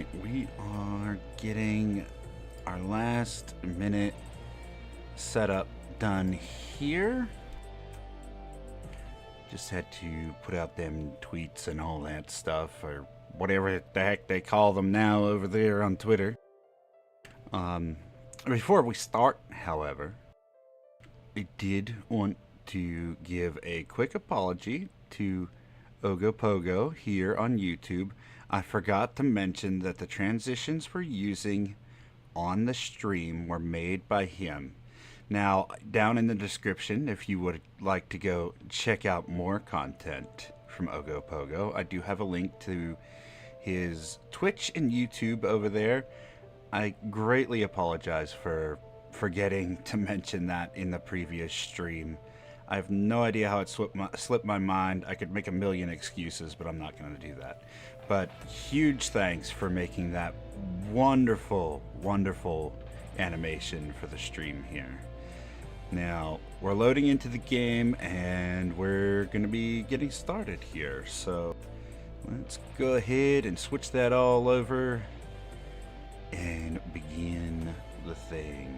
Alright, we are getting our last minute setup done here. Just had to put out them tweets and all that stuff, or whatever the heck they call them now over there on Twitter. Before we start, however, I did want to give a quick apology to OGOPOGO here on YouTube. I forgot to mention that the transitions we're using on the stream were made by him. Now, down in the description, if you would like to go check out more content from OGOPOGO, I do have a link to his Twitch and YouTube over there. I greatly apologize for forgetting to mention that in the previous stream. I have no idea how it slipped my mind. I could make a million excuses, but I'm not going to do that. But huge thanks for making that wonderful, wonderful animation for the stream here. Now, we're loading into the game, and we're going to be getting started here. So, let's go ahead and switch that all over and begin the thing.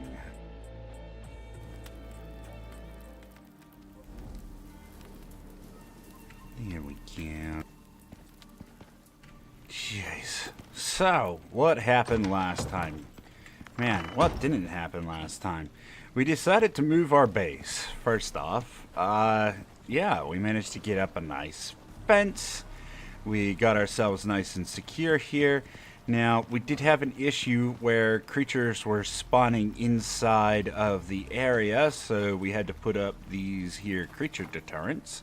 Here we go. Jeez. So, what happened last time? Man, what didn't happen last time? We decided to move our base. First off, yeah, we managed to get up a nice fence. We got ourselves nice and secure here. Now, we did have an issue where creatures were spawning inside of the area, so we had to put up these here creature deterrents.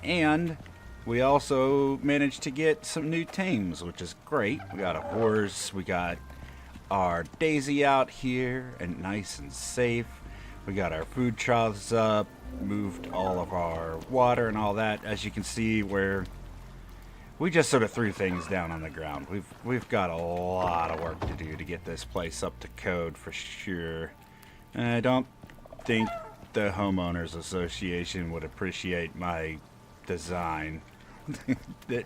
And we also managed to get some new tames, which is great. We got a horse, we got our Daisy out here, and nice and safe. We got our food troughs up, moved all of our water and all that. As you can see, we just sort of threw things down on the ground. We've got a lot of work to do to get this place up to code for sure. And I don't think the homeowners association would appreciate my design.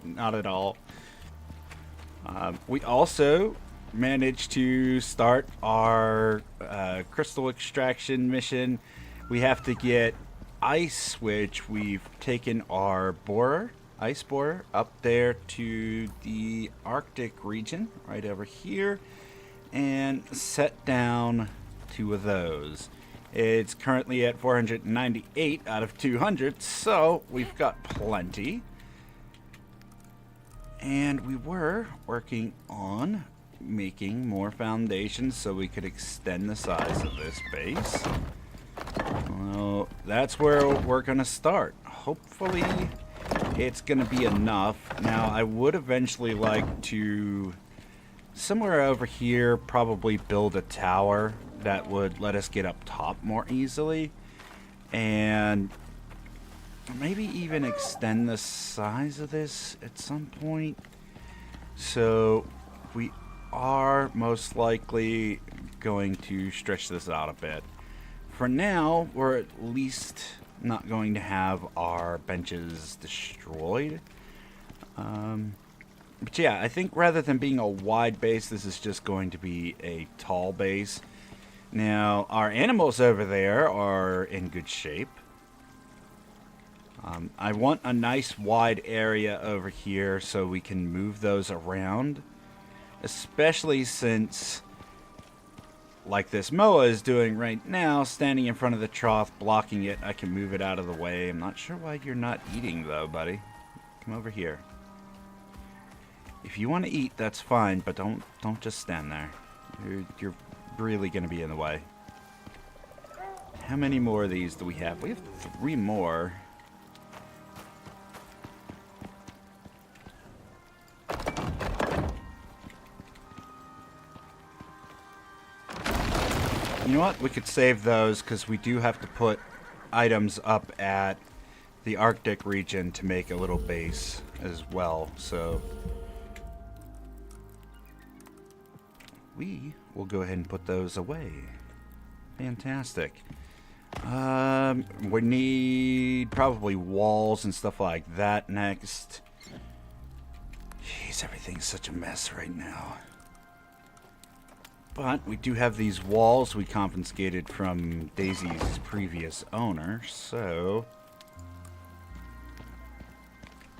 Not at all. We also managed to start our crystal extraction mission. We have to get ice, which we've taken our ice borer up there to the Arctic region right over here and set down 2 of those. It's currently at 498 out of 200, so we've got plenty. And we were working on making more foundations so we could extend the size of this base. Well, that's where we're going to start. Hopefully, it's going to be enough. Now, I would eventually like to, somewhere over here, probably build a tower that would let us get up top more easily, and maybe even extend the size of this at some point. So we are most likely going to stretch this out a bit. For now, we're at least not going to have our benches destroyed. But yeah, I think rather than being a wide base, this is just going to be a tall base. Now, our animals over there are in good shape. I want a nice wide area over here so we can move those around. Especially since, like this Moa is doing right now, standing in front of the trough, blocking it, I can move it out of the way. I'm not sure why you're not eating though, buddy. Come over here. If you want to eat, that's fine, but don't just stand there. You're really going to be in the way. How many more of these do we have? We have 3 more. You know what? We could save those because we do have to put items up at the Arctic region to make a little base as well. So we will go ahead and put those away. Fantastic. We need probably walls and stuff like that next. Jeez, everything's such a mess right now. But we do have these walls we confiscated from Daisy's previous owner, so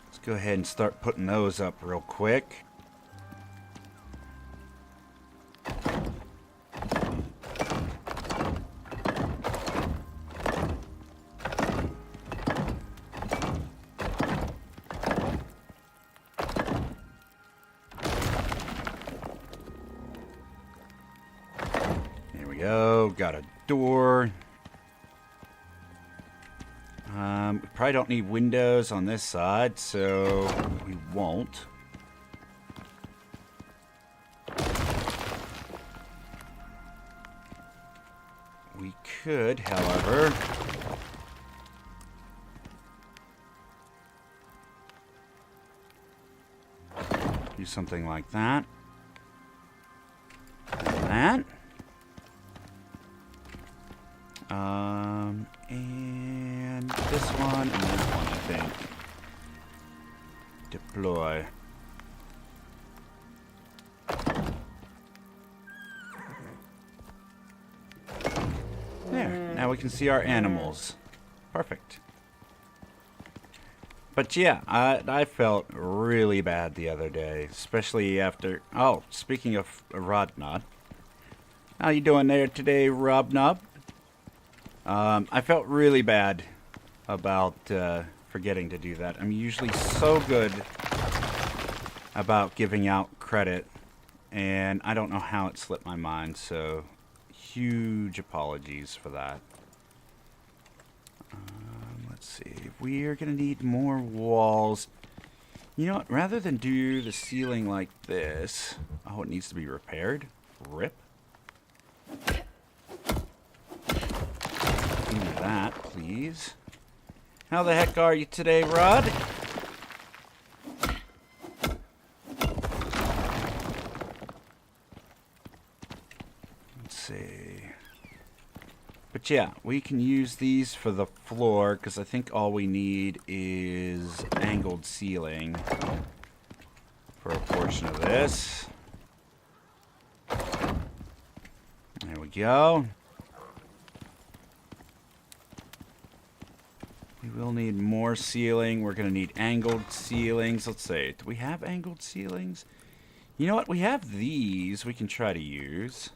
let's go ahead and start putting those up real quick. Got a door. We probably don't need windows on this side, so we won't. We could, however, do something like that. And that. And this one and that one, I think. Deploy. There. Now we can see our animals. Perfect. But yeah, I felt really bad the other day, especially after... Oh, speaking of Rodnod. How you doing there today, Robnob? I felt really bad about forgetting to do that. I'm usually so good about giving out credit, and I don't know how it slipped my mind, so huge apologies for that. Let's see. We're going to need more walls. You know what? Rather than do the ceiling like this... Oh, it needs to be repaired? Rip. Give me that, please. How the heck are you today, Rod? Let's see. But yeah, we can use these for the floor, because I think all we need is angled ceiling for a portion of this. There we go. We will need more ceiling. We're going to need angled ceilings. Let's see. Do we have angled ceilings? You know what? We have these we can try to use.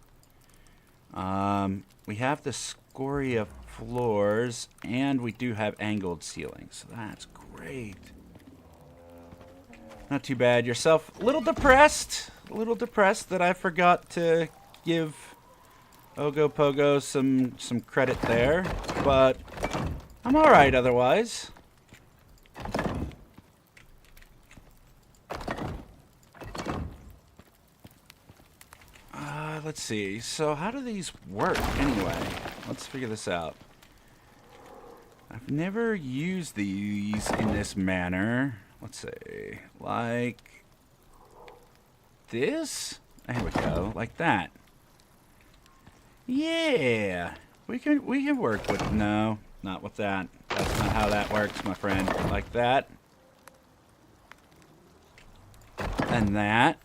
We have the scoria floors, and we do have angled ceilings. So that's great. Not too bad. Yourself a little depressed. A little depressed that I forgot to give OGOPOGO some credit there. But I'm alright otherwise. Let's see. So how do these work anyway? Let's figure this out. I've never used these in this manner. Let's see. Like this? There we go. Like that. Yeah. We can work with... No, not with that. That's not how that works, my friend. Like that. And that.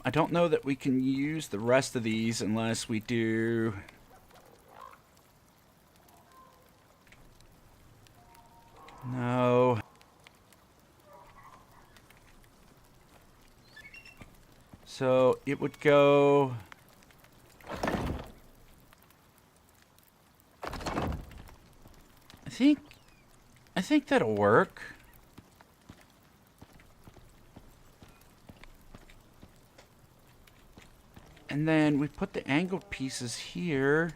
I don't know that we can use the rest of these unless we do... No. So it would go... I think that'll work. And then we put the angled pieces here.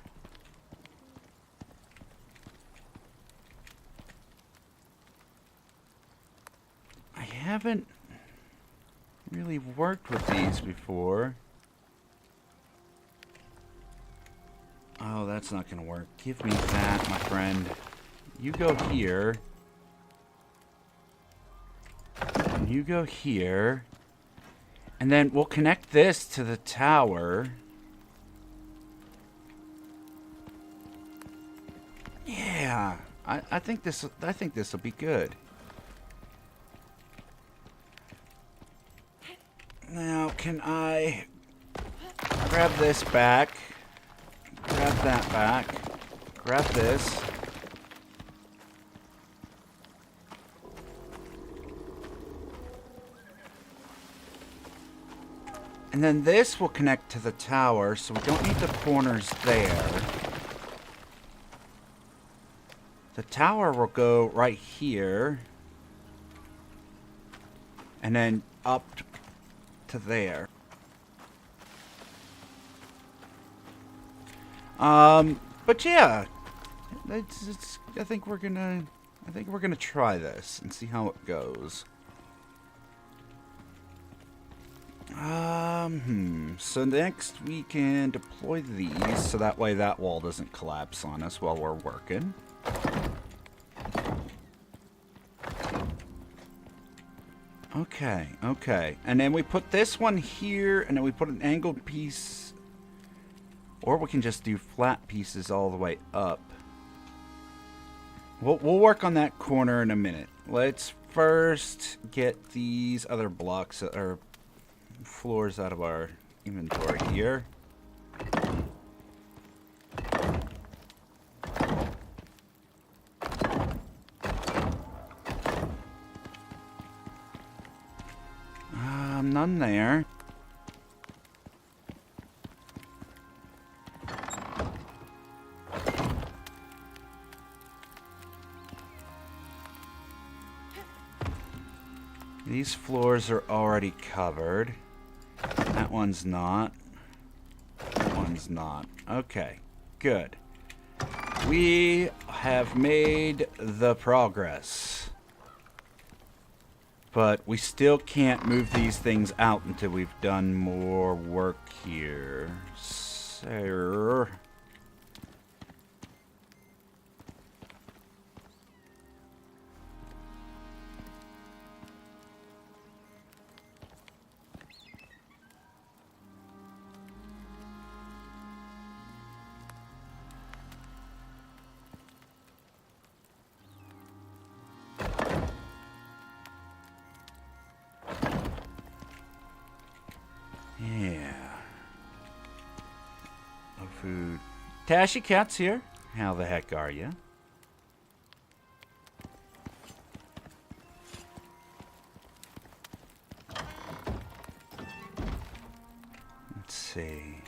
I haven't really worked with these before. Oh, that's not going to work. Give me that, my friend. You go here. And you go here. And then we'll connect this to the tower. Yeah. I think this will be good. Now, can I grab this back? Grab that back. Grab this. And then this will connect to the tower, so we don't need the corners there. The tower will go right here. And then up to there. But yeah, I think we're gonna try this and see how it goes. So next we can deploy these so that way that wall doesn't collapse on us while we're working. Okay. And then we put this one here, and then we put an angled piece. Or we can just do flat pieces all the way up. We'll work on that corner in a minute. Let's first get these other blocks or floors out of our inventory here. None there. These floors are already covered. That one's not. That one's not. Okay, good. We have made the progress. But we still can't move these things out until we've done more work here. So... food. Tashy Cat's here. How the heck are you? Let's see.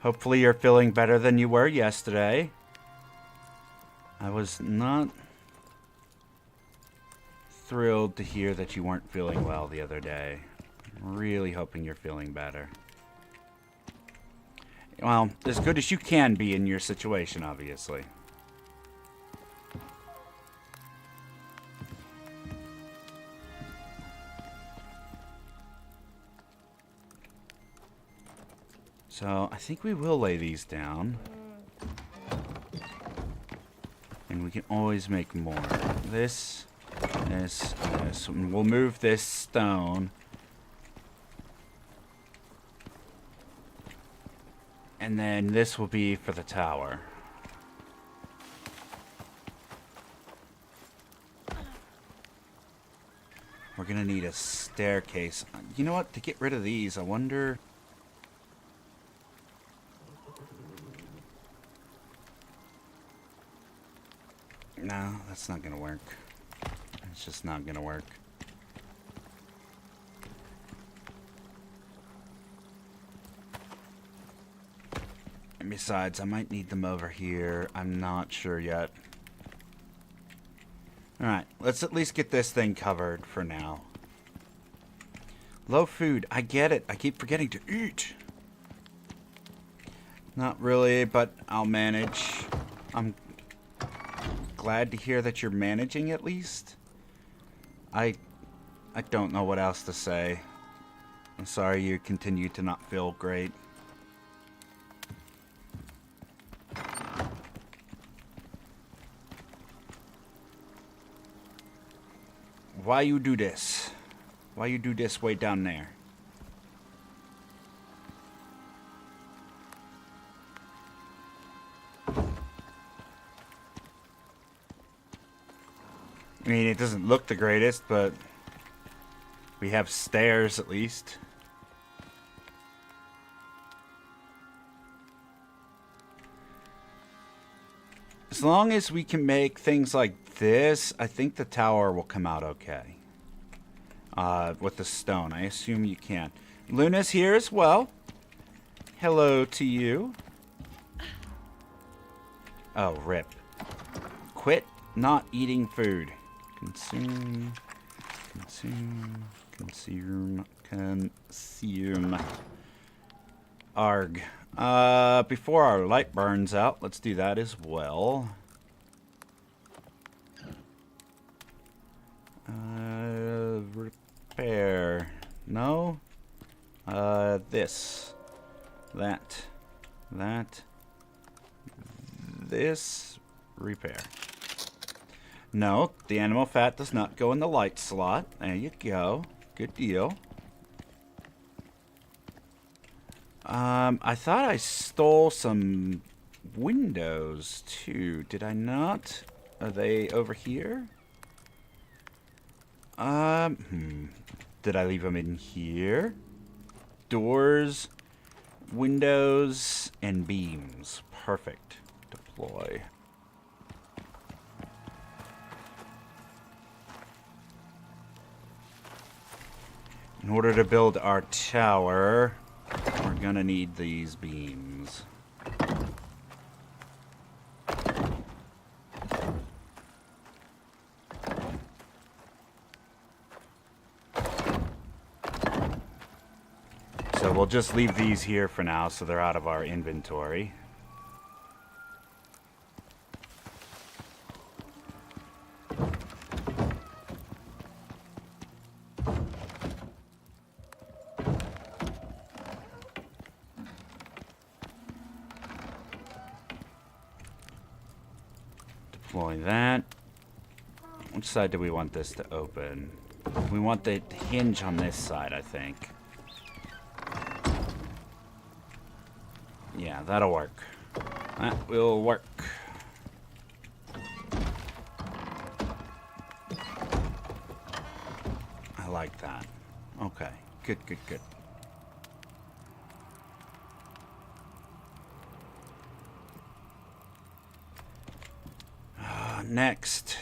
Hopefully you're feeling better than you were yesterday. I was not thrilled to hear that you weren't feeling well the other day. I'm really hoping you're feeling better. Well, as good as you can be in your situation, obviously. So, I think we will lay these down. And we can always make more. This. And we'll move this stone. And then this will be for the tower. We're gonna need a staircase. You know what? To get rid of these, I wonder... No, that's not gonna work. It's just not gonna work. And besides, I might need them over here. I'm not sure yet. Alright, let's at least get this thing covered for now. Low food. I get it. I keep forgetting to eat. Not really, but I'll manage. I'm glad to hear that you're managing at least. I don't know what else to say. I'm sorry you continue to not feel great. Why you do this? Why you do this way down there? mean, it doesn't look the greatest, but we have stairs at least. As long as we can make things like this, I think the tower will come out okay. With the stone. I assume you can. Luna's here as well. Hello to you. Oh, rip. Quit not eating food. Consume. Consume. Consume. Consume. Arg. Before our light burns out, let's do that as well. Repair. No. This. That. That. This. Repair. No, the animal fat does not go in the light slot. There you go. Good deal. I thought I stole some windows too. Did I not? Are they over here? Did I leave them in here? Doors, windows, and beams. Perfect. Deploy. In order to build our tower, we're gonna need these beams. So we'll just leave these here for now so they're out of our inventory. Deploy that. Which side do we want this to open? We want the hinge on this side, I think. Yeah, that'll work. That will work. I like that. Okay. Good, good, good. Next.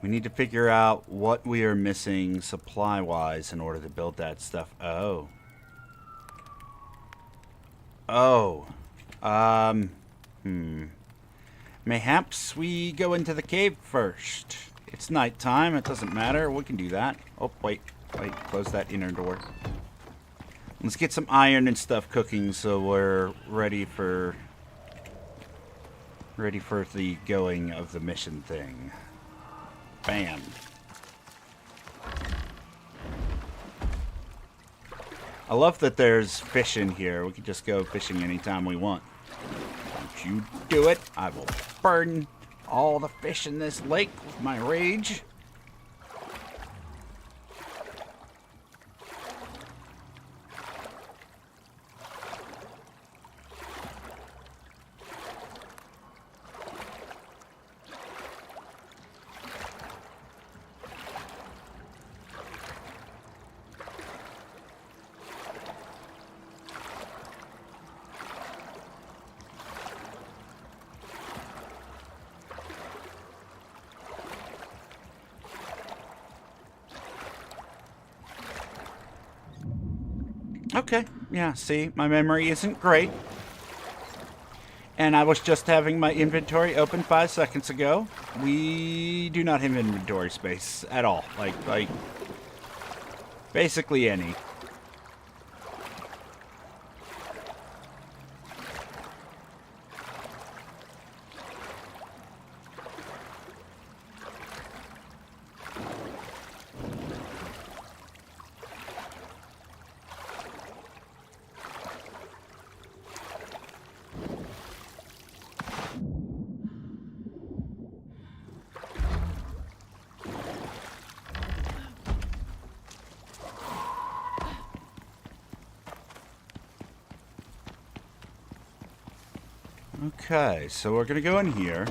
We need to figure out what we are missing supply-wise in order to build that stuff. Oh. Oh. Mayhaps we go into the cave first. It's nighttime. It doesn't matter. We can do that. Oh, wait. Wait. Close that inner door. Let's get some iron and stuff cooking so we're ready for the going of the mission thing. Bam. I love that there's fish in here. We can just go fishing anytime we want. Don't you do it. I will burn all the fish in this lake with my rage. Okay, yeah, see, my memory isn't great. And I was just having my inventory open 5 seconds ago. We do not have inventory space at all. Like, basically any. Okay, so we're gonna go in here.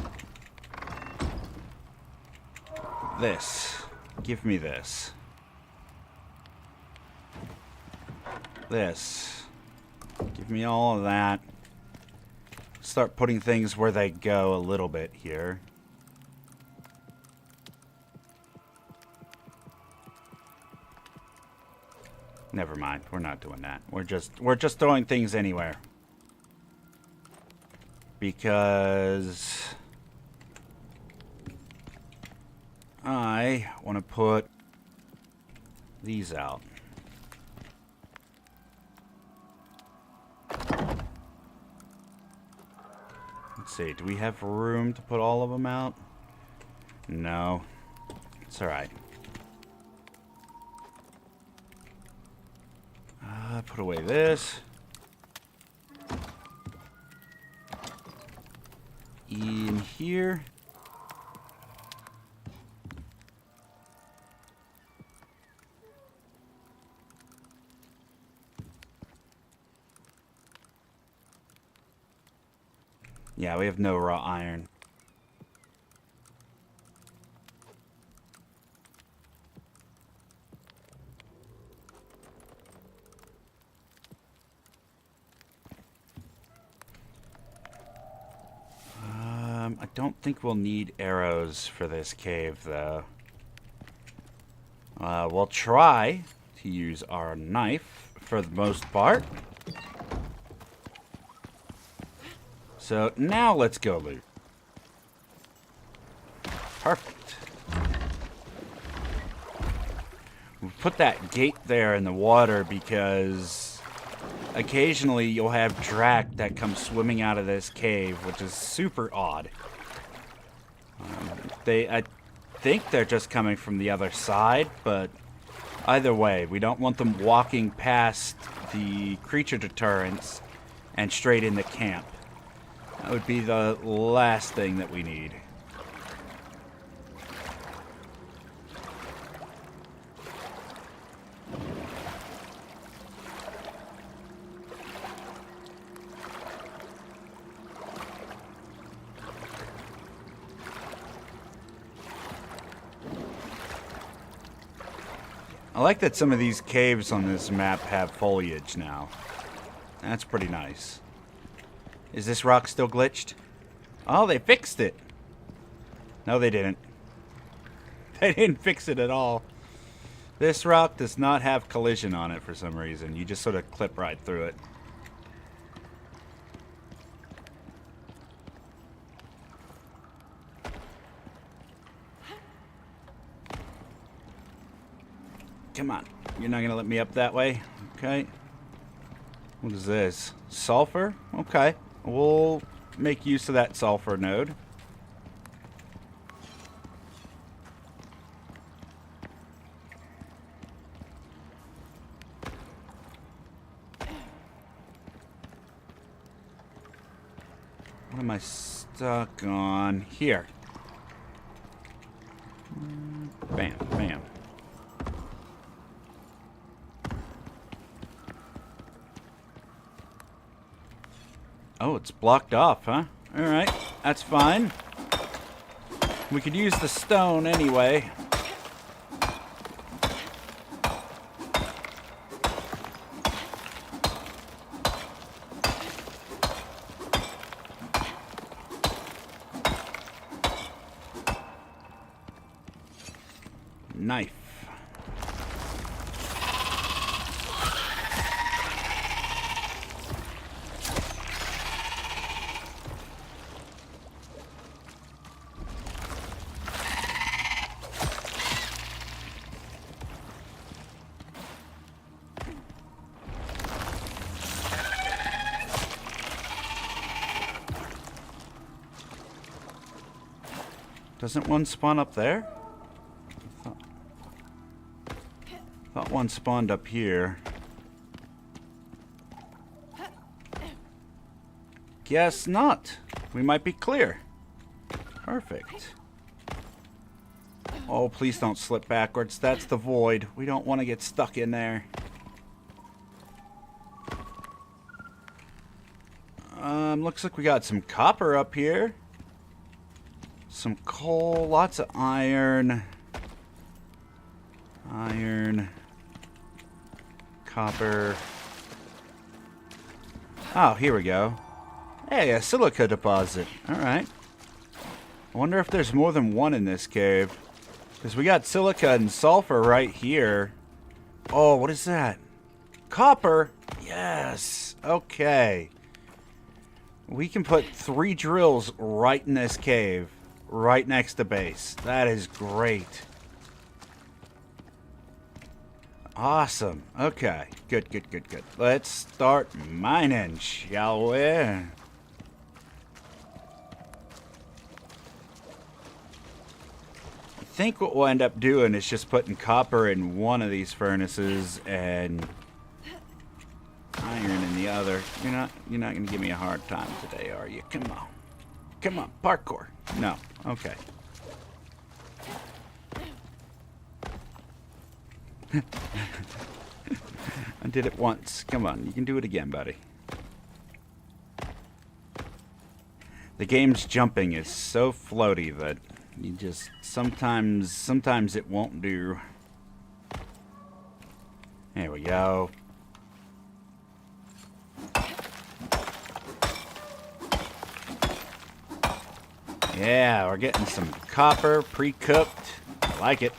This. Give me this. This. Give me all of that. Start putting things where they go a little bit here. Never mind. We're not doing that. We're just throwing things anywhere. Because I want to put these out. Let's see. Do we have room to put all of them out? No. It's alright. Put away this. In here. Yeah, we have no raw iron. I don't think we'll need arrows for this cave, though. We'll try to use our knife for the most part. So now let's go loot. Perfect. We'll put that gate there in the water because occasionally you'll have Drac that comes swimming out of this cave, which is super odd. I think they're just coming from the other side, but either way, we don't want them walking past the creature deterrents and straight into camp. That would be the last thing that we need. I like that some of these caves on this map have foliage now. That's pretty nice. Is this rock still glitched? Oh, they fixed it. No, they didn't. They didn't fix it at all. This rock does not have collision on it for some reason. You just sort of clip right through it. Come on. You're not going to let me up that way? Okay. What is this? Sulfur? Okay. We'll make use of that sulfur node. What am I stuck on? Here. Bam, bam. Oh, it's blocked off, huh? Alright, that's fine. We could use the stone anyway. Knife. Doesn't one spawn up there? Thought one spawned up here. Guess not. We might be clear. Perfect. Oh, please don't slip backwards. That's the void. We don't want to get stuck in there. Looks like we got some copper up here. Some coal, lots of iron. Iron. Copper. Oh, here we go. Hey, a silica deposit. Alright. I wonder if there's more than one in this cave. Because we got silica and sulfur right here. Oh, what is that? Copper? Yes. Okay. We can put 3 drills right in this cave. Right next to base. That is great. Awesome. Okay. Good, good, good, good. Let's start mining, shall we? I think what we'll end up doing is just putting copper in one of these furnaces and iron in the other. You're not going to give me a hard time today, are you? Come on. Come on. Parkour. No. Okay. I did it once. Come on, you can do it again, buddy. The game's jumping is so floaty that you just sometimes it won't do. There we go. Yeah, we're getting some copper pre-cooked. I like it.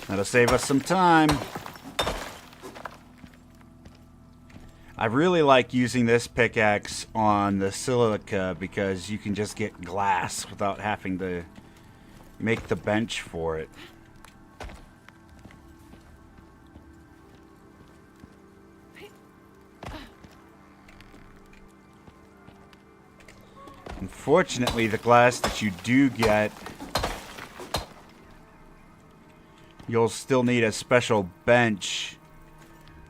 That'll save us some time. I really like using this pickaxe on the silica because you can just get glass without having to make the bench for it. Unfortunately, the glass that you do get, you'll still need a special bench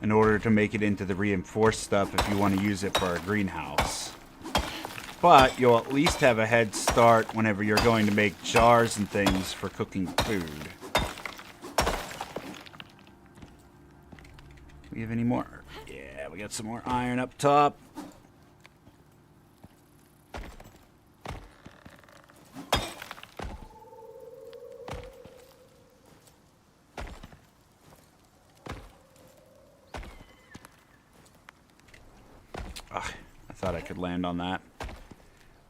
in order to make it into the reinforced stuff if you want to use it for a greenhouse. But you'll at least have a head start whenever you're going to make jars and things for cooking food. Do we have any more? Yeah, we got some more iron up top. I thought I could land on that.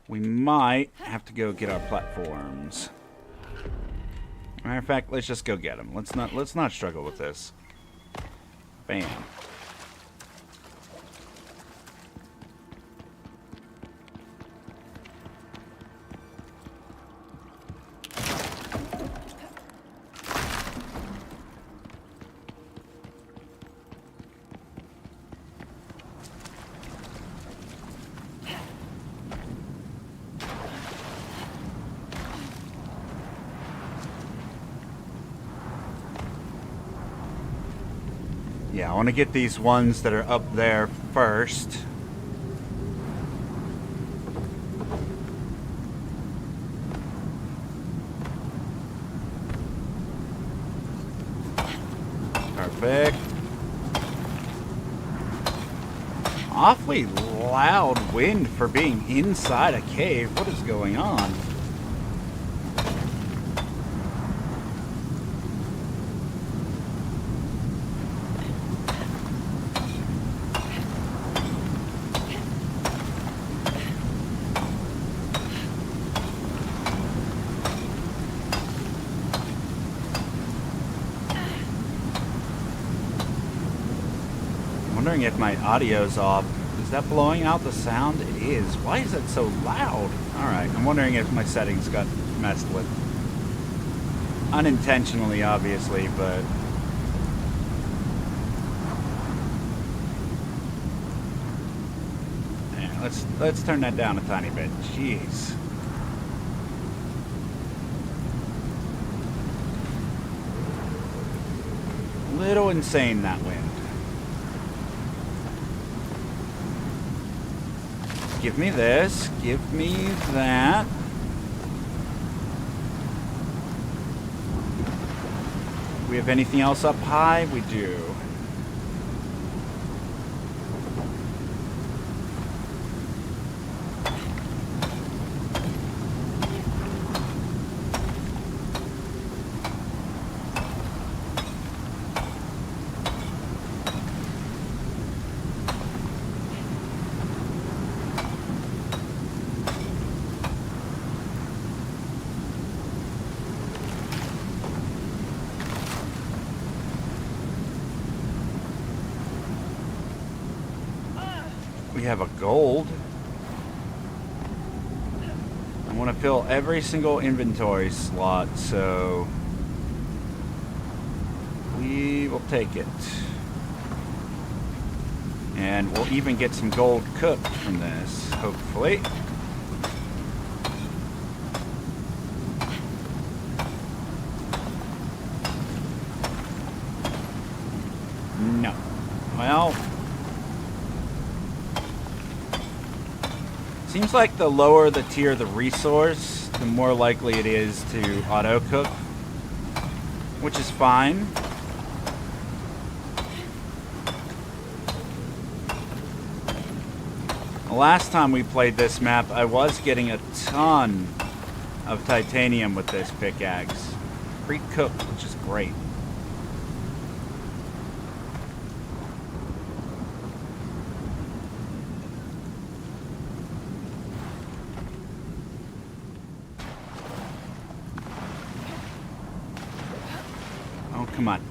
We might have to go get our platforms. Matter of fact, let's just go get them. Let's not struggle with this. Bam. Yeah, I want to get these ones that are up there first. Perfect. Awfully loud wind for being inside a cave. What is going on? Wondering if my audio's off. Is that blowing out the sound? It is. Why is it so loud? Alright, I'm wondering if my settings got messed with. Unintentionally, obviously, but... yeah, let's turn that down a tiny bit. Jeez. A little insane, that wind. Give me this. Give me that. We have anything else up high? We do. We have a gold. I want to fill every single inventory slot, so we will take it. And we'll even get some gold cooked from this, hopefully. No. Well, seems like the lower the tier the resource, the more likely it is to auto-cook, which is fine. The last time we played this map, I was getting a ton of titanium with this pickaxe. Pre-cooked, which is great. Come on.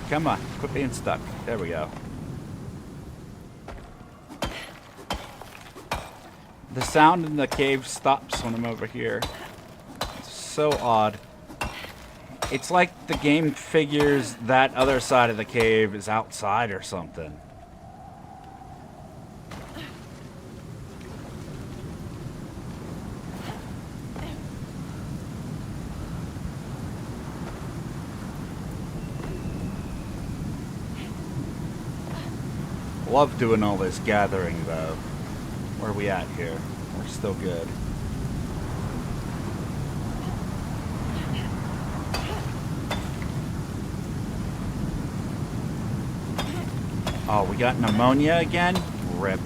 Come on. Quit being stuck. There we go. The sound in the cave stops when I'm over here. It's so odd. It's like the game figures that other side of the cave is outside or something. Love doing all this gathering, though. Where are we at here? We're still good. Oh, we got pneumonia again? Rip.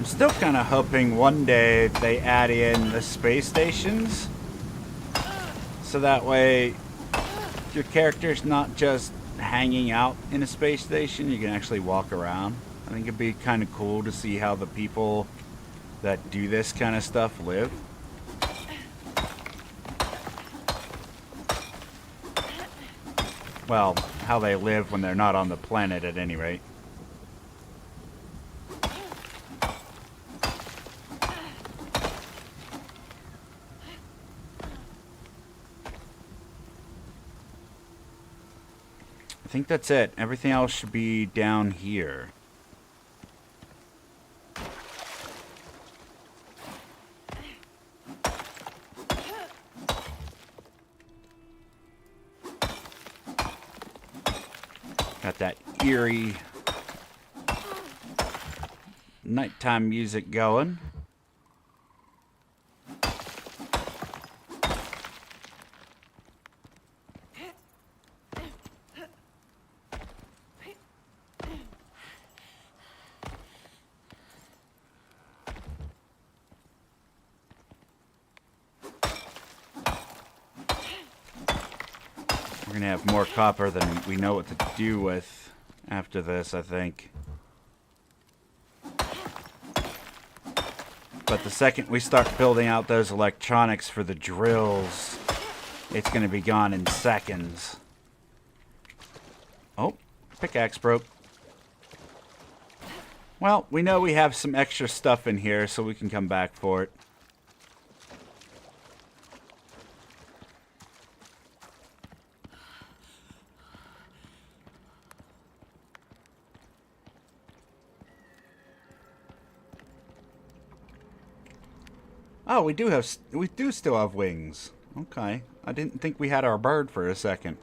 Still kind of hoping one day they add in the space stations, so that way your character's not just hanging out in a space station, you can actually walk around. I think it'd be kind of cool to see how the people that do this kind of stuff live. Well, how they live when they're not on the planet at any rate. I think that's it. Everything else should be down here. Got that eerie nighttime music going. We're gonna have more copper than we know what to do with after this, I think. But the second we start building out those electronics for the drills, it's gonna be gone in seconds. Oh, pickaxe broke. Well, we know we have some extra stuff in here, so we can come back for it. Oh, we do still have wings. Okay. I didn't think we had our bird for a second.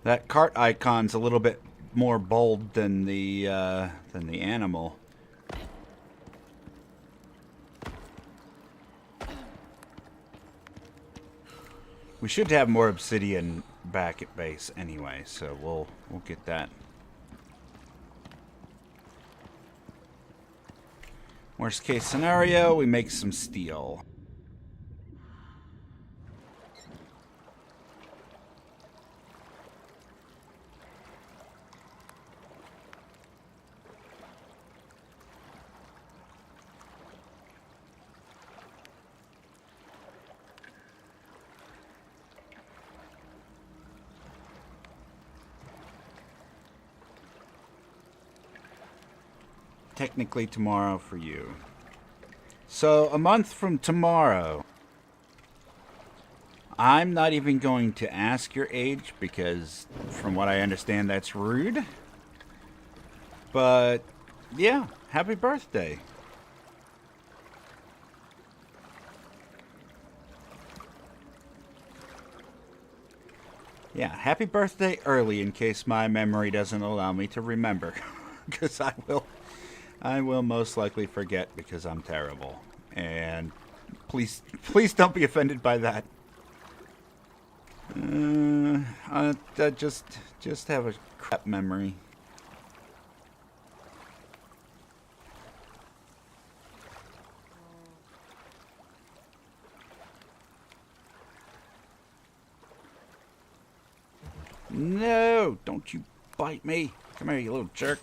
That cart icon's a little bit more bold than the animal. We should have more obsidian back at base anyway, so we'll get that. Worst case scenario, we make some steel. technically tomorrow for you. So, a month from tomorrow, I'm not even going to ask your age because, from what I understand, that's rude. But, yeah, happy birthday. Yeah, happy birthday early in case my memory doesn't allow me to remember. Because I will most likely forget because I'm terrible. And please don't be offended by that. I just have a crap memory. No, don't you bite me. Come here, you little jerk.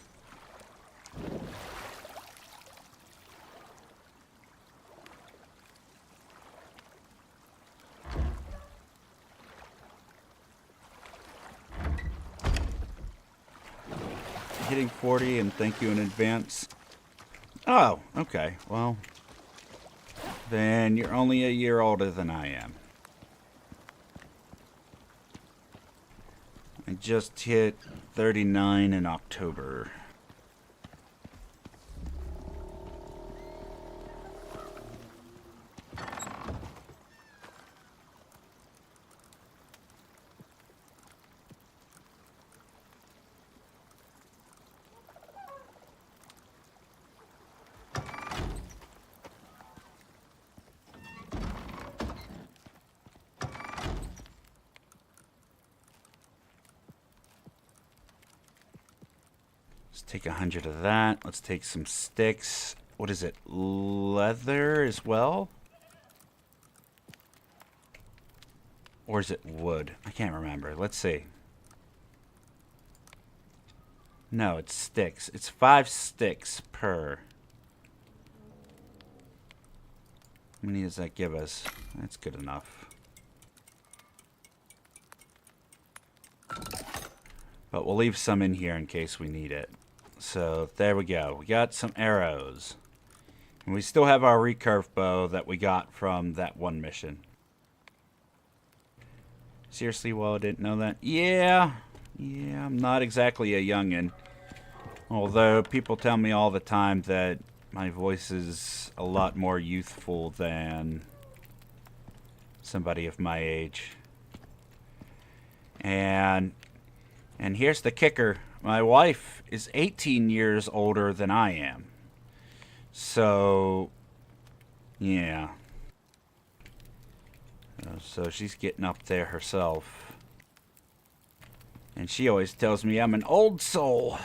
Hitting 40 and thank you in advance. Oh, okay. Well, then you're only a year older than I am. I just hit 39 in October. Let's take 100 of that. Let's take some sticks. What is it? Leather as well? Or is it wood? I can't remember. Let's see. No, it's sticks. It's 5 sticks per. How many does that give us? That's good enough. But we'll leave some in here in case we need it. So there we go. We got some arrows. And we still have our recurve bow that we got from that one mission. Seriously, well, I didn't know that. Yeah, I'm not exactly a youngin'. Although people tell me all the time that my voice is a lot more youthful than somebody of my age. And here's the kicker. My wife is 18 years older than I am. So, yeah. So she's getting up there herself. And she always tells me I'm an old soul.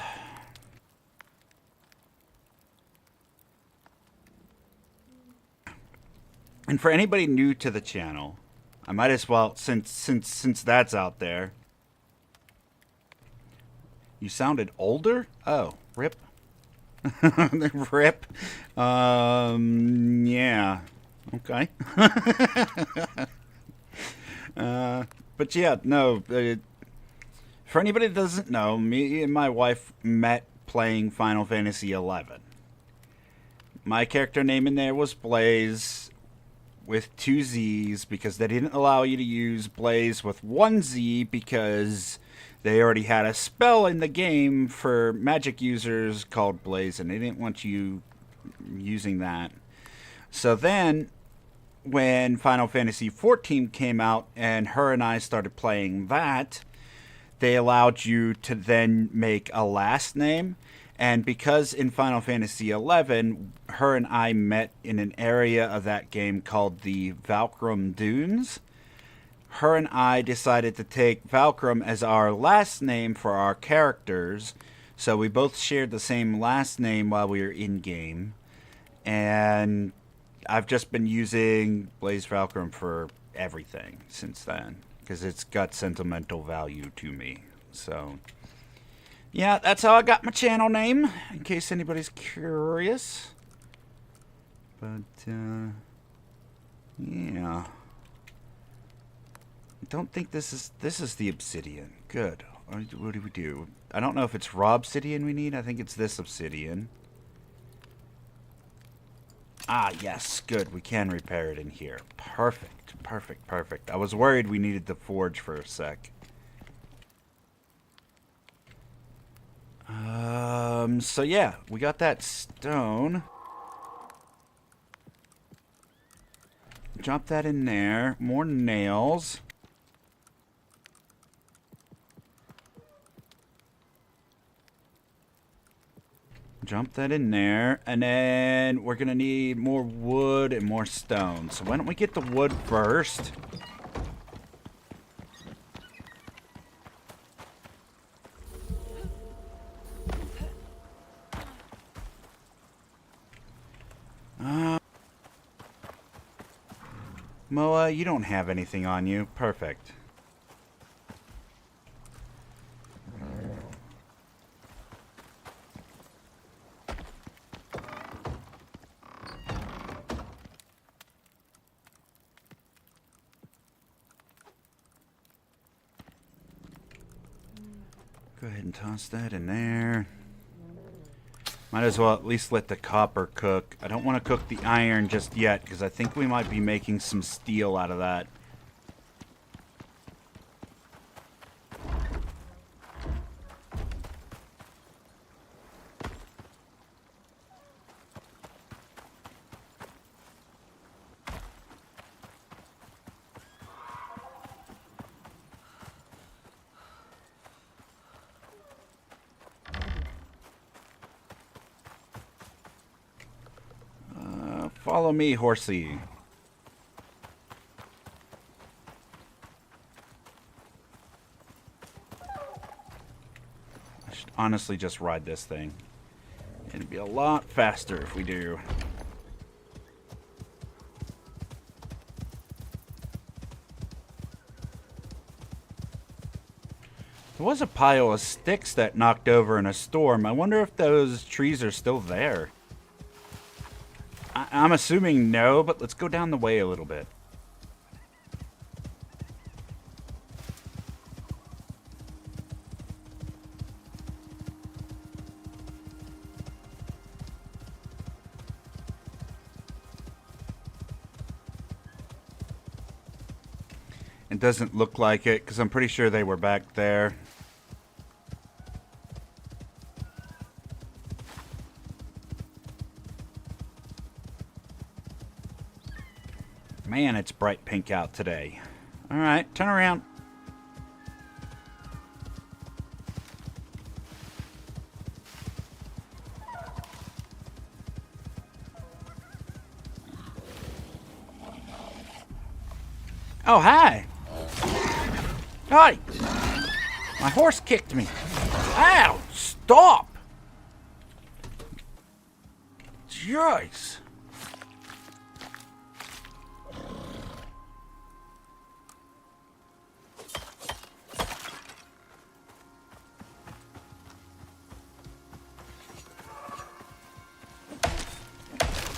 And for anybody new to the channel, I might as well, since that's out there. You sounded older? Oh, rip. Rip. Yeah. Okay. But yeah, no. For anybody that doesn't know, me and my wife met playing Final Fantasy XI. My character name in there was Blazze with 2 Z's because they didn't allow you to use Blazze with 1 Z because they already had a spell in the game for magic users called Blazze, and they didn't want you using that. So then, when Final Fantasy XIV came out and her and I started playing that, they allowed you to then make a last name. And because in Final Fantasy XI, her and I met in an area of that game called the Valkurm Dunes, her and I decided to take Valkurm as our last name for our characters. So we both shared the same last name while we were in-game. And I've just been using Blazze Valkurm for everything since then, because it's got sentimental value to me. So, yeah, that's how I got my channel name, in case anybody's curious. But, yeah. I don't think this is the obsidian. Good. What do we do? I don't know if it's raw obsidian we need. I think it's this obsidian. Ah, yes, good. We can repair it in here. Perfect, perfect, perfect. I was worried we needed the forge for a sec. So yeah, we got that stone. Drop that in there. More nails. Jump that in there. And then we're going to need more wood and more stone. So why don't we get the wood first? Moa, you don't have anything on you. Perfect. Go ahead and toss that in there. Might as well at least let the copper cook. I don't want to cook the iron just yet, because I think we might be making some steel out of that. Follow me, horsey. I should honestly just ride this thing. It'd be a lot faster if we do. There was a pile of sticks that knocked over in a storm. I wonder if those trees are still there. I'm assuming no, but let's go down the way a little bit. It doesn't look like it, because I'm pretty sure they were back there. Man, it's bright pink out today. Alright, turn around. Oh, hi. Hi. My horse kicked me. Ow, stop. Jeez.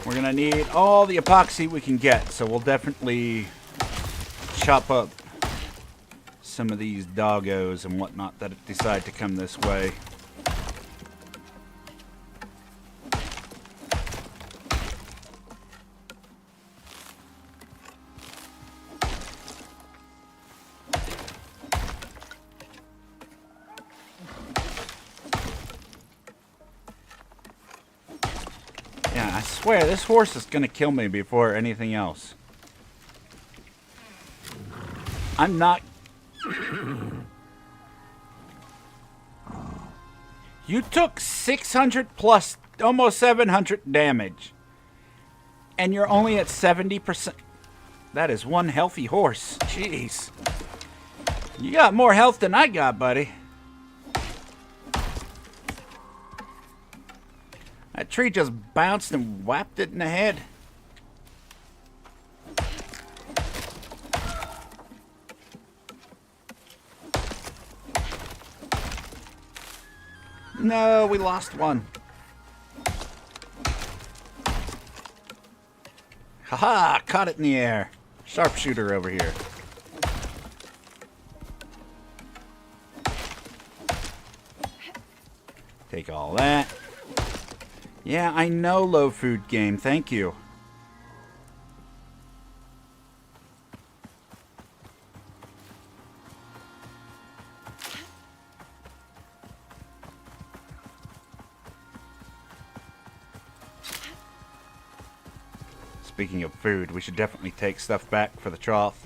We're gonna need all the epoxy we can get, so we'll definitely chop up some of these doggos and whatnot that decide to come this way. Yeah, I swear, this horse is gonna kill me before anything else. I'm not... You took 600 plus, almost 700 damage. And you're only at 70%. That is one healthy horse. Jeez. You got more health than I got, buddy. That tree just bounced and whapped it in the head. No, we lost one. Haha, caught it in the air. Sharpshooter over here. Take all that. Yeah, I know, low food game. Thank you. speaking of food, we should definitely take stuff back for the trough.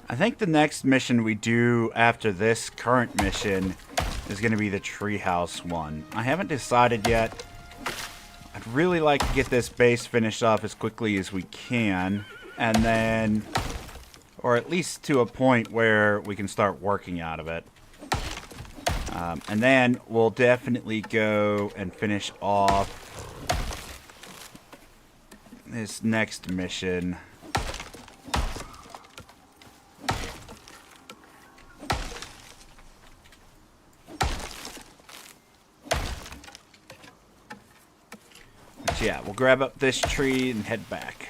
I think the next mission we do after this current mission is going to be the treehouse one. I haven't decided yet. I'd really like to get this base finished off as quickly as we can. And then, or at least to a point where we can start working out of it. And then we'll definitely go and finish off this next mission. Yeah, we'll grab up this tree and head back.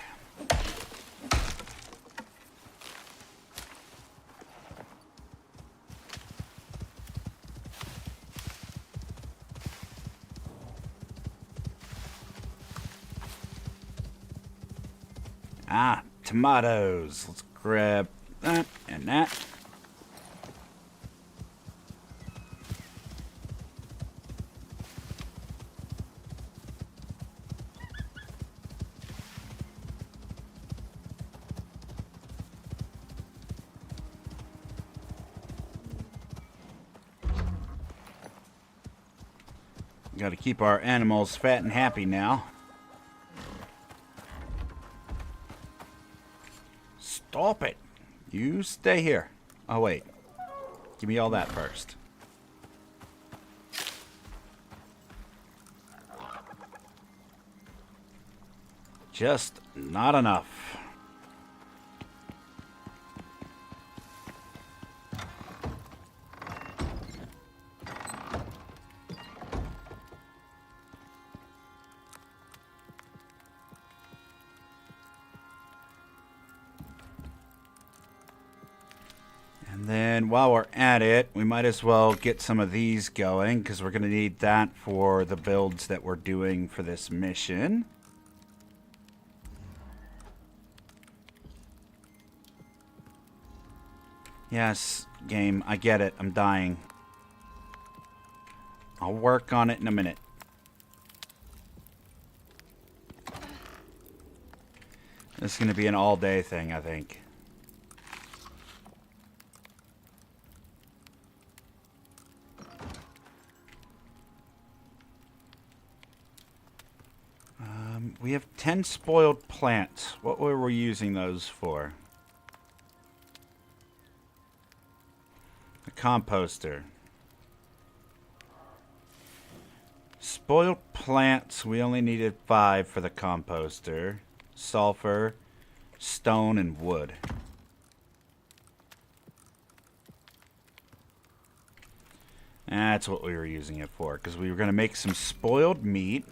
Ah, tomatoes. Let's grab that and that. Got to keep our animals fat and happy now. Stop it. You stay here. Oh, wait. Give me all that first. Just not enough. And then while we're at it, we might as well get some of these going, because we're going to need that for the builds that we're doing for this mission. Yes, game, I get it. I'm dying. I'll work on it in a minute. This is going to be an all-day thing, I think. We have 10 spoiled plants. What were we using those for? The composter. Spoiled plants, we only needed 5 for the composter. Sulfur, stone, and wood. That's what we were using it for, because we were going to make some spoiled meat.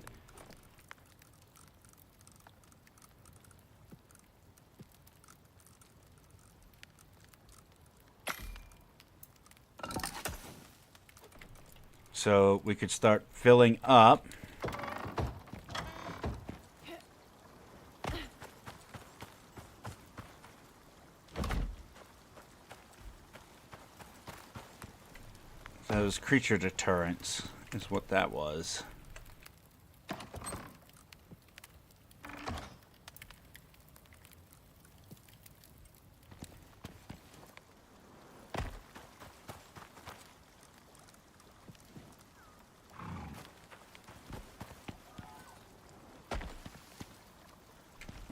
So we could start filling up. Those creature deterrents is what that was.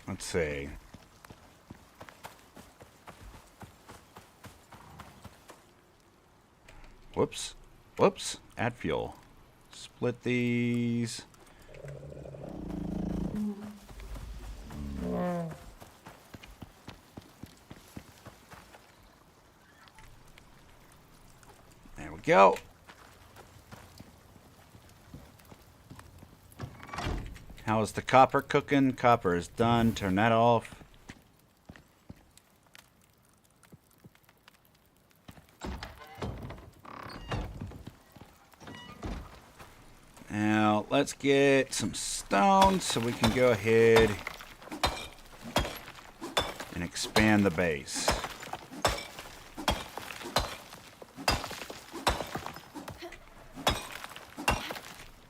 Let's see. Whoops. Whoops. Add fuel. Split these. There we go. How is the copper cooking? Copper is done. Turn that off. let's get some stone so we can go ahead and expand the base.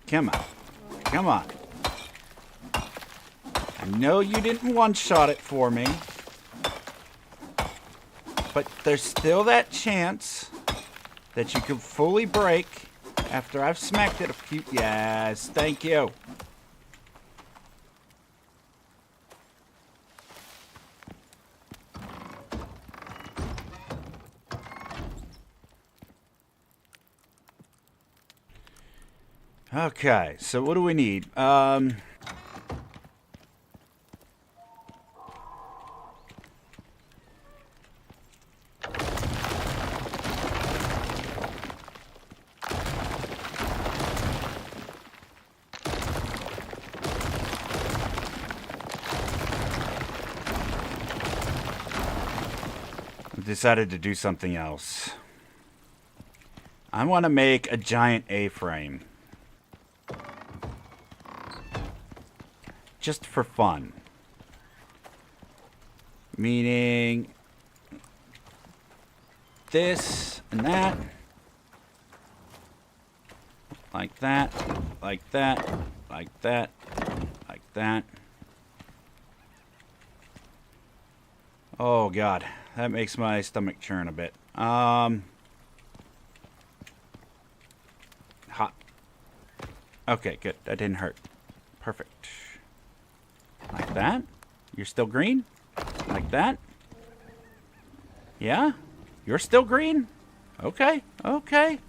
Come on. Come on. I know you didn't one-shot it for me. But there's still that chance that you could fully break after I've smacked it a few... Yes, thank you. Okay, so what do we need? Decided to do something else. I want to make a giant A-frame. Just for fun. Meaning this and that. Like that. Like that. Like that. Like that. Oh God. That makes my stomach churn a bit. Hot. Okay, good. That didn't hurt. Perfect. Like that. You're still green? Like that. Yeah? You're still green? Okay. Okay.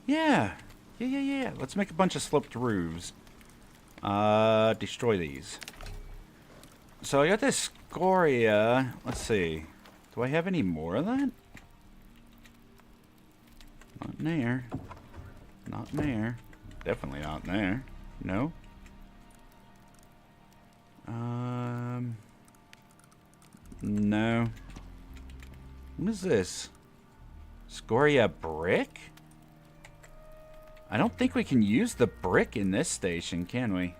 Yeah. Yeah. Let's make a bunch of sloped roofs. Destroy these. So I got this scoria. Let's see. Do I have any more of that? Not in there. Not in there. Definitely not in there. No. No. What is this? Scoria brick? I don't think we can use the brick in this station, can we?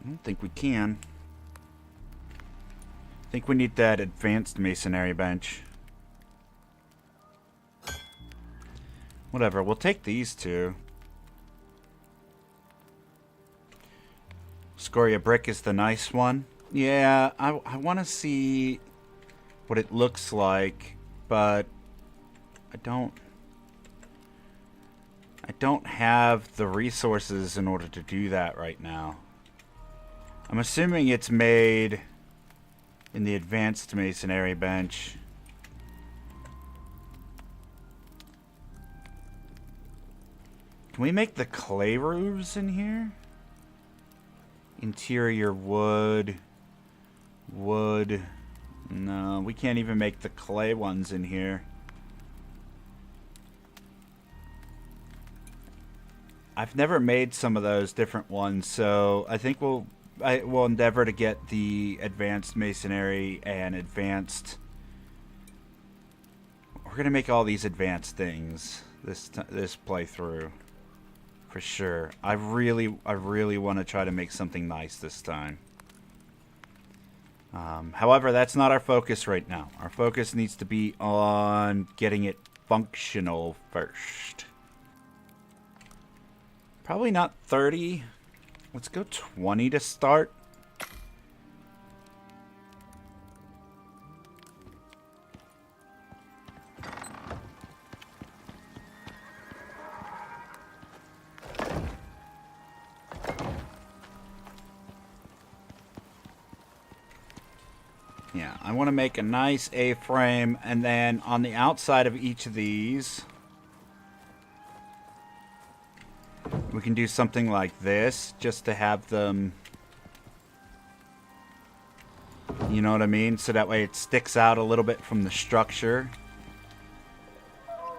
I don't think we can. I think we need that advanced masonry bench. Whatever, we'll take these two. Scoria brick is the nice one. Yeah, I want to see what it looks like, but I don't have the resources in order to do that right now. I'm assuming it's made in the advanced masonry bench. Can we make the clay roofs in here? Interior wood. Wood. No, we can't even make the clay ones in here. I've never made some of those different ones, so I think we'll endeavor to get the advanced masonry and advanced... We're gonna make all these advanced things this playthrough, for sure. I really want to try to make something nice this time. However, that's not our focus right now. Our focus needs to be on getting it functional first. Probably not 30. Let's go 20 to start. Yeah, I want to make a nice A-frame, and then on the outside of each of these, We can do something like this just to have them, you know what I mean? So that way it sticks out a little bit from the structure.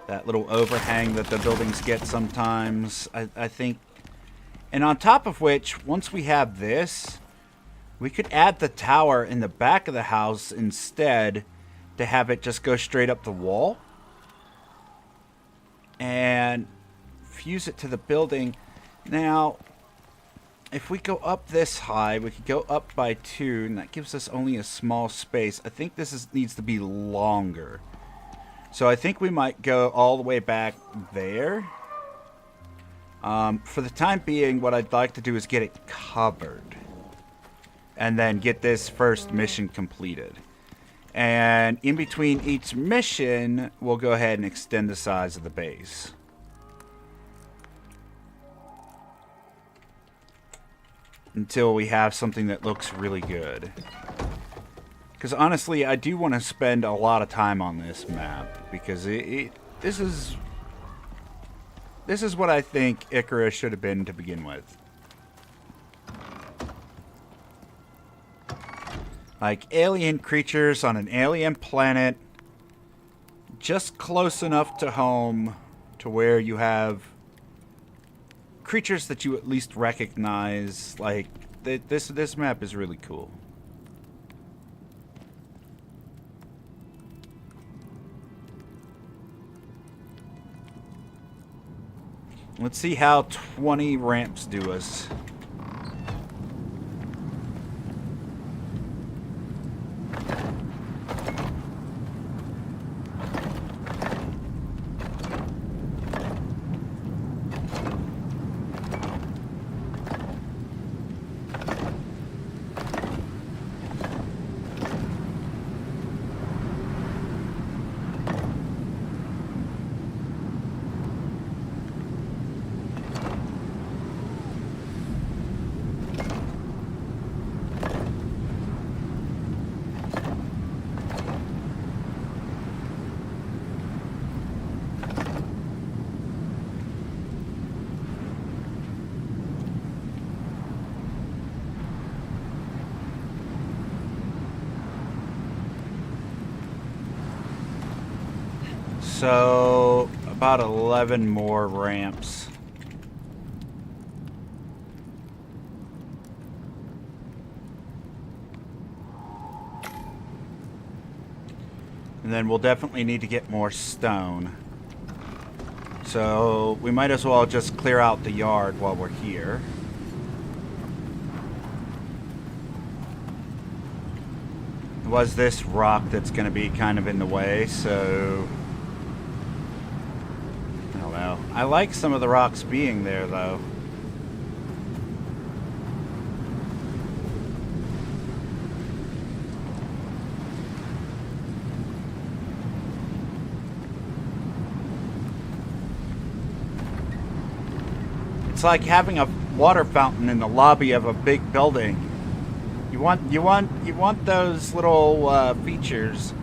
That little overhang that the buildings get sometimes, I think. And on top of which, once we have this, we could add the tower in the back of the house instead to have it just go straight up the wall. And fuse it to the building. Now, if we go up this high, we could go up by 2, and that gives us only a small space. I think this needs to be longer. So I think we might go all the way back there. For the time being, what I'd like to do is get it covered. And then get this first mission completed. And in between each mission, we'll go ahead and extend the size of the base. Until we have something that looks really good. Because honestly, I do want to spend a lot of time on this map. Because this is what I think Icarus should have been to begin with. Like alien creatures on an alien planet. Just close enough to home to where you have creatures that you at least recognize. Like, this map is really cool. Let's see how 20 ramps do us. So, about 11 more ramps. And then we'll definitely need to get more stone. So, we might as well just clear out the yard while we're here. It was this rock that's going to be kind of in the way, so... I like some of the rocks being there, though. It's like having a water fountain in the lobby of a big building. You want those little features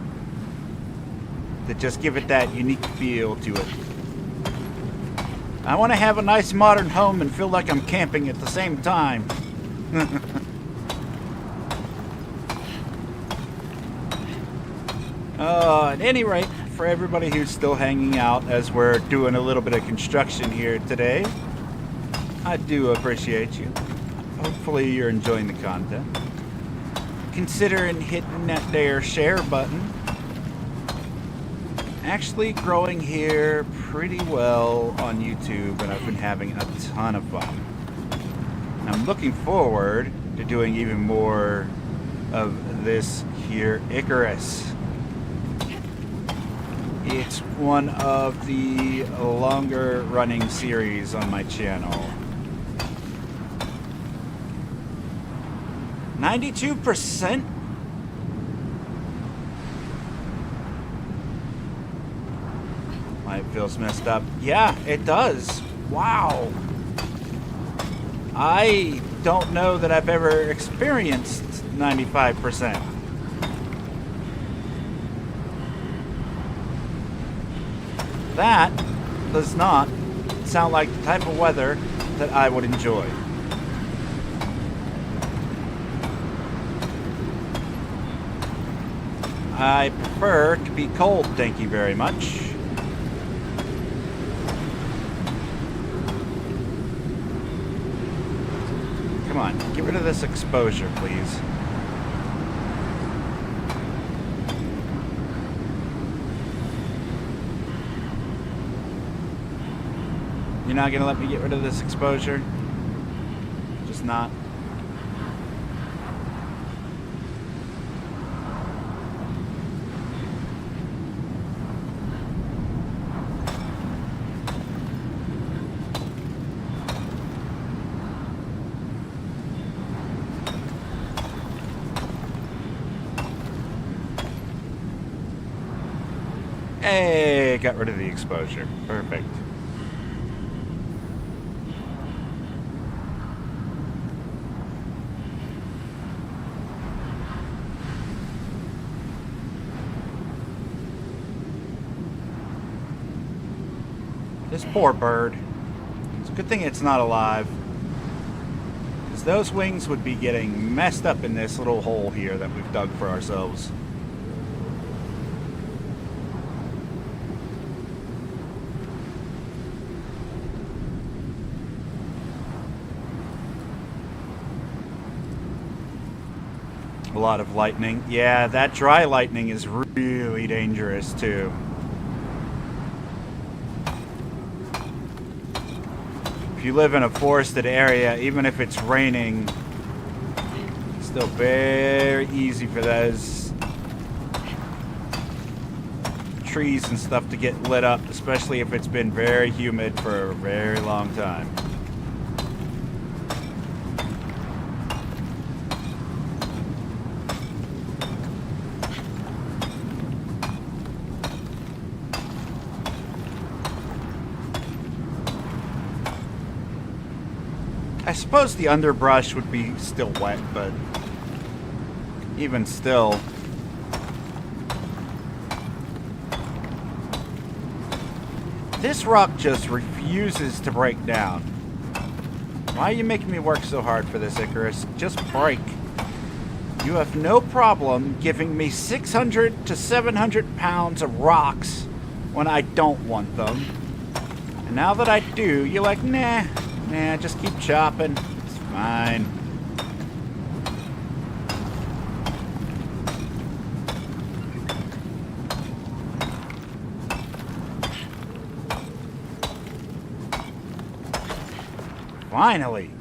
that just give it that unique feel to it. I want to have a nice modern home and feel like I'm camping at the same time. At any rate, for everybody who's still hanging out as we're doing a little bit of construction here today, I do appreciate you. Hopefully you're enjoying the content. Considering hitting that there share button. Actually growing here pretty well on YouTube, and I've been having a ton of fun. I'm looking forward to doing even more of this here Icarus. It's one of the longer running series on my channel. 92%? It feels messed up. Yeah, it does. Wow. I don't know that I've ever experienced 95%. That does not sound like the type of weather that I would enjoy. I prefer to be cold, thank you very much. Come on, get rid of this exposure, please. You're not gonna let me get rid of this exposure? Just not. Hey, got rid of the exposure. Perfect. This poor bird. It's a good thing it's not alive. Because those wings would be getting messed up in this little hole here that we've dug for ourselves. A lot of lightning. Yeah, that dry lightning is really dangerous too. If you live in a forested area, even if it's raining, it's still very easy for those trees and stuff to get lit up, especially if it's been very humid for a very long time. I suppose the underbrush would be still wet, but even still. This rock just refuses to break down. Why are you making me work so hard for this, Icarus? Just break. You have no problem giving me 600 to 700 pounds of rocks when I don't want them. And now that I do, you're like, nah, just keep chopping. It's fine. Finally.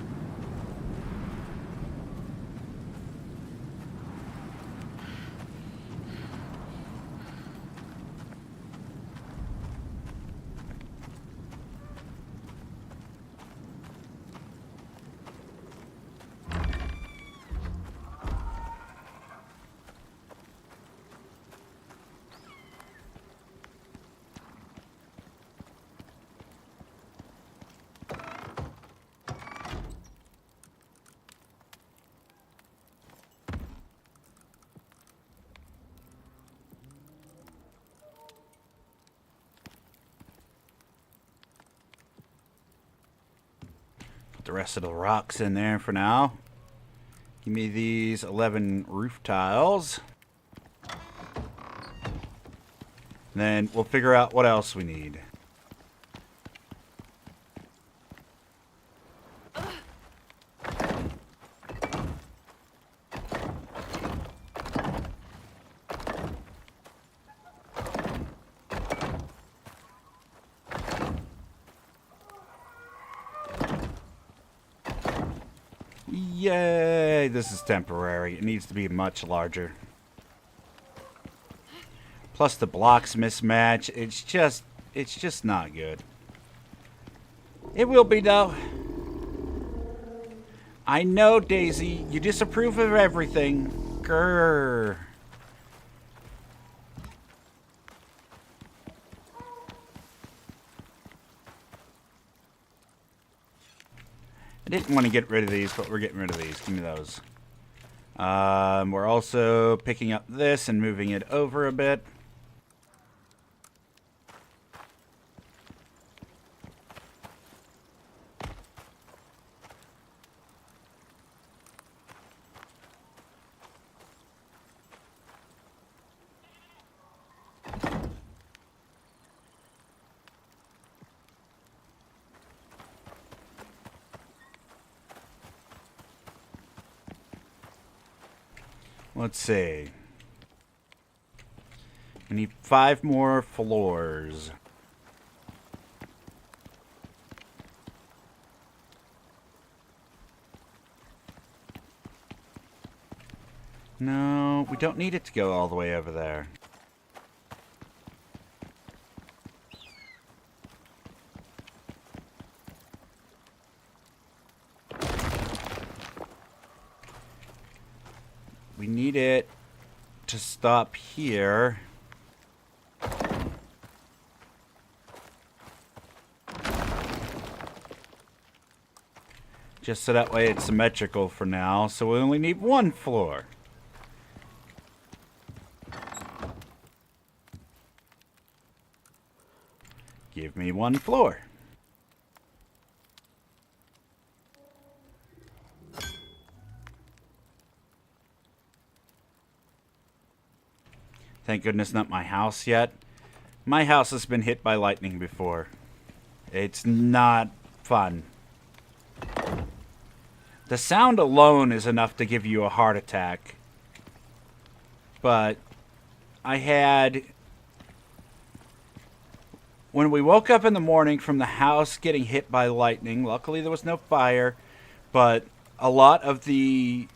The rest of the rocks in there for now. Give me these 11 roof tiles. And then we'll figure out what else we need. Yay! This is temporary. It needs to be much larger. Plus the blocks mismatch. It's just not good. It will be though. I know, Daisy. You disapprove of everything. Grrr. I didn't want to get rid of these, but we're getting rid of these. Give me those. We're also picking up this and moving it over a bit. Let's see. We need 5 more floors. No, we don't need it to go all the way over there. We need it to stop here. Just so that way it's symmetrical for now. So we only need 1 floor. Give me 1 floor. Thank goodness not my house yet. My house has been hit by lightning before. It's not fun. The sound alone is enough to give you a heart attack. But I had... When we woke up in the morning from the house getting hit by lightning, luckily there was no fire, but a lot of the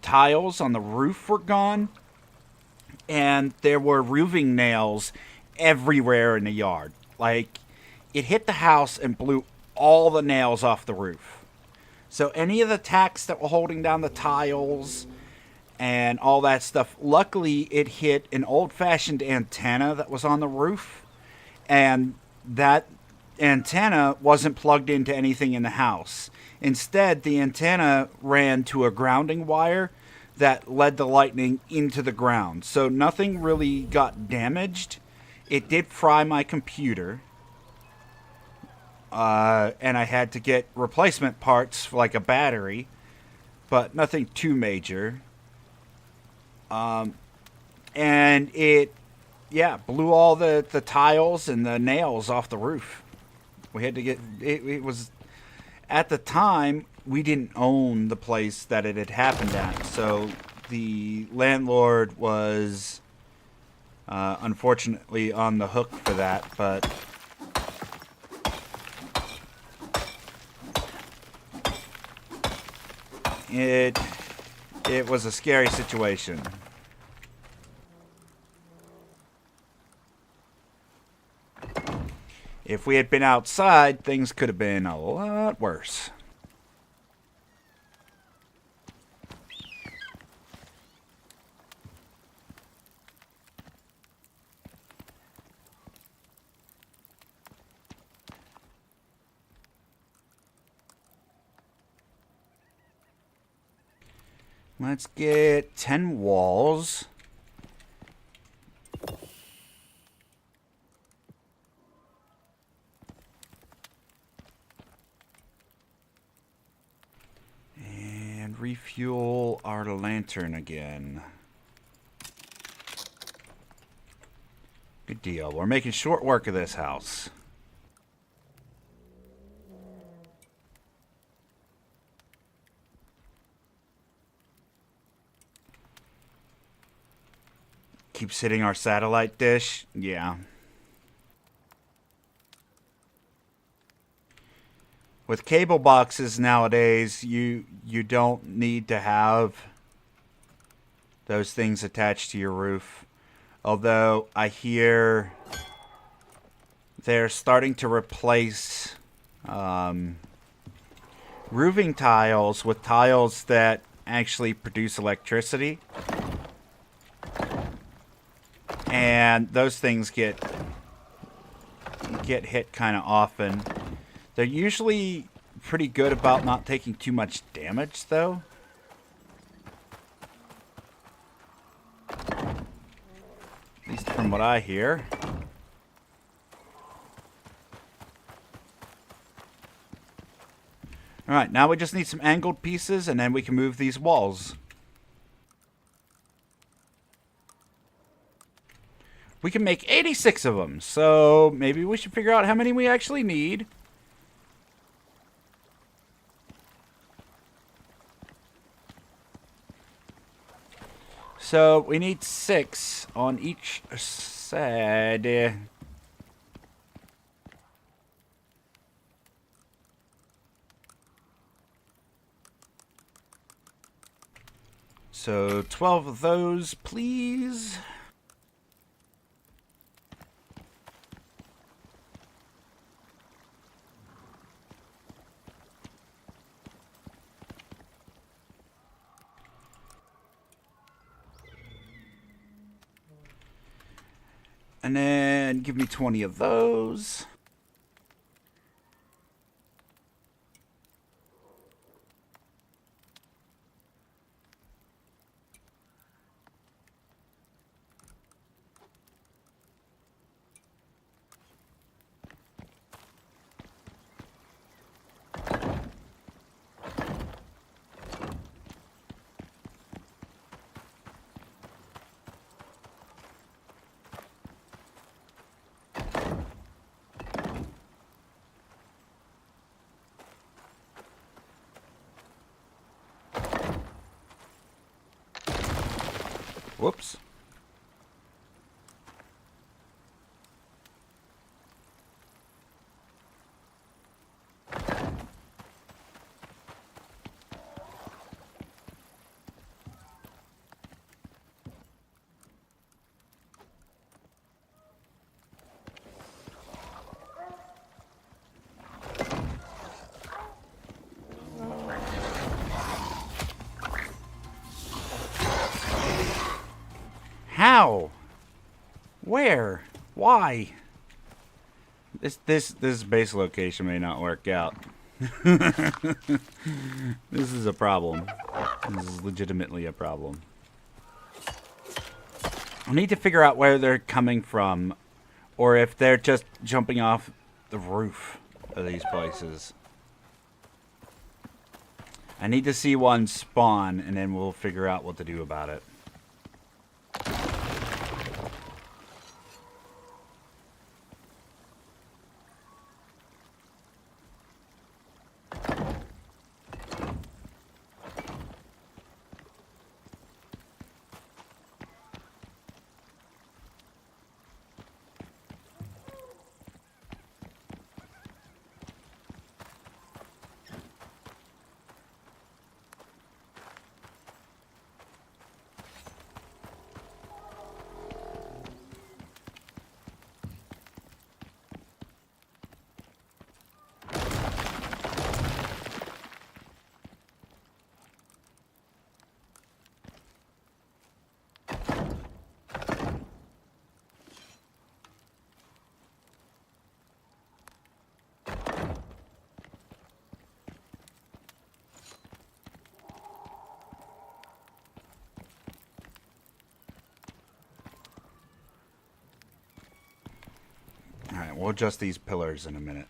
tiles on the roof were gone. And there were roofing nails everywhere in the yard. Like, it hit the house and blew all the nails off the roof. So any of the tacks that were holding down the tiles and all that stuff, luckily it hit an old-fashioned antenna that was on the roof. And that antenna wasn't plugged into anything in the house. Instead, the antenna ran to a grounding wire that led the lightning into the ground. So nothing really got damaged. It did fry my computer. And I had to get replacement parts for like a battery. But nothing too major. And it, yeah, blew all the tiles and the nails off the roof. We had to get... It was... At the time, we didn't own the place that it had happened at, so the landlord was unfortunately on the hook for that, but it was a scary situation. If we had been outside, things could have been a lot worse. Let's get 10 walls. And refuel our lantern again. Good deal. We're making short work of this house. Keeps hitting our satellite dish. Yeah. With cable boxes nowadays, you don't need to have those things attached to your roof. Although I hear they're starting to replace roofing tiles with tiles that actually produce electricity. And those things get hit kind of often. They're usually pretty good about not taking too much damage, though. At least from what I hear. Alright, now we just need some angled pieces, and then we can move these walls. We can make 86 of them, so maybe we should figure out how many we actually need. So we need 6 on each side. So 12 of those, please. And then give me 20 of those. Whoops. How? Where? Why? This base location may not work out. This is a problem. This is legitimately a problem. I need to figure out where they're coming from, or if they're just jumping off the roof of these places. I need to see one spawn, and then we'll figure out what to do about it. Alright, we'll adjust these pillars in a minute.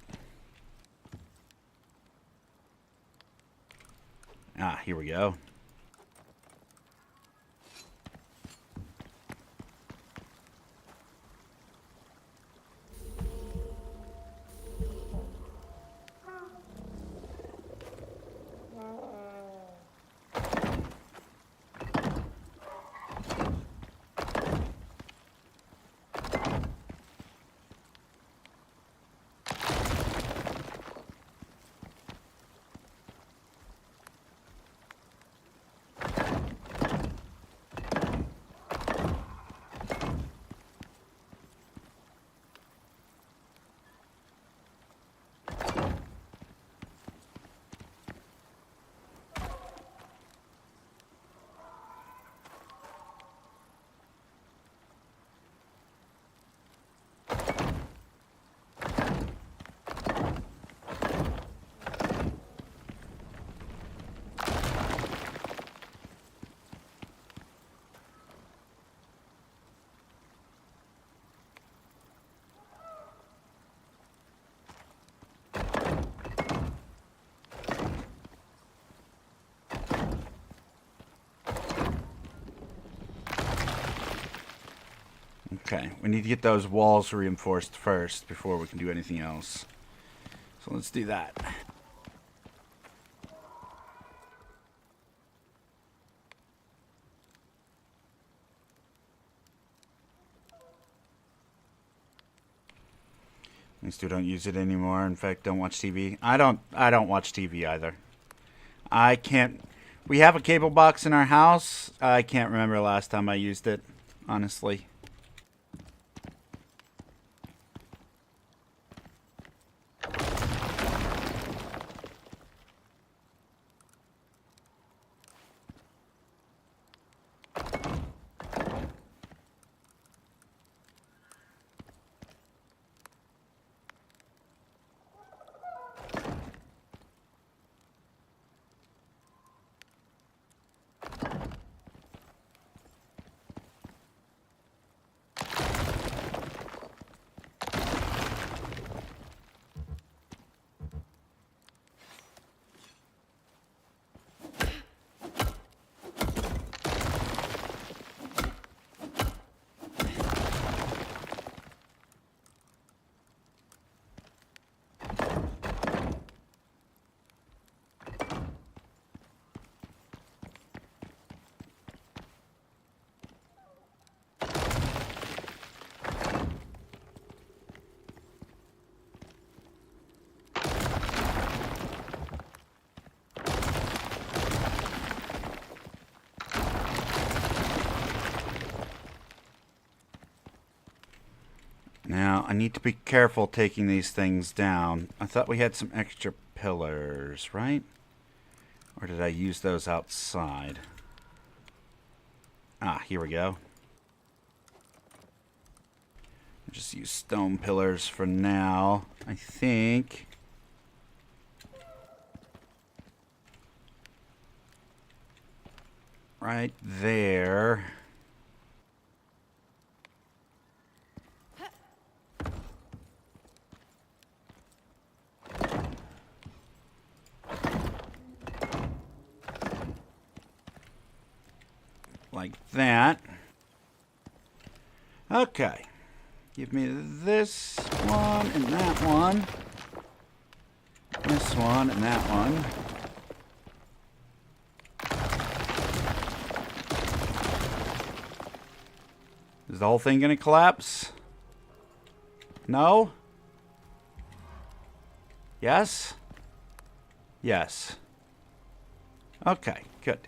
Ah, here we go. Okay, we need to get those walls reinforced first before we can do anything else. So let's do that. still don't use it anymore. In fact, don't watch TV. I don't watch TV either. I can't. We have a cable box in our house. I can't remember the last time I used it, honestly. Now, I need to be careful taking these things down. I thought we had some extra pillars, right? Or did I use those outside? Ah, here we go. I'll just use stone pillars for now, I think. Right there. Like that. Okay. Give me this one and that one. This one and that one. Is the whole thing gonna collapse? No? Yes? Yes. Okay, good.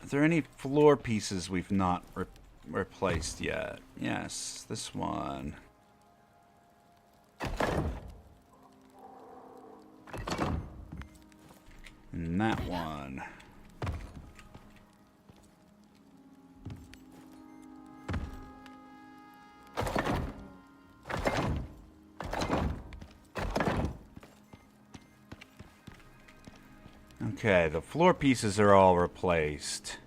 Are there any floor pieces we've not replaced yet? Yes, this one. And that one. Okay, the floor pieces are all replaced.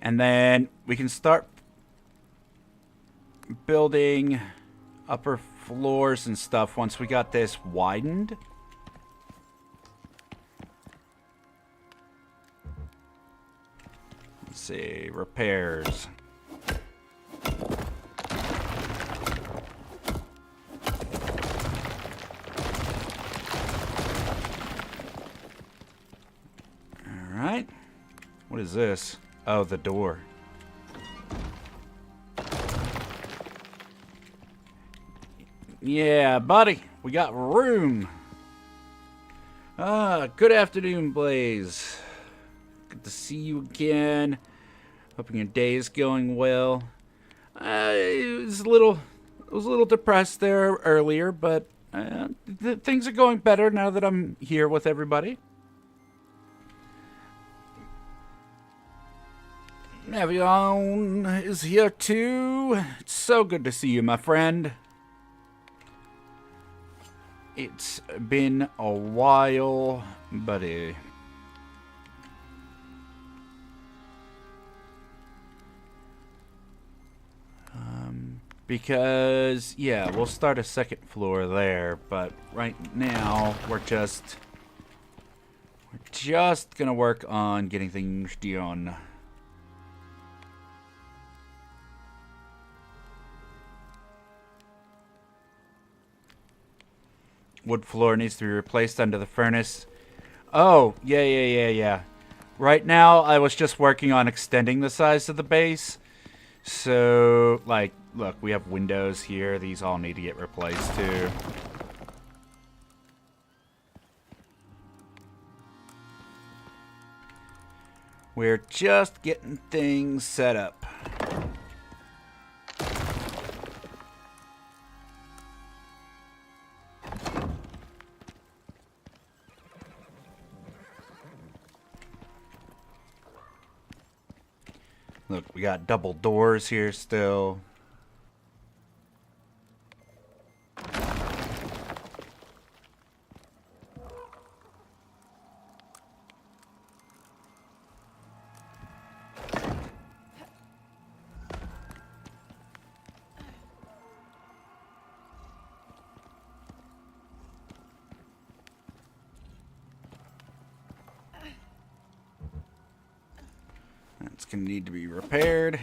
And then we can start building upper floors and stuff once we got this widened. Let's see, repairs. Alright. What is this? Oh, the door. Yeah, buddy. We got room. Good afternoon, Blazze. Good to see you again. Hoping your day is going well. I was a little depressed there earlier, but things are going better now that I'm here with everybody. Evian is here too. It's so good to see you, my friend. It's been a while, buddy. Because, yeah, we'll start a second floor there, but right now we're just gonna work on getting things done. Wood floor needs to be replaced under the furnace. Oh, yeah. Right now, I was just working on extending the size of the base. So, like, look, we have windows here. These all need to get replaced, too. We're just getting things set up. Look, we got double doors here still. That's going to need to be repaired.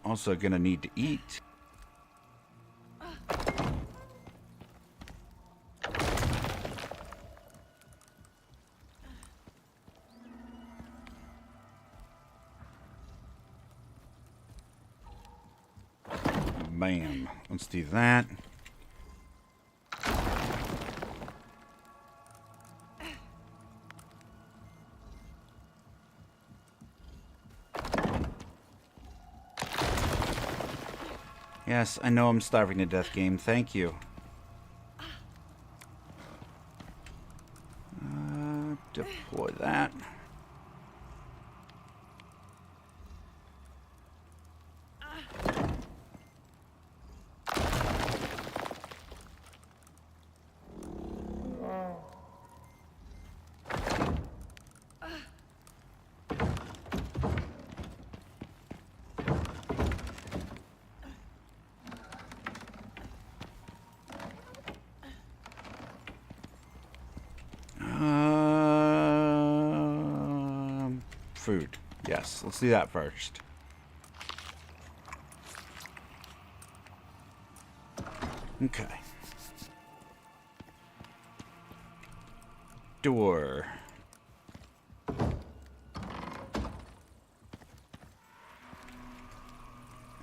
Also going to need to eat. Bam. Let's do that. Yes, I know I'm starving to death, game. Thank you. Deploy that. Food. Yes, let's do that first. Okay. Door.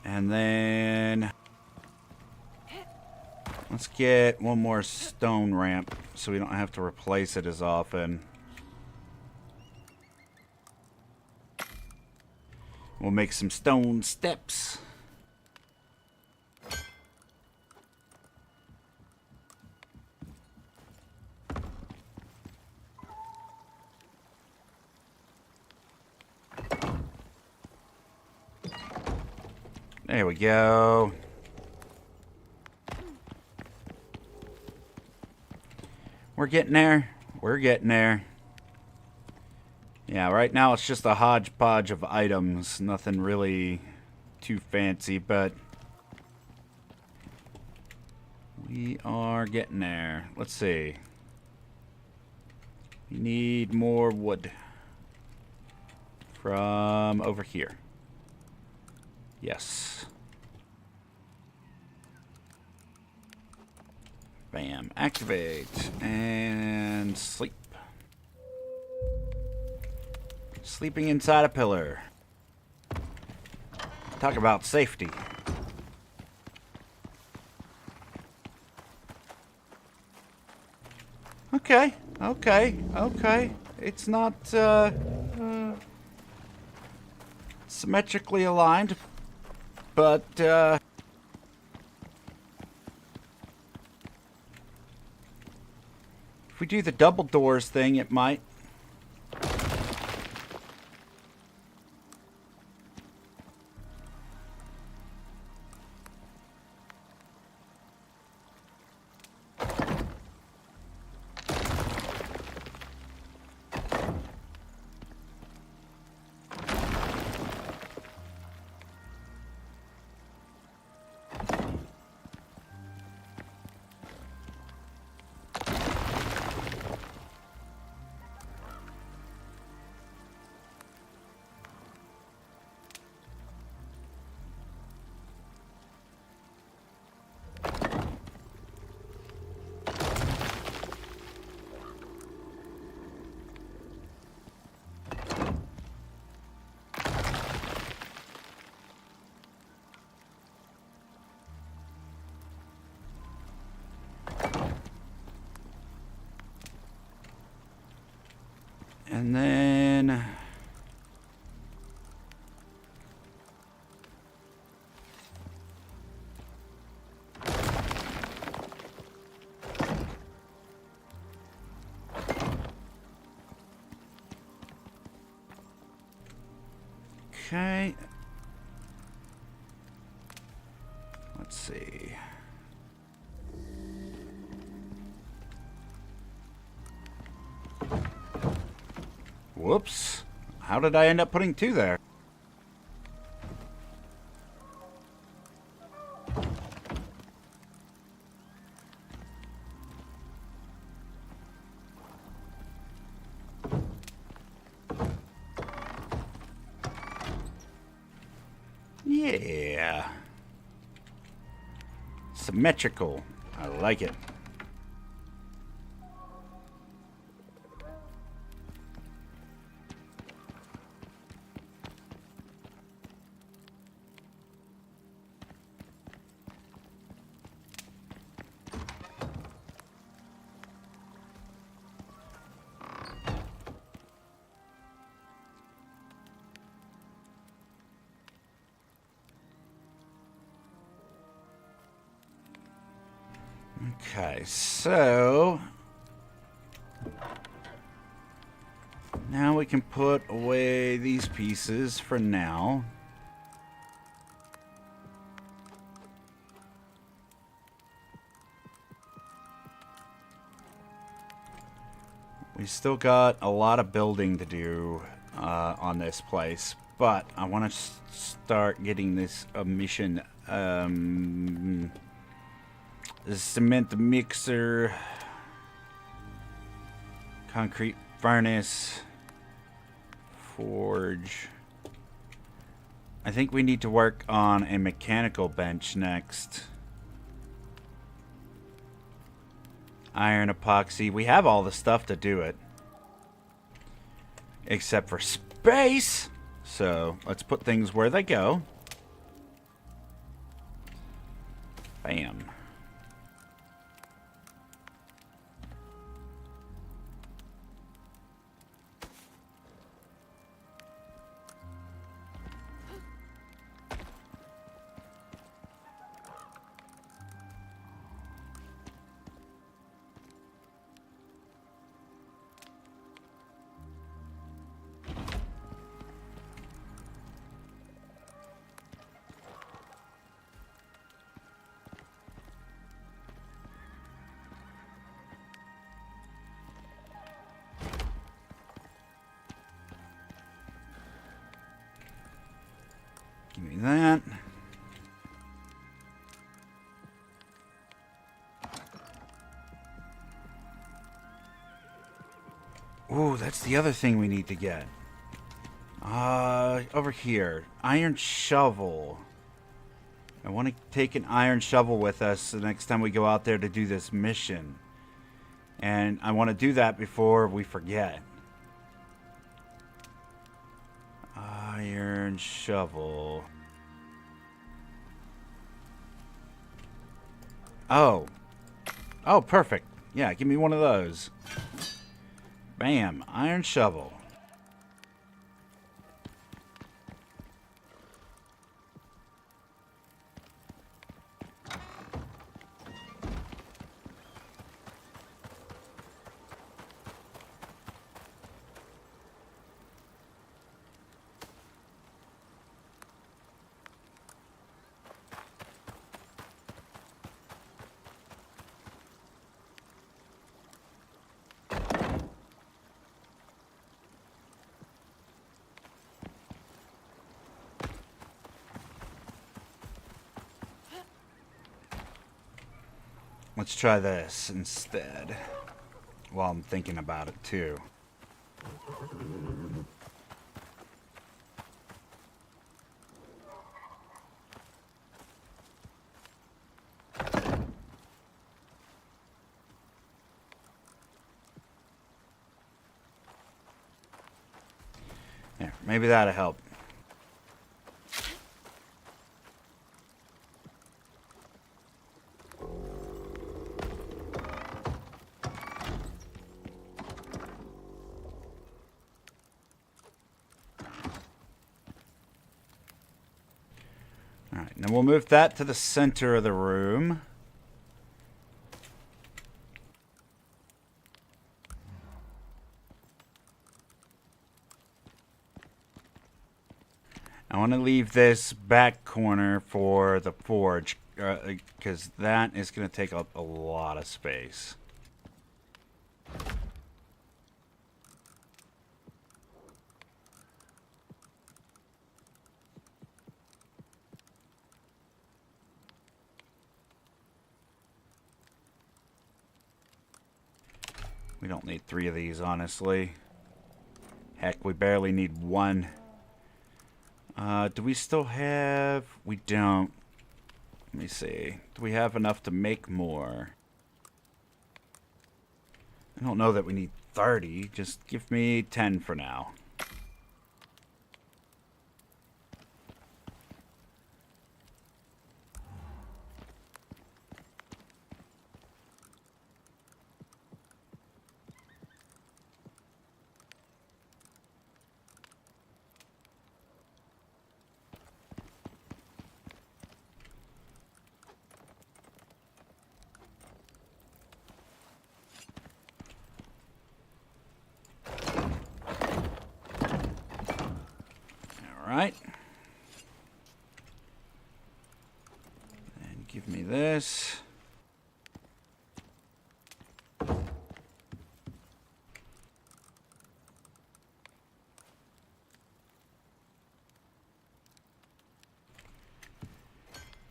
And then let's get one more stone ramp so we don't have to replace it as often. We'll make some stone steps. There we go. We're getting there. We're getting there. Yeah, right now it's just a hodgepodge of items. Nothing really too fancy, but we are getting there. Let's see. We need more wood from over here. Yes. Bam. Activate. And sleep. Sleeping inside a pillar. Talk about safety. Okay. It's not symmetrically aligned, but if we do the double doors thing, it might. And then... Okay. Let's see. Whoops. How did I end up putting 2 there? Yeah. Symmetrical. I like it. Okay, so now we can put away these pieces for now. We still got a lot of building to do on this place, but I want to start getting this mission. The cement mixer, concrete furnace, forge. I think we need to work on a mechanical bench next. Iron epoxy. We have all the stuff to do it. Except for space. So let's put things where they go. Bam. Give me that. Ooh, that's the other thing we need to get. Over here. Iron shovel. I want to take an iron shovel with us the next time we go out there to do this mission. And I want to do that before we forget. Iron shovel. Oh. Oh, perfect. Yeah, give me one of those. Bam. Iron shovel. Let's try this instead. While I'm thinking about it too. Yeah, maybe that'll help. Then we'll move that to the center of the room. I want to leave this back corner for the forge, because that is going to take up a lot of space. We don't need 3 of these, honestly. Heck, we barely need 1. Do we still have... We don't. Let me see. Do we have enough to make more? I don't know that we need 30. Just give me 10 for now. Alright. And give me this.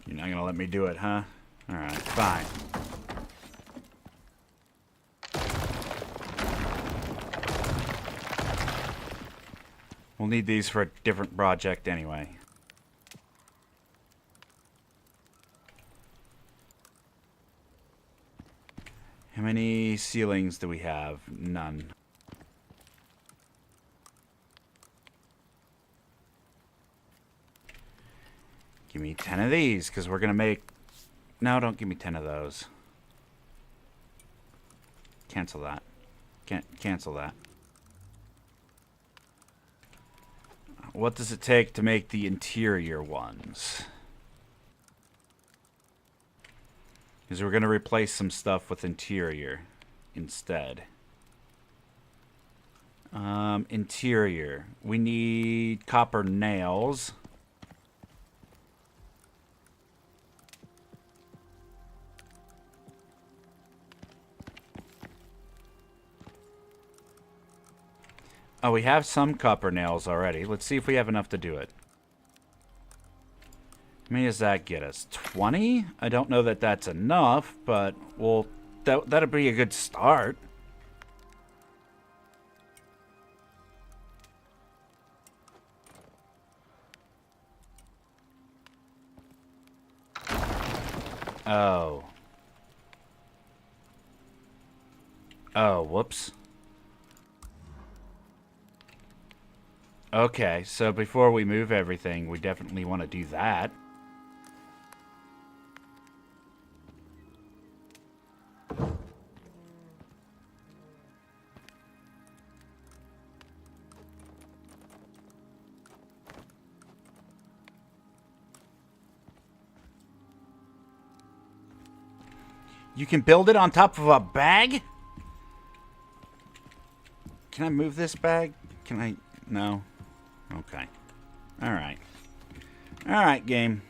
You're not gonna let me do it, huh? Alright, fine. We'll need these for a different project anyway. How many ceilings do we have? None. Give me 10 of these, because we're going to make... No, don't give me 10 of those. Cancel that. Can't cancel that. What does it take to make the interior ones? Because we're going to replace some stuff with interior instead. Interior. We need copper nails. Oh, we have some copper nails already. Let's see if we have enough to do it. How many does that get us? 20? I don't know that that's enough, but well, that'll be a good start. Oh. Oh, whoops. Okay, so before we move everything, we definitely want to do that. You can build it on top of a bag? Can I move this bag? Can I? No. Okay. Alright. Alright, game.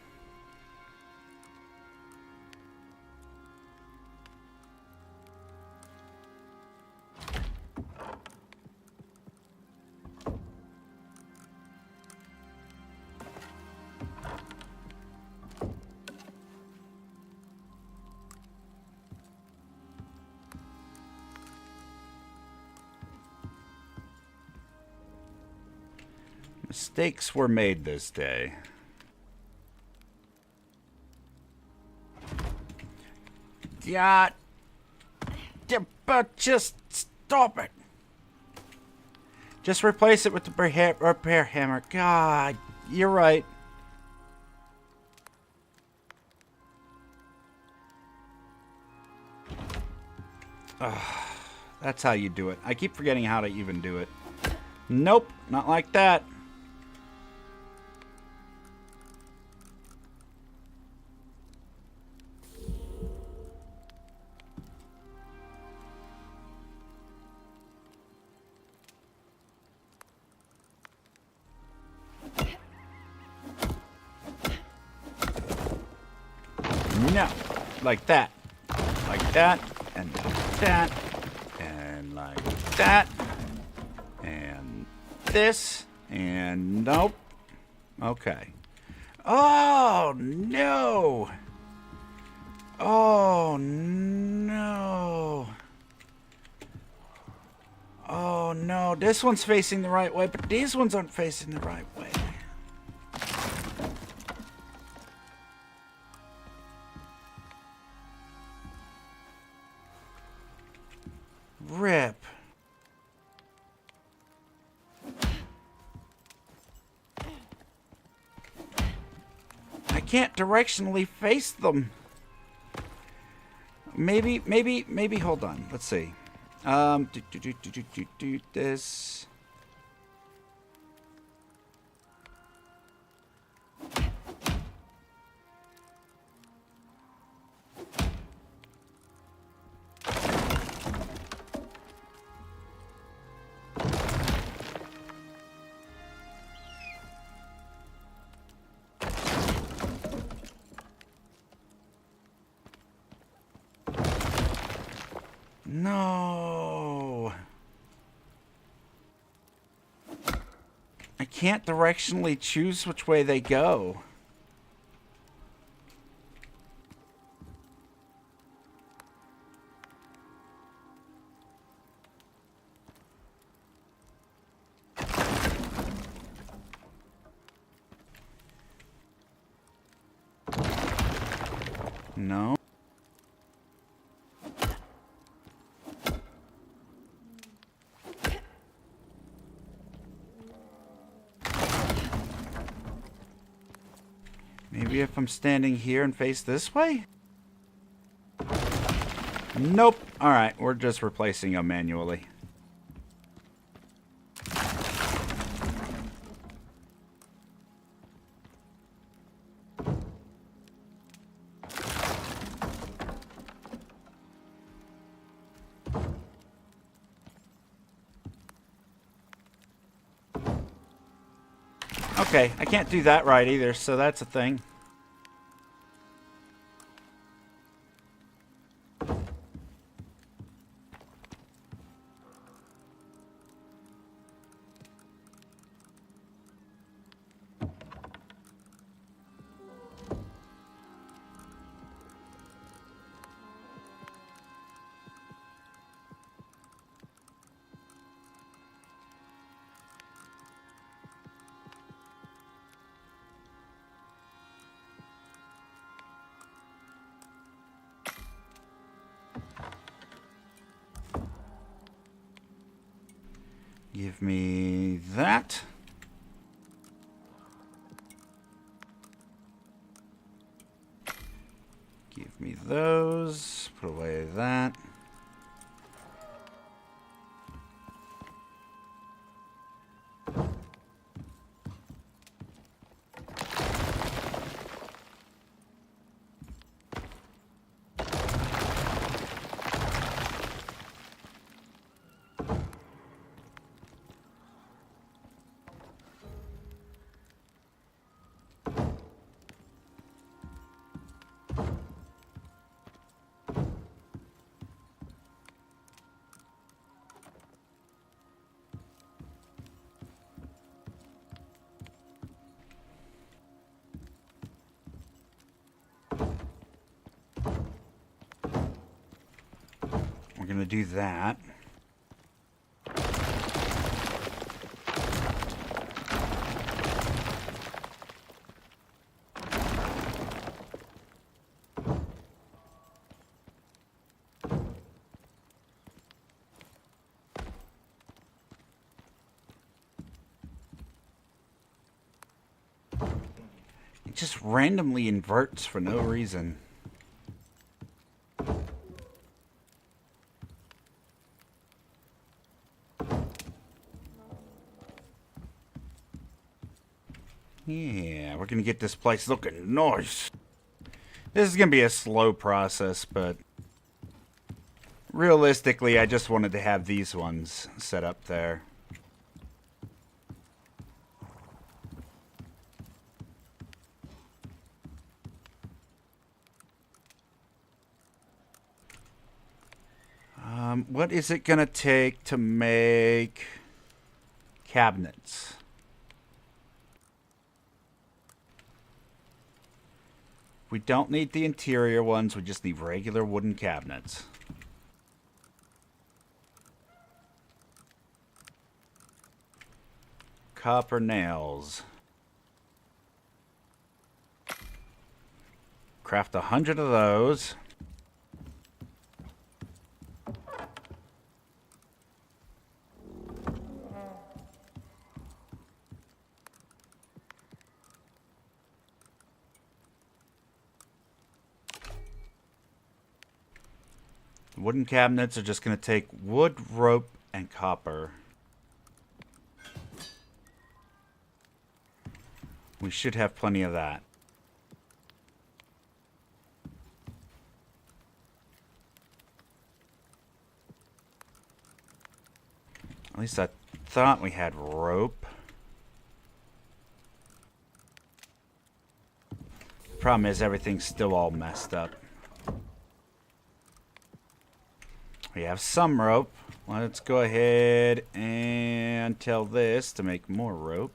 Mistakes were made this day. Yeah. But just stop it. Just replace it with the repair hammer. God, you're right. That's how you do it. I keep forgetting how to even do it. Nope, not like that. like that. Like that. And like that. And like that. And this. And nope. Okay. Oh, no. Oh, no. Oh, no. This one's facing the right way, but these ones aren't facing the right way. Rip. I can't directionally face them. Maybe, hold on. Let's see. This. No. I can't directionally choose which way they go. No. Maybe if I'm standing here and face this way? Nope. Alright, we're just replacing them manually. Okay, I can't do that right either, so that's a thing. Give me that. Give me those. Put away that. We're going to do that. It just randomly inverts for no reason. Yeah, we're gonna get this place looking nice. This is gonna be a slow process, but realistically, I just wanted to have these ones set up there. What is it gonna take to make cabinets? We don't need the interior ones, we just need regular wooden cabinets. Copper nails. Craft 100 of those. Wooden cabinets are just going to take wood, rope, and copper. We should have plenty of that. At least I thought we had rope. The problem is everything's still all messed up. We have some rope. Let's go ahead and tell this to make more rope.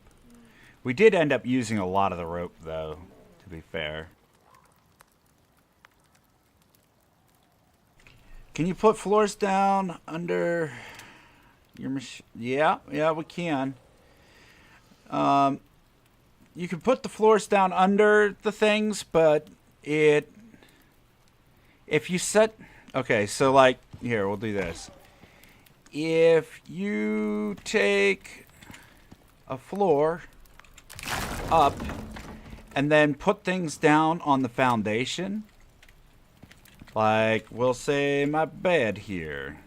We did end up using a lot of the rope, though, to be fair. Can you put floors down under your machine? Yeah, we can. You can put the floors down under the things, but if you set... Okay, so like, here, we'll do this. If you take a floor up and then put things down on the foundation, like, we'll say my bed here.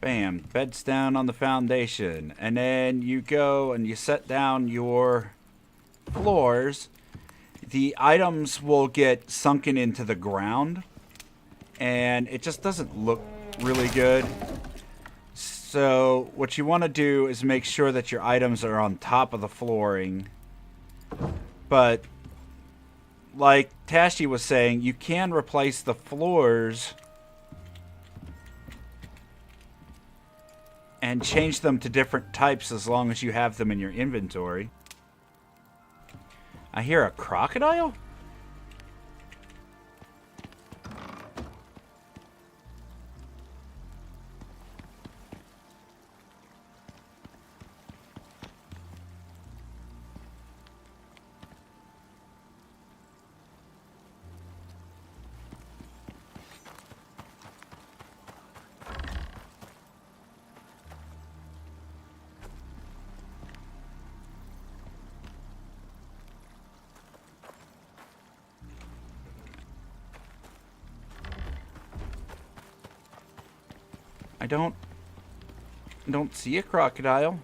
Bam, bed's down on the foundation. And then you go and you set down your floors. The items will get sunken into the ground. And it just doesn't look really good. So what you want to do is make sure that your items are on top of the flooring. But like Tashi was saying, you can replace the floors and change them to different types as long as you have them in your inventory. I hear a crocodile? I don't see a crocodile.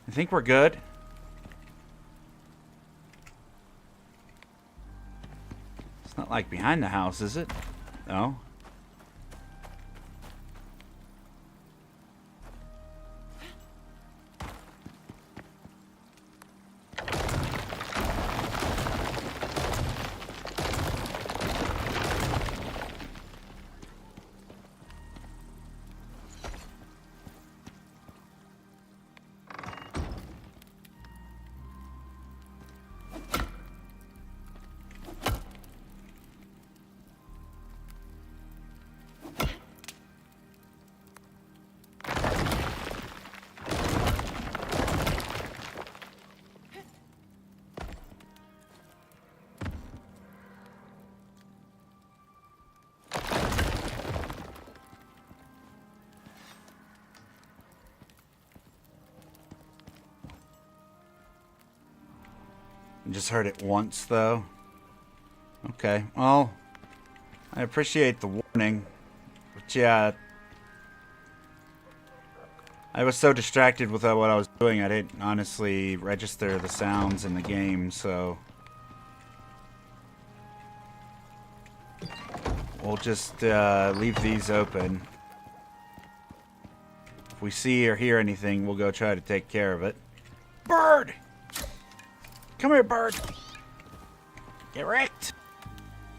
I think we're good. It's not like behind the house, is it? No. I just heard it once, though. Okay, well, I appreciate the warning. But yeah, I was so distracted with what I was doing, I didn't honestly register the sounds in the game, so... We'll just leave these open. If we see or hear anything, we'll go try to take care of it. Bird! Come here, bird! Get wrecked!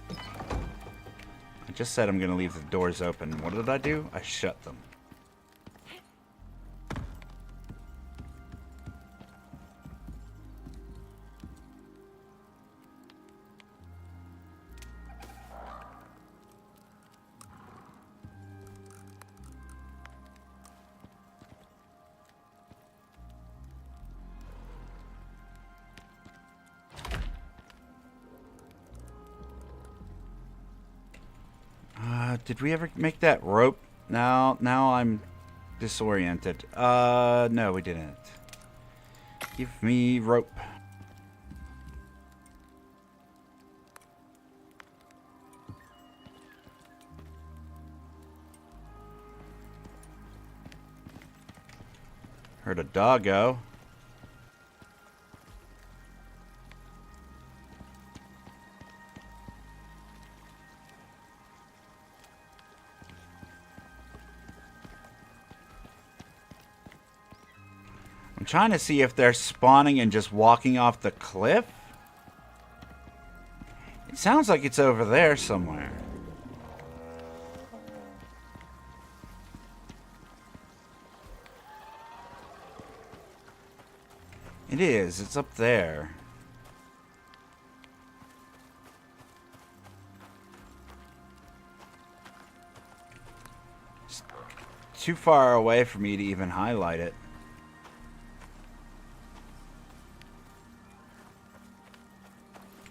I just said I'm going to leave the doors open. What did I do? I shut them. Did we ever make that rope? Now I'm disoriented. No, we didn't. Give me rope. Heard a doggo. I'm trying to see if they're spawning and just walking off the cliff. It sounds like it's over there somewhere. It is. It's up there. It's too far away for me to even highlight it.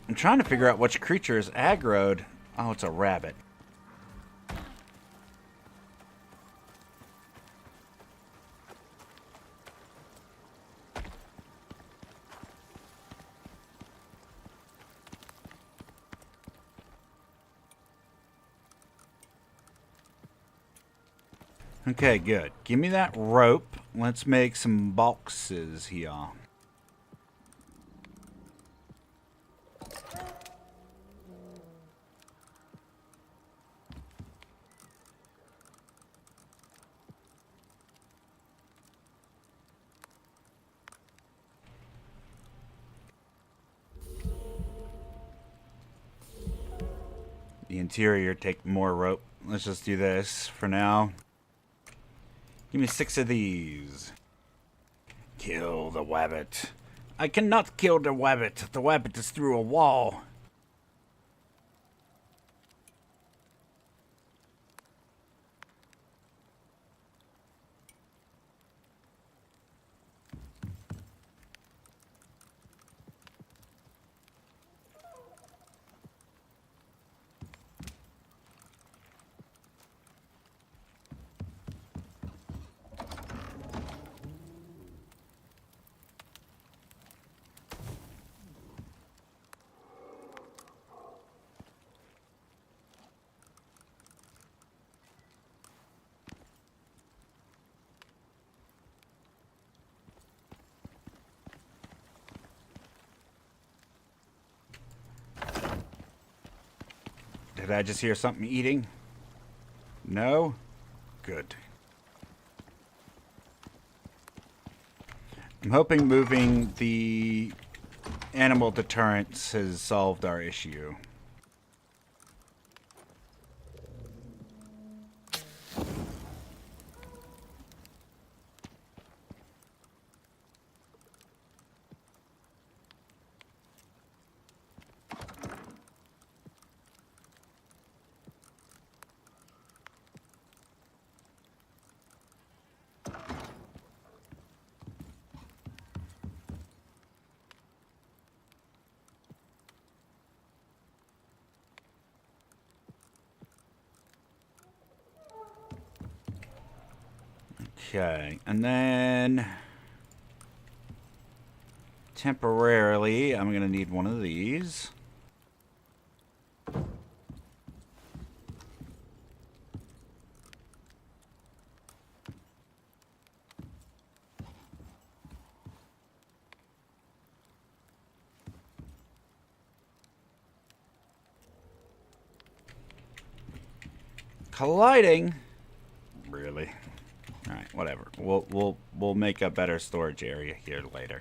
I'm trying to figure out which creature is aggroed. Oh, it's a rabbit. Okay, good. Give me that rope. Let's make some boxes here. The interior, take more rope. Let's just do this for now. Give me 6 of these. Kill the wabbit. I cannot kill the wabbit. The wabbit is through a wall. Did I just hear something eating? No? Good. I'm hoping moving the animal deterrents has solved our issue. Okay, and then temporarily, I'm going to need one of these. Colliding? Really? Alright, whatever. We'll make a better storage area here later.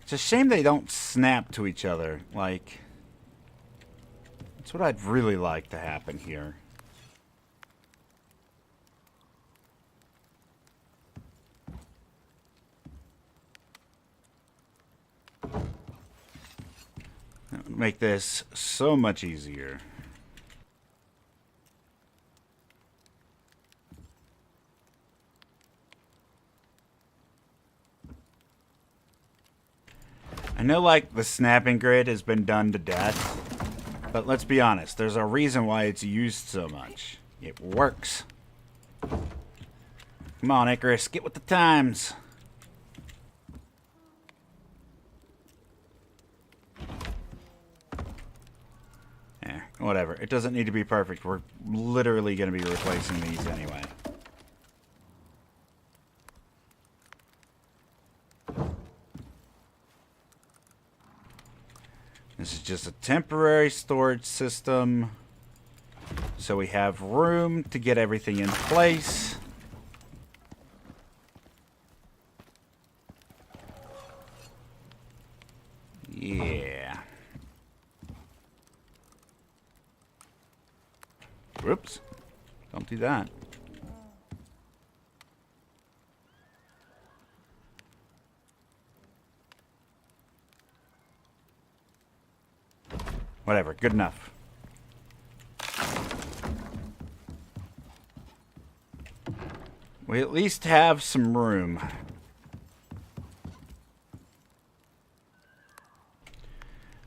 It's a shame they don't snap to each other. Like, that's what I'd really like to happen here. That would make this so much easier. I know, like, the snapping grid has been done to death, but let's be honest, there's a reason why it's used so much. It works. Come on, Icarus, get with the times. Whatever. It doesn't need to be perfect. We're literally going to be replacing these anyway. This is just a temporary storage system, so we have room to get everything in place. Yeah. Whoops. Don't do that. Whatever, good enough. We at least have some room.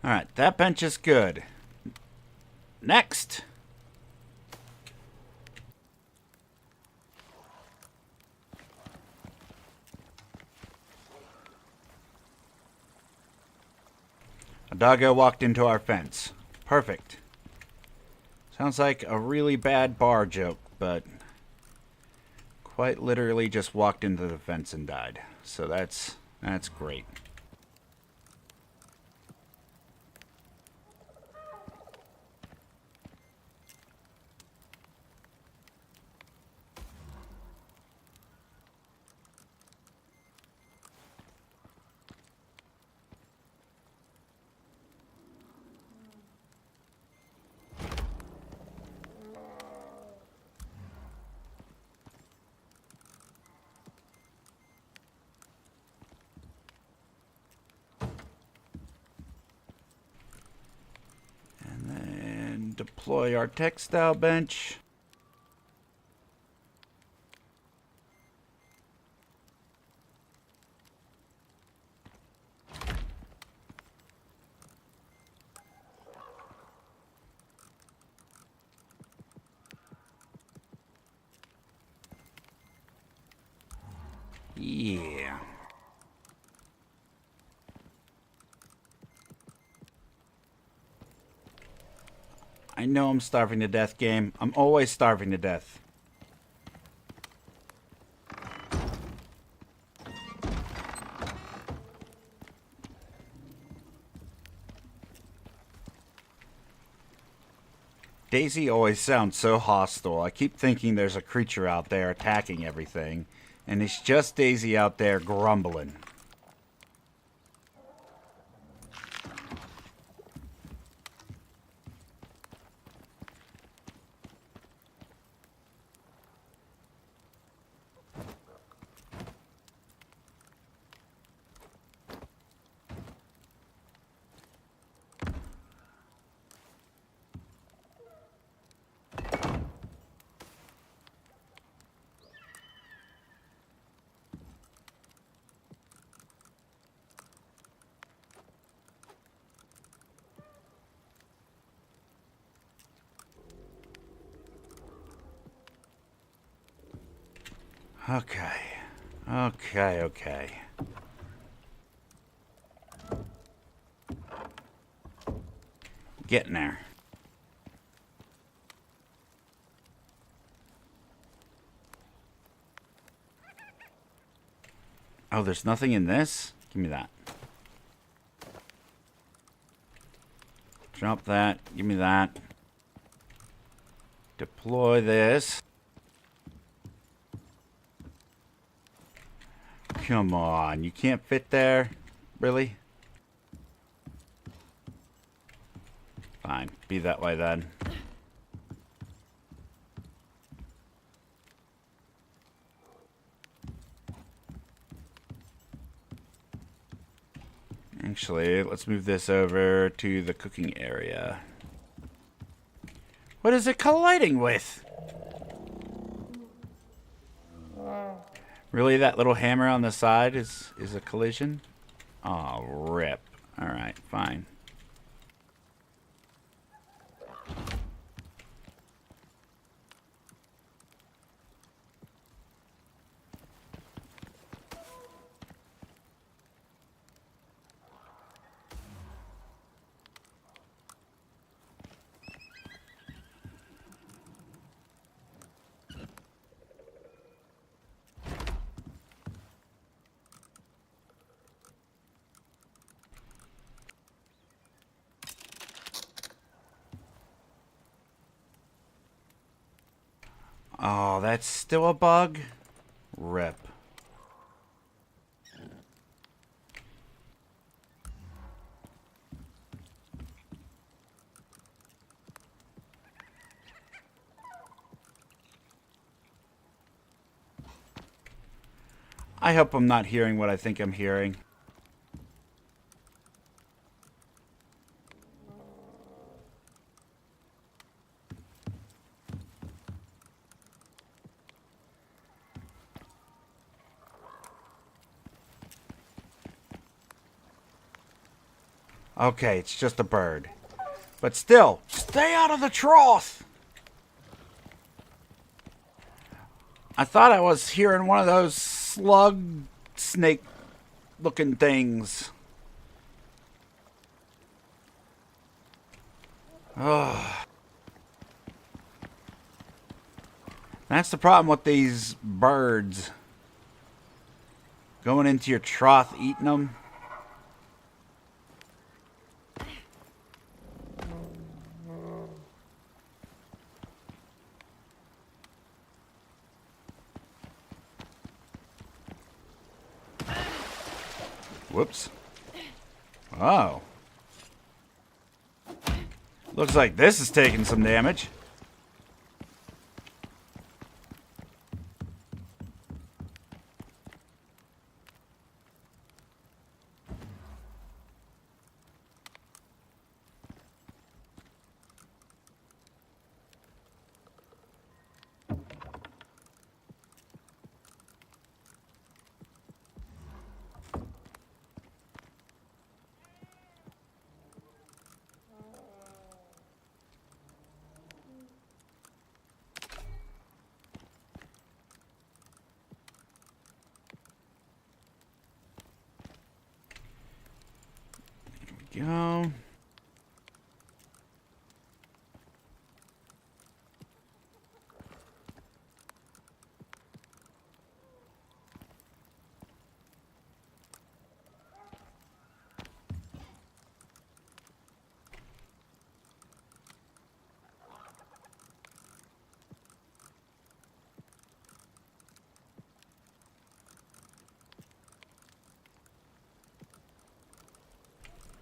Alright, that bench is good. Next! A doggo walked into our fence. Perfect. Sounds like a really bad bar joke, but quite literally just walked into the fence and died. So that's great. Deploy our textile bench. Yeah. I know I'm starving to death, game. I'm always starving to death. Daisy always sounds so hostile. I keep thinking there's a creature out there attacking everything, and it's just Daisy out there grumbling. Okay. Okay, okay. Getting there. Oh, there's nothing in this? Give me that. Drop that. Give me that. Deploy this. Come on. You can't fit there? Really? Fine. Be that way then. Actually, let's move this over to the cooking area. What is it colliding with? Really, that little hammer on the side is a collision? Oh, rip. Alright, fine. Oh, that's still a bug? Rip. I hope I'm not hearing what I think I'm hearing. Okay, it's just a bird. But still, stay out of the trough! I thought I was hearing one of those slug snake looking things. Ugh. That's the problem with these birds. Going into your trough, eating them. Whoops. Oh. Looks like this is taking some damage. Go.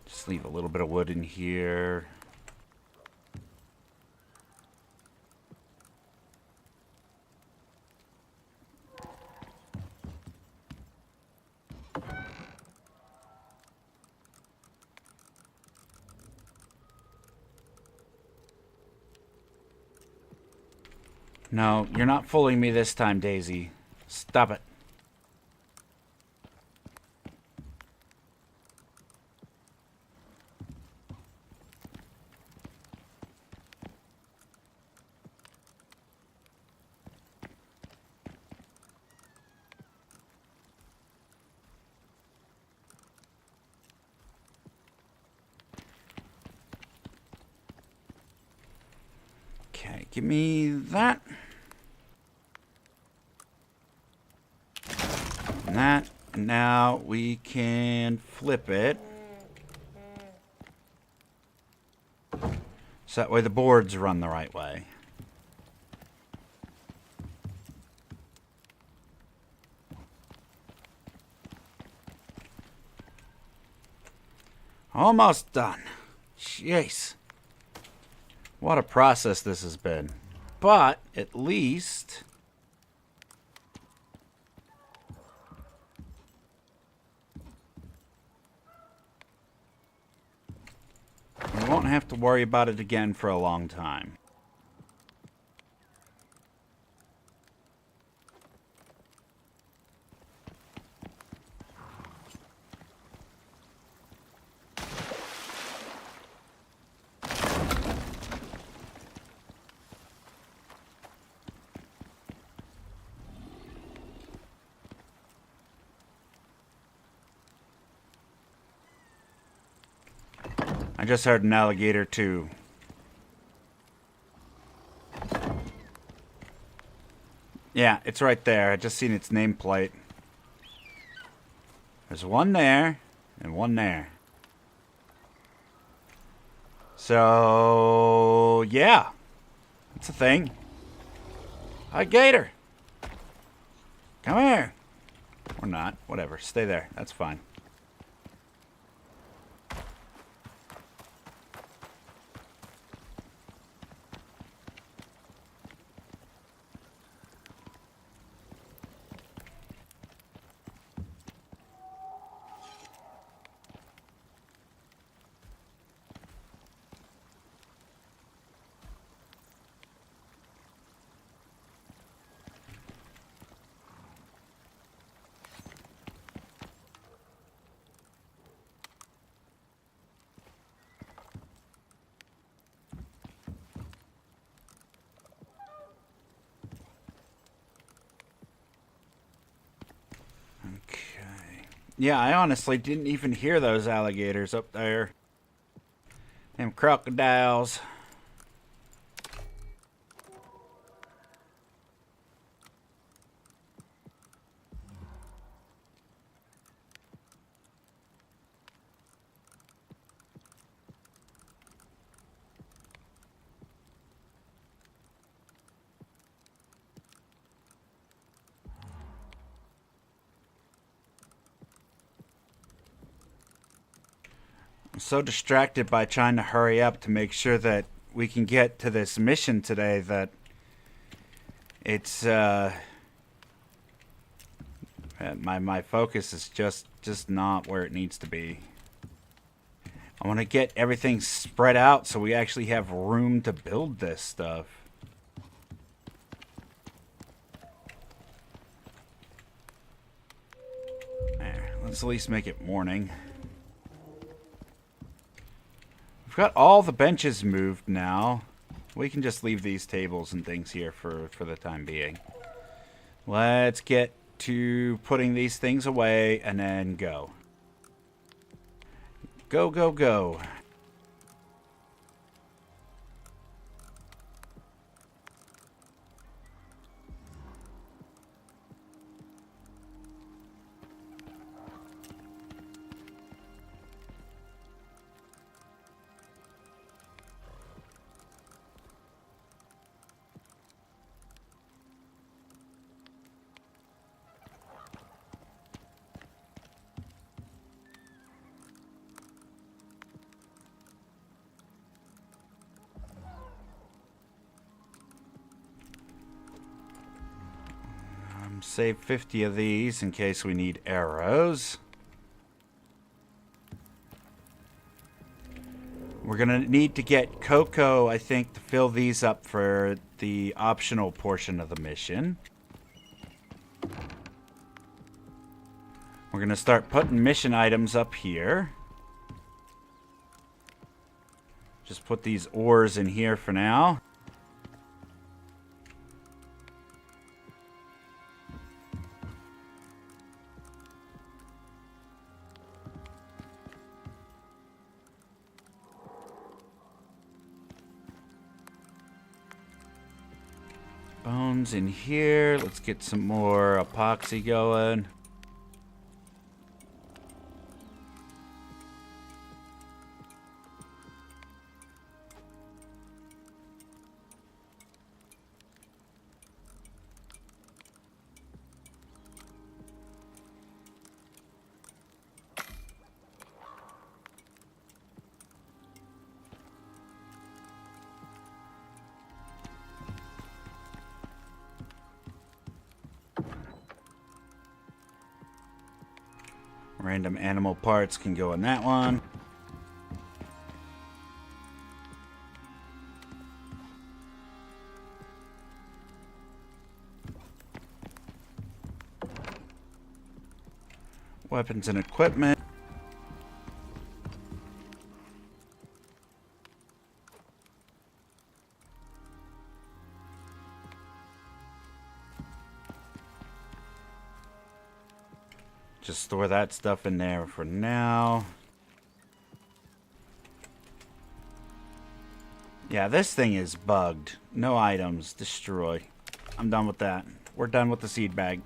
Just leave a little bit of wood in here. No, you're not fooling me this time, Daisy. Stop it. Okay, give me that. And that. And now we can flip it. So that way the boards run the right way. Almost done. Jeez. What a process this has been. But at least we won't have to worry about it again for a long time. I just heard an alligator too. Yeah, it's right there. I just seen its nameplate. There's one there and one there. So, yeah. That's a thing. Hi, gator. Come here. Or not. Whatever. Stay there. That's fine. Yeah, I honestly didn't even hear those alligators up there. Them crocodiles. I'm so distracted by trying to hurry up to make sure that we can get to this mission today that it's my focus is just not where it needs to be. I want to get everything spread out so we actually have room to build this stuff. There, let's at least make it morning. We've got all the benches moved now. We can just leave these tables and things here for the time being. Let's get to putting these things away and then go. Go, go, go. Save 50 of these in case we need arrows. We're going to need to get cocoa, I think, to fill these up for the optional portion of the mission. We're going to start putting mission items up here. Just put these ores in here for now. stones in here. Let's get some more epoxy going. Random animal parts can go in that one. Weapons and equipment. Just store that stuff in there for now. Yeah, this thing is bugged. No items. Destroy. I'm done with that. We're done with the seed bag.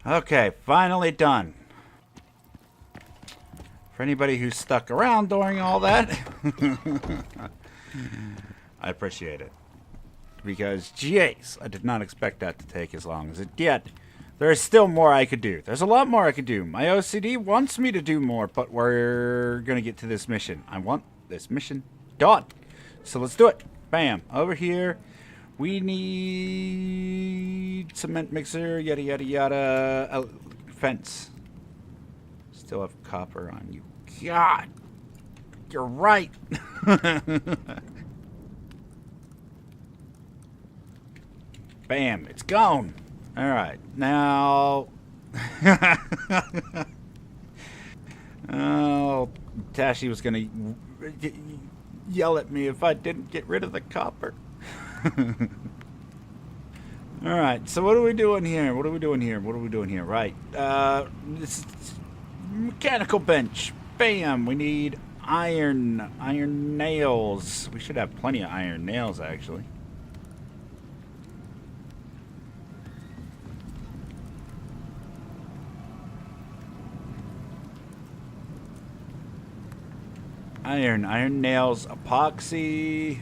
Okay, finally done. For anybody who stuck around during all that, I appreciate it. Because, jeez, I did not expect that to take as long as it did. There's still more I could do. There's a lot more I could do. My OCD wants me to do more, but we're going to get to this mission. I want this mission done. So let's do it. Bam. Over here, we need cement mixer, yada, yada, yada. Oh, fence. Still have copper on you. God, you're right. Bam, it's gone. All right, now. Oh, Tashi was gonna yell at me if I didn't get rid of the copper. All right, so what are we doing here? What are we doing here? What are we doing here? Right, this is mechanical bench. Bam, we need iron nails. We should have plenty of iron nails, actually. Iron nails, epoxy.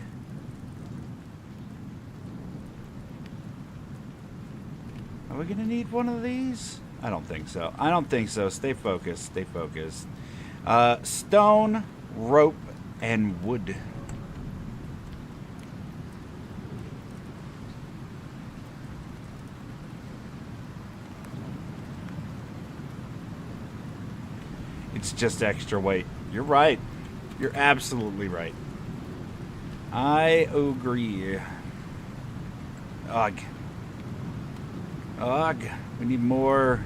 Are we gonna need one of these? I don't think so. I don't think so. Stay focused. Stay focused. Stone, rope, and wood. It's just extra weight. You're right. You're absolutely right. I agree. Ugh. Ugh. We need more.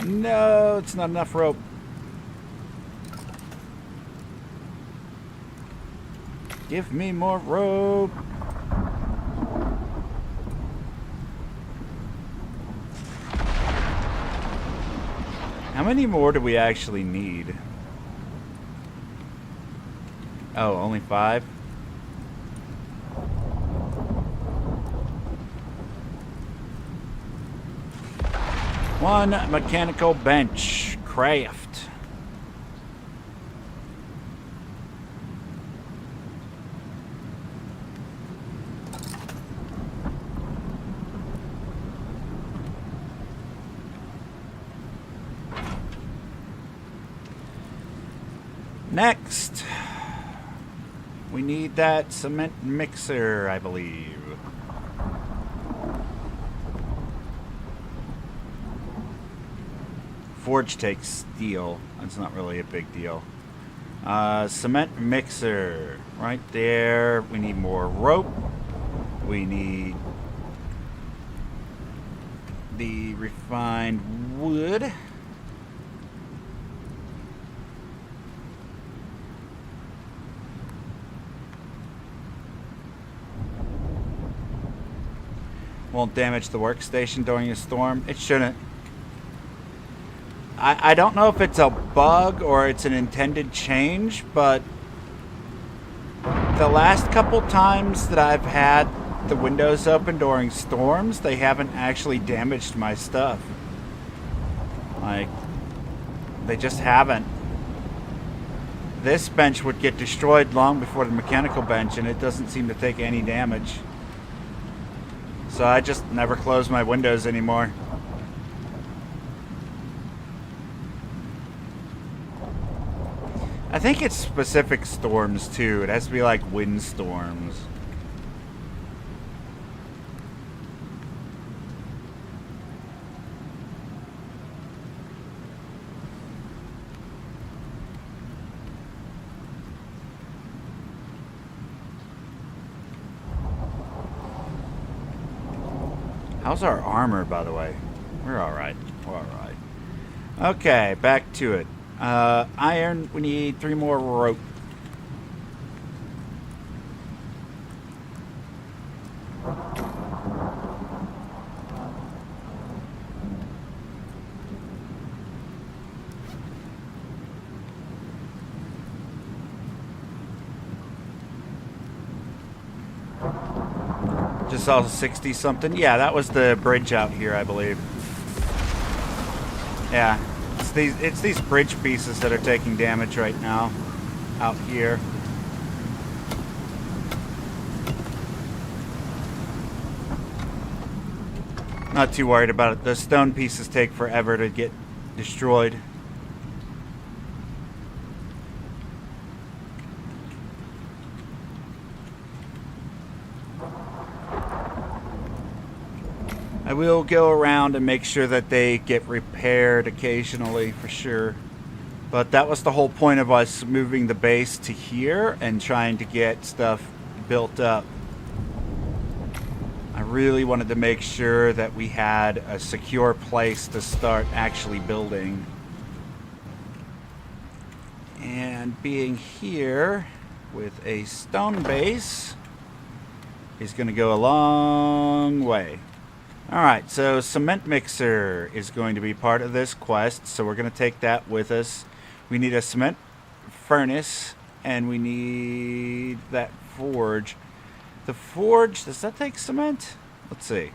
No, it's not enough rope. Give me more rope. How many more do we actually need? Oh, only 5? One mechanical bench. Craft. Next, we need that cement mixer, I believe. Forge takes steel. That's not really a big deal. Cement mixer. Right there. We need more rope. We need the refined wood. Won't damage the workstation during a storm. It shouldn't. I don't know if it's a bug or it's an intended change, but the last couple times that I've had the windows open during storms, they haven't actually damaged my stuff. Like, they just haven't. This bench would get destroyed long before the mechanical bench, and it doesn't seem to take any damage. So I just never close my windows anymore. I think it's specific storms too. It has to be like wind storms. How's our armor, by the way? We're alright. We're alright. Okay, back to it. Iron, we need 3 more rope. Just saw 60 something. Yeah, that was the bridge out here, I believe. Yeah. It's these bridge pieces that are taking damage right now out here. Not too worried about it. The stone pieces take forever to get destroyed. I will go around and make sure that they get repaired occasionally, for sure. But that was the whole point of us moving the base to here and trying to get stuff built up. I really wanted to make sure that we had a secure place to start actually building. And being here with a stone base is going to go a long way. Alright, so cement mixer is going to be part of this quest, so we're going to take that with us. We need a cement furnace, and we need that forge. The forge, does that take cement? Let's see.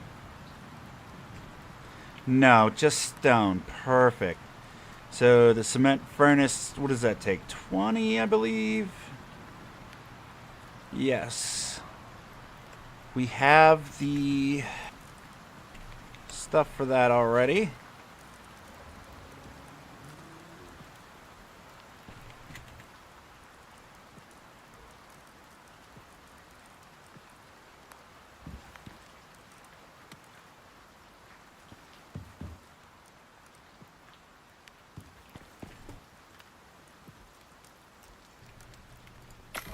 No, just stone. Perfect. So the cement furnace, what does that take? 20, I believe? Yes. We have the stuff for that already.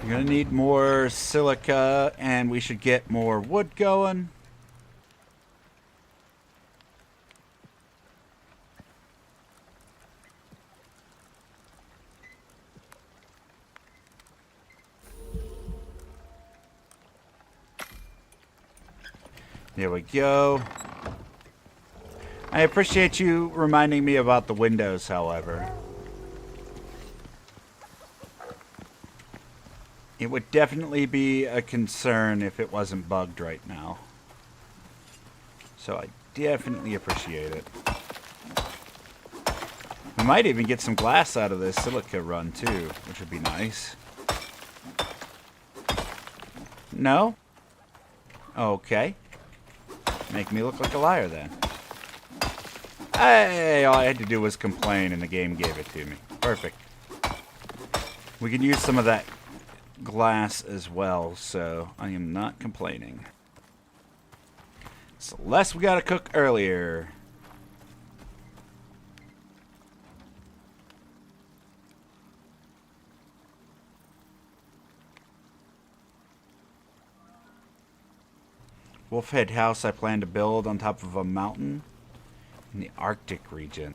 We're gonna need more silica, and we should get more wood going. There we go. I appreciate you reminding me about the windows, however. It would definitely be a concern if it wasn't bugged right now. So I definitely appreciate it. We might even get some glass out of this silica run too, which would be nice. No? Okay. Make me look like a liar then. Hey, all I had to do was complain and the game gave it to me. Perfect. We can use some of that glass as well, so I am not complaining. So less we gotta cook earlier. Wolfhead house I plan to build on top of a mountain in the Arctic region.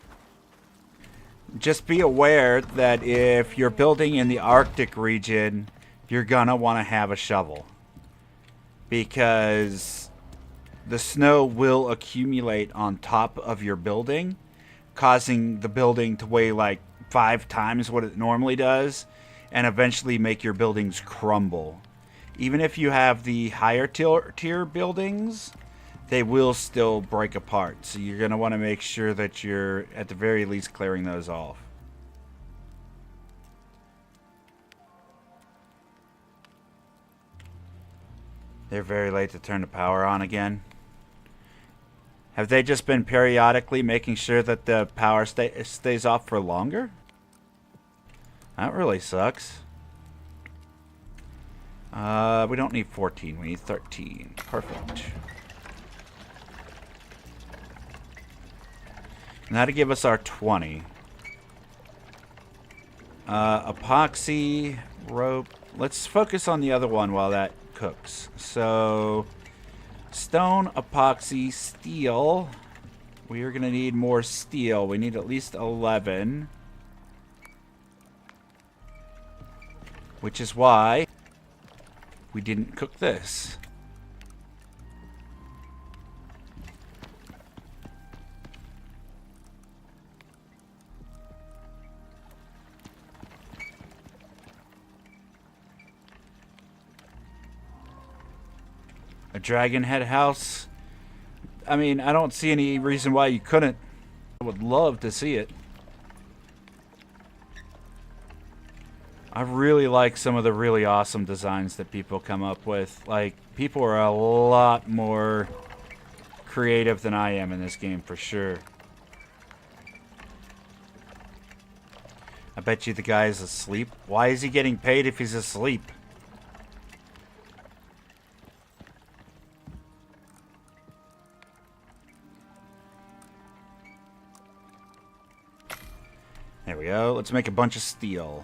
Just be aware that if you're building in the Arctic region, you're gonna want to have a shovel. Because the snow will accumulate on top of your building, causing the building to weigh like 5 times what it normally does, and eventually make your buildings crumble. Even if you have the higher tier buildings, they will still break apart. So you're going to want to make sure that you're at the very least clearing those off. They're very late to turn the power on again. Have they just been periodically making sure that the power stays off for longer? That really sucks. We don't need 14, we need 13. Perfect. And that'll give us our 20. Epoxy, rope. Let's focus on the other one while that cooks. So, stone, epoxy, steel. We are going to need more steel. We need at least 11. Which is why we didn't cook this. A dragon head house. I mean, I don't see any reason why you couldn't. I would love to see it. I really like some of the really awesome designs that people come up with. Like, people are a lot more creative than I am in this game, for sure. I bet you the guy is asleep. Why is he getting paid if he's asleep? There we go. Let's make a bunch of steel.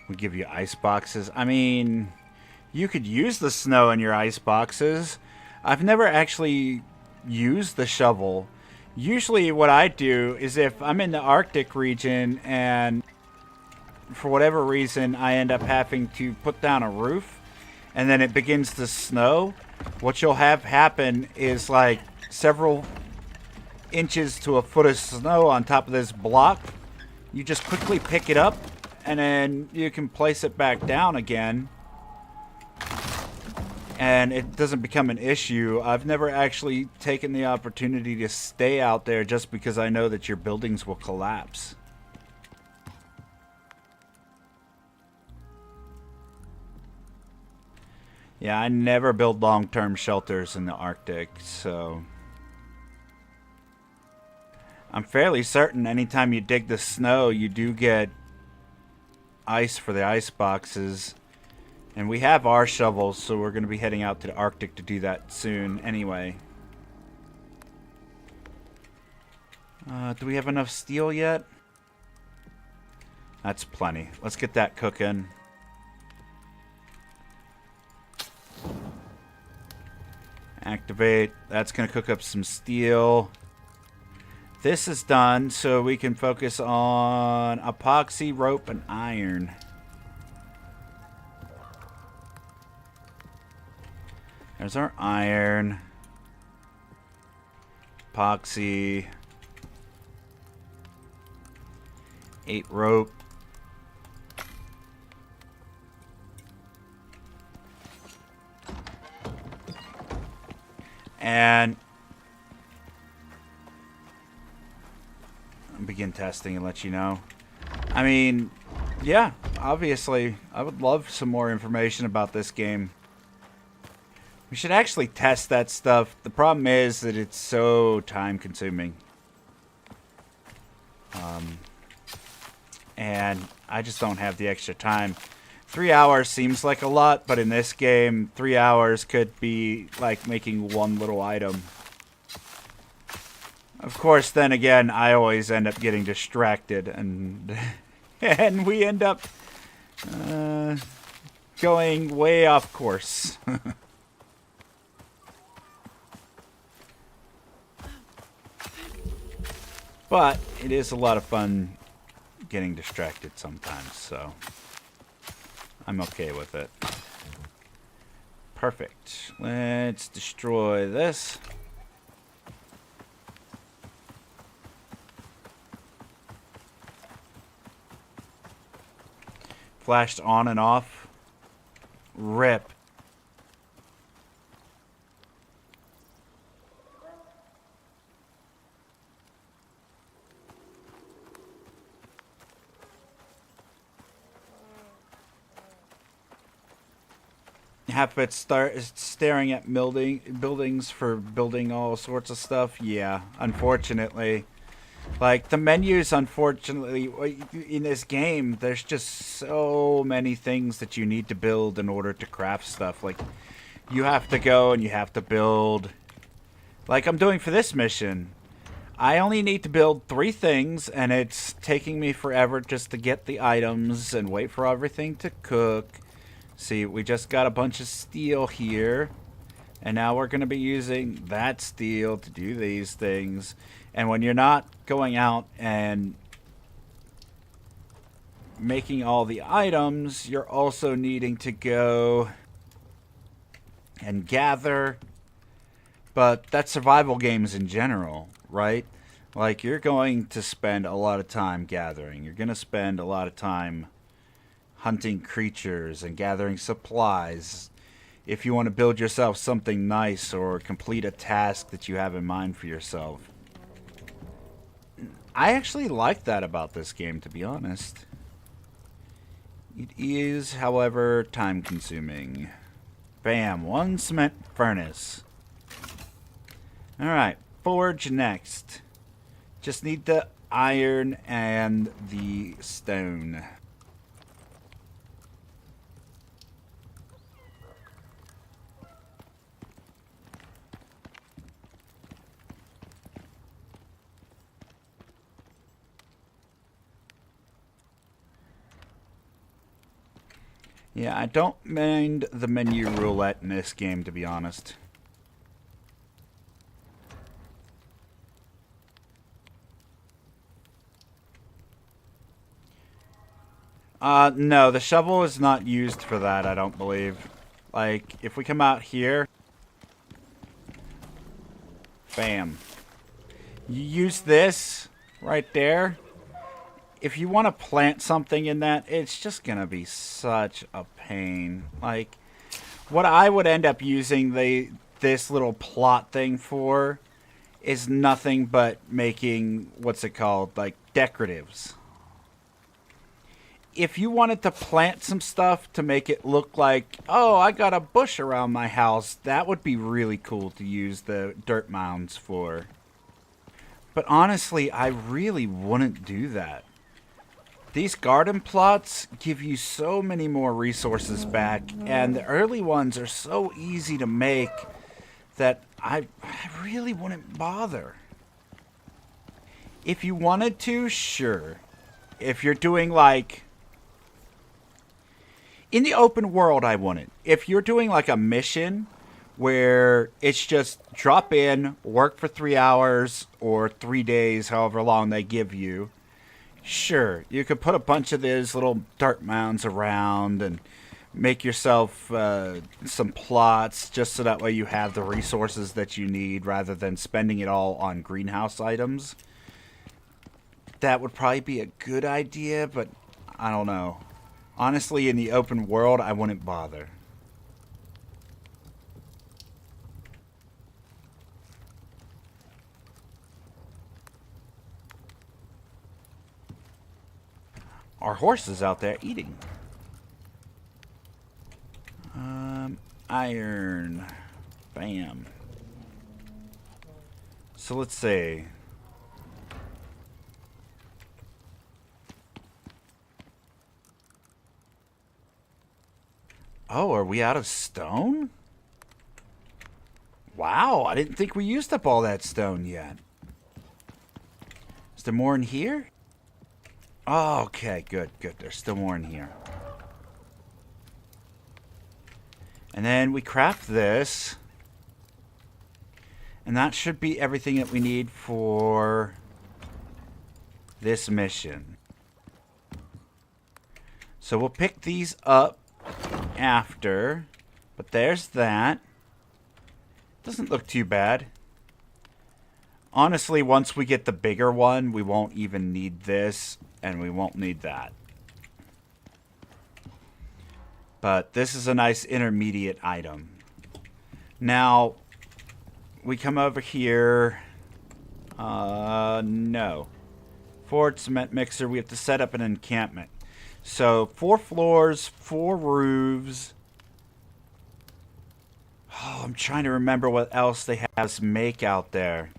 We give you ice boxes. I mean, you could use the snow in your ice boxes. I've never actually used the shovel. Usually what I do is if I'm in the Arctic region and for whatever reason I end up having to put down a roof and then it begins to snow, what you'll have happen is like several inches to a foot of snow on top of this block. You just quickly pick it up and then you can place it back down again and it doesn't become an issue. I've never actually taken the opportunity to stay out there just because I know that your buildings will collapse. Yeah, I never build long-term shelters in the Arctic, so I'm fairly certain anytime you dig the snow, you do get ice for the ice boxes. And we have our shovels, so we're going to be heading out to the Arctic to do that soon anyway. Do we have enough steel yet? That's plenty. Let's get that cooking. Activate. That's going to cook up some steel. This is done, so we can focus on epoxy, rope, and iron. There's our iron. Epoxy. 8 rope. And I'll begin testing and let you know. I mean, yeah, obviously, I would love some more information about this game. We should actually test that stuff. The problem is that it's so time consuming. And I just don't have the extra time. 3 hours seems like a lot, but in this game, 3 hours could be like making one little item. Of course, then again, I always end up getting distracted, and and we end up going way off course. But it is a lot of fun getting distracted sometimes, so I'm okay with it. Perfect. Let's destroy this. Flashed on and off. Rip. Half of it staring at buildings for building all sorts of stuff. Yeah, unfortunately. Like, the menus, unfortunately, in this game, there's just so many things that you need to build in order to craft stuff. Like, you have to go and you have to build. Like I'm doing for this mission. I only need to build 3 things, and it's taking me forever just to get the items and wait for everything to cook. See, we just got a bunch of steel here, and now we're going to be using that steel to do these things. And when you're not going out and making all the items, you're also needing to go and gather. But that's survival games in general, right? Like, you're going to spend a lot of time gathering. You're going to spend a lot of time hunting creatures and gathering supplies if you want to build yourself something nice or complete a task that you have in mind for yourself. I actually like that about this game, to be honest. It is, however, time consuming. Bam, 1 cement furnace. Alright, forge next. Just need the iron and the stone. Yeah, I don't mind the menu roulette in this game, to be honest. No, the shovel is not used for that, I don't believe. Like, if we come out here... Bam. You use this right there. If you want to plant something in that, it's just going to be such a pain. Like, what I would end up using this little plot thing for is nothing but making, what's it called, like, decoratives. If you wanted to plant some stuff to make it look like, oh, I got a bush around my house, that would be really cool to use the dirt mounds for. But honestly, I really wouldn't do that. These garden plots give you so many more resources back, and the early ones are so easy to make that I really wouldn't bother. If you wanted to, sure. If you're doing like... In the open world, I wouldn't. If you're doing like a mission where it's just drop in, work for 3 hours or 3 days, however long they give you, sure, you could put a bunch of these little dirt mounds around and make yourself some plots just so that way you have the resources that you need rather than spending it all on greenhouse items. That would probably be a good idea, but I don't know. Honestly, in the open world, I wouldn't bother. Our horse is out there eating. Iron. Bam. So let's see. Oh, are we out of stone? Wow, I didn't think we used up all that stone yet. Is there more in here? Oh, okay, good, good. There's still more in here. And then we craft this. And that should be everything that we need for this mission. So we'll pick these up after. But there's that. Doesn't look too bad. Honestly, once we get the bigger one, we won't even need this, and we won't need that. But this is a nice intermediate item. Now, we come over here. No. Forge, cement mixer. We have to set up an encampment. So, 4 floors, 4 roofs. Oh, I'm trying to remember what else they have us make out there.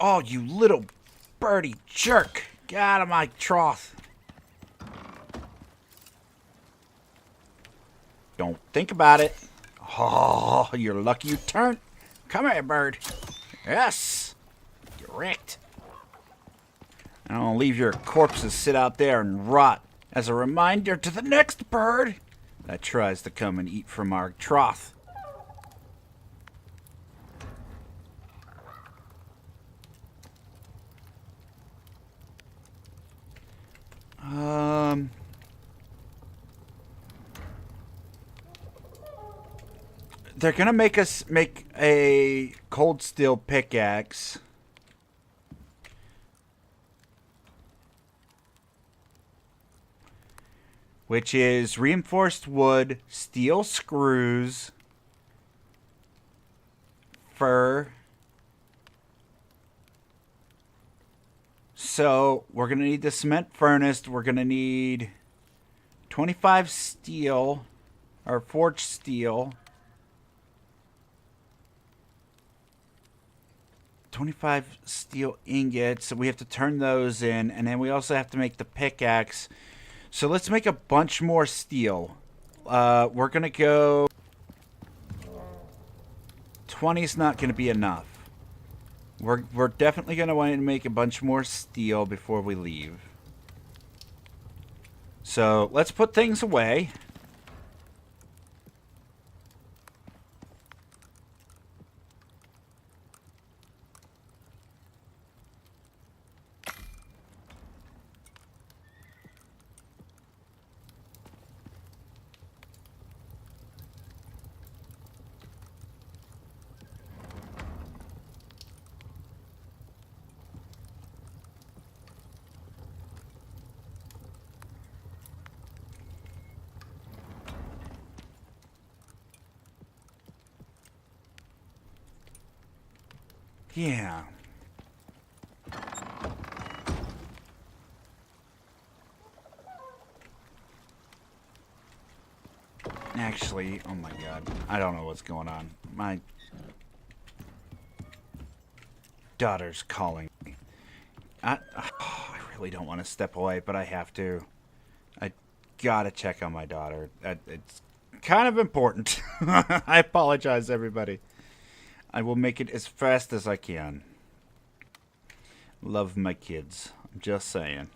Oh, you little birdie jerk. Get out of my trough. Don't think about it. Oh, you're lucky you turned. Come here, bird. Yes. You're wrecked. I don't leave your corpses sit out there and rot as a reminder to the next bird that tries to come and eat from our trough. They're gonna make us make a cold steel pickaxe. Which is reinforced wood, steel screws, fur. So, we're going to need the cement furnace. We're going to need 25 steel, or forged steel. 25 steel ingots. So we have to turn those in. And then we also have to make the pickaxe. So let's make a bunch more steel. We're going to go... 20 is not going to be enough. We're definitely going to want to make a bunch more steel before we leave. So let's put things away. Yeah. Actually, oh my god. I don't know what's going on. My daughter's calling me. I really don't want to step away, but I have to. I gotta check on my daughter. It's kind of important. I apologize, everybody. I will make it as fast as I can. Love my kids. I'm just saying.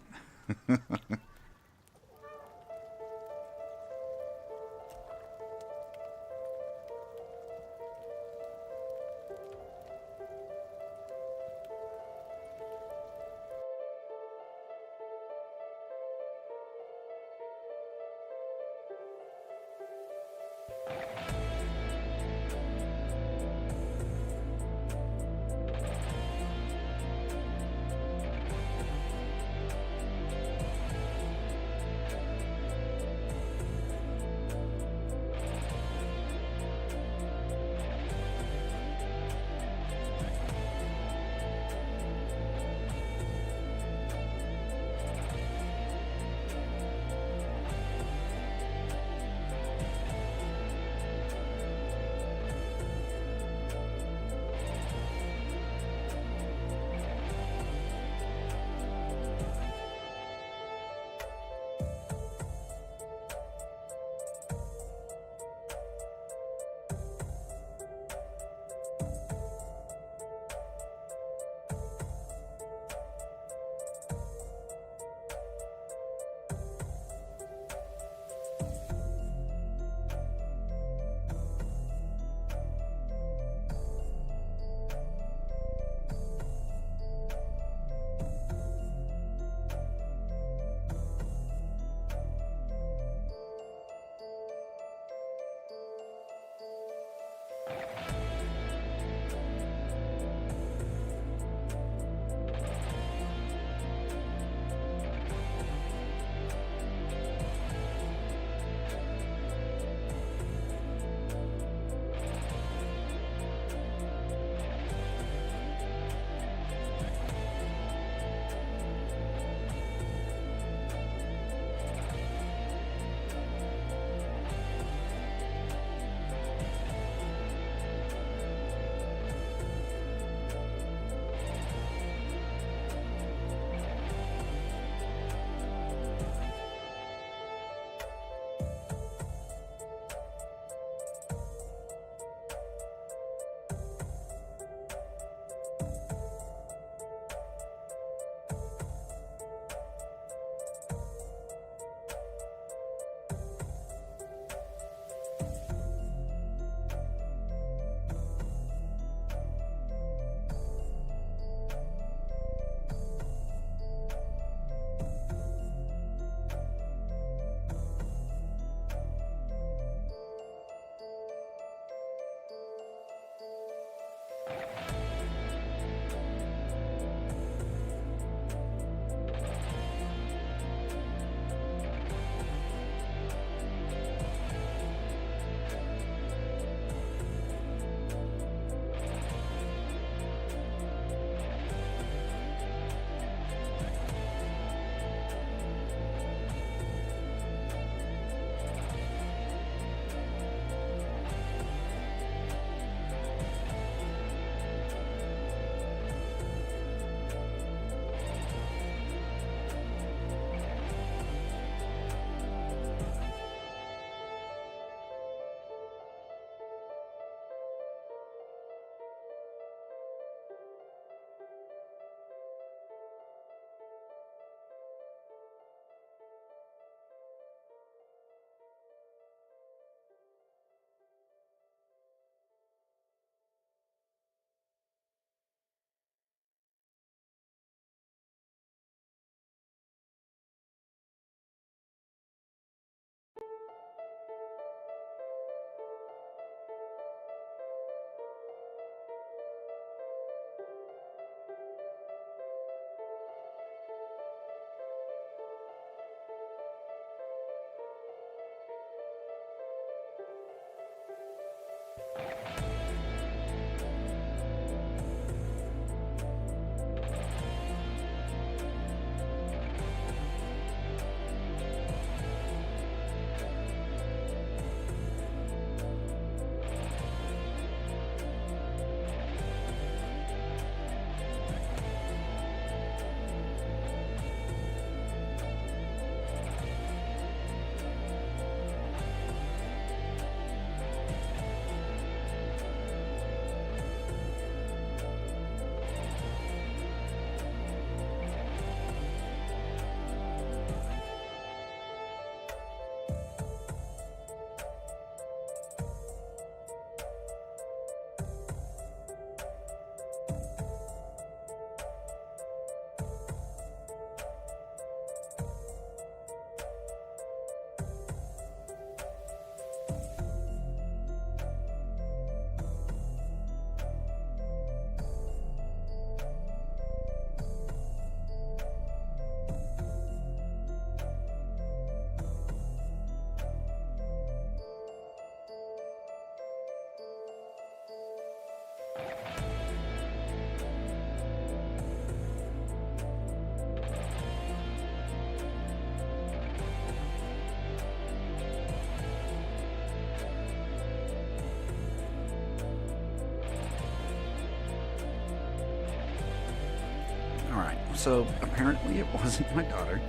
Alright, so apparently it wasn't my daughter.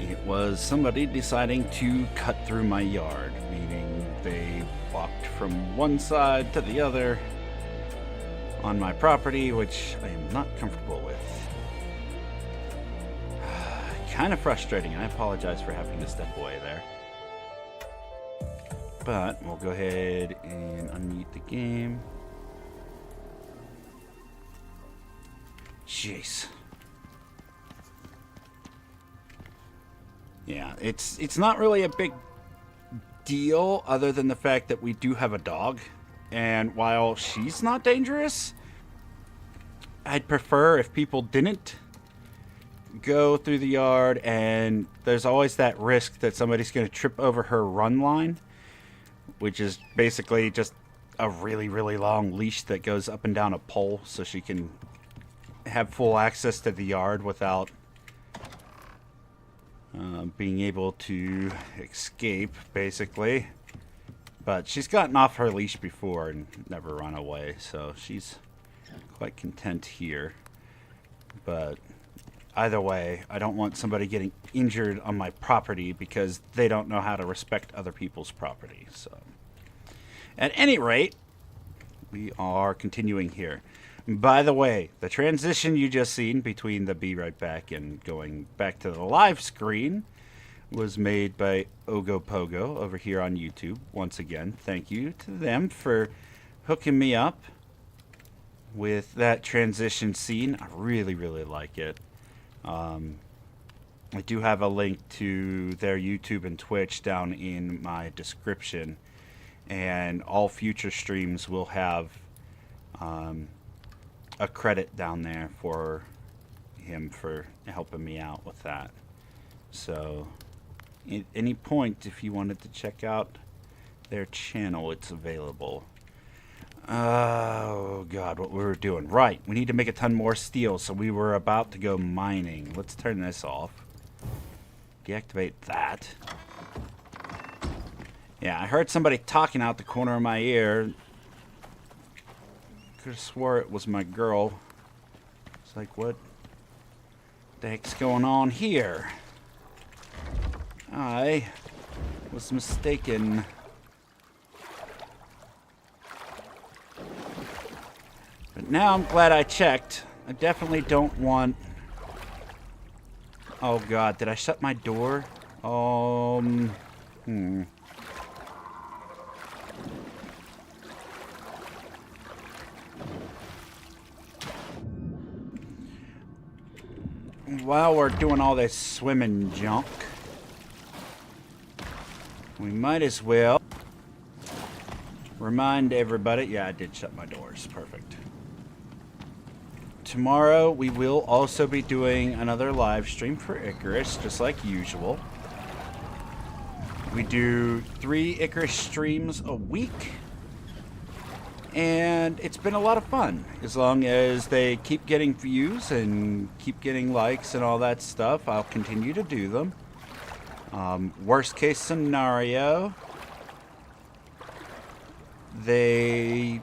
It was somebody deciding to cut through my yard, meaning they walked from one side to the other on my property, which I am not comfortable with. Kind of frustrating. I apologize for having to step away there. But we'll go ahead and unmute the game. Jeez. Yeah, it's not really a big deal other than the fact that we do have a dog. And while she's not dangerous, I'd prefer if people didn't go through the yard, and there's always that risk that somebody's going to trip over her run line, which is basically just a really, really long leash that goes up and down a pole so she can have full access to the yard without being able to escape, basically. But she's gotten off her leash before and never run away, so she's quite content here. But either way, I don't want somebody getting injured on my property because they don't know how to respect other people's property. So, at any rate, we are continuing here. By the way, the transition you just seen between the Be Right Back and going back to the live screen was made by OGOPOGO over here on YouTube. Once again, thank you to them for hooking me up with that transition scene. I really, really like it. I do have a link to their YouTube and Twitch down in my description, and all future streams will have a credit down there for him for helping me out with that. So at any point, if you wanted to check out their channel, it's available. Oh god, what we were doing. Right, we need to make a ton more steel, so we were about to go mining. Let's turn this off. Deactivate that. Yeah, I heard somebody talking out the corner of my ear. Could have swore it was my girl. It's like, what the heck's going on here? I was mistaken. But now I'm glad I checked. I definitely don't want... Oh god, did I shut my door? While we're doing all this swimming junk, we might as well remind everybody... Yeah, I did shut my doors. Perfect. Tomorrow we will also be doing another live stream for Icarus, just like usual. We do 3 Icarus streams a week, and it's been a lot of fun. As long as they keep getting views and keep getting likes and all that stuff, I'll continue to do them. Worst case scenario, they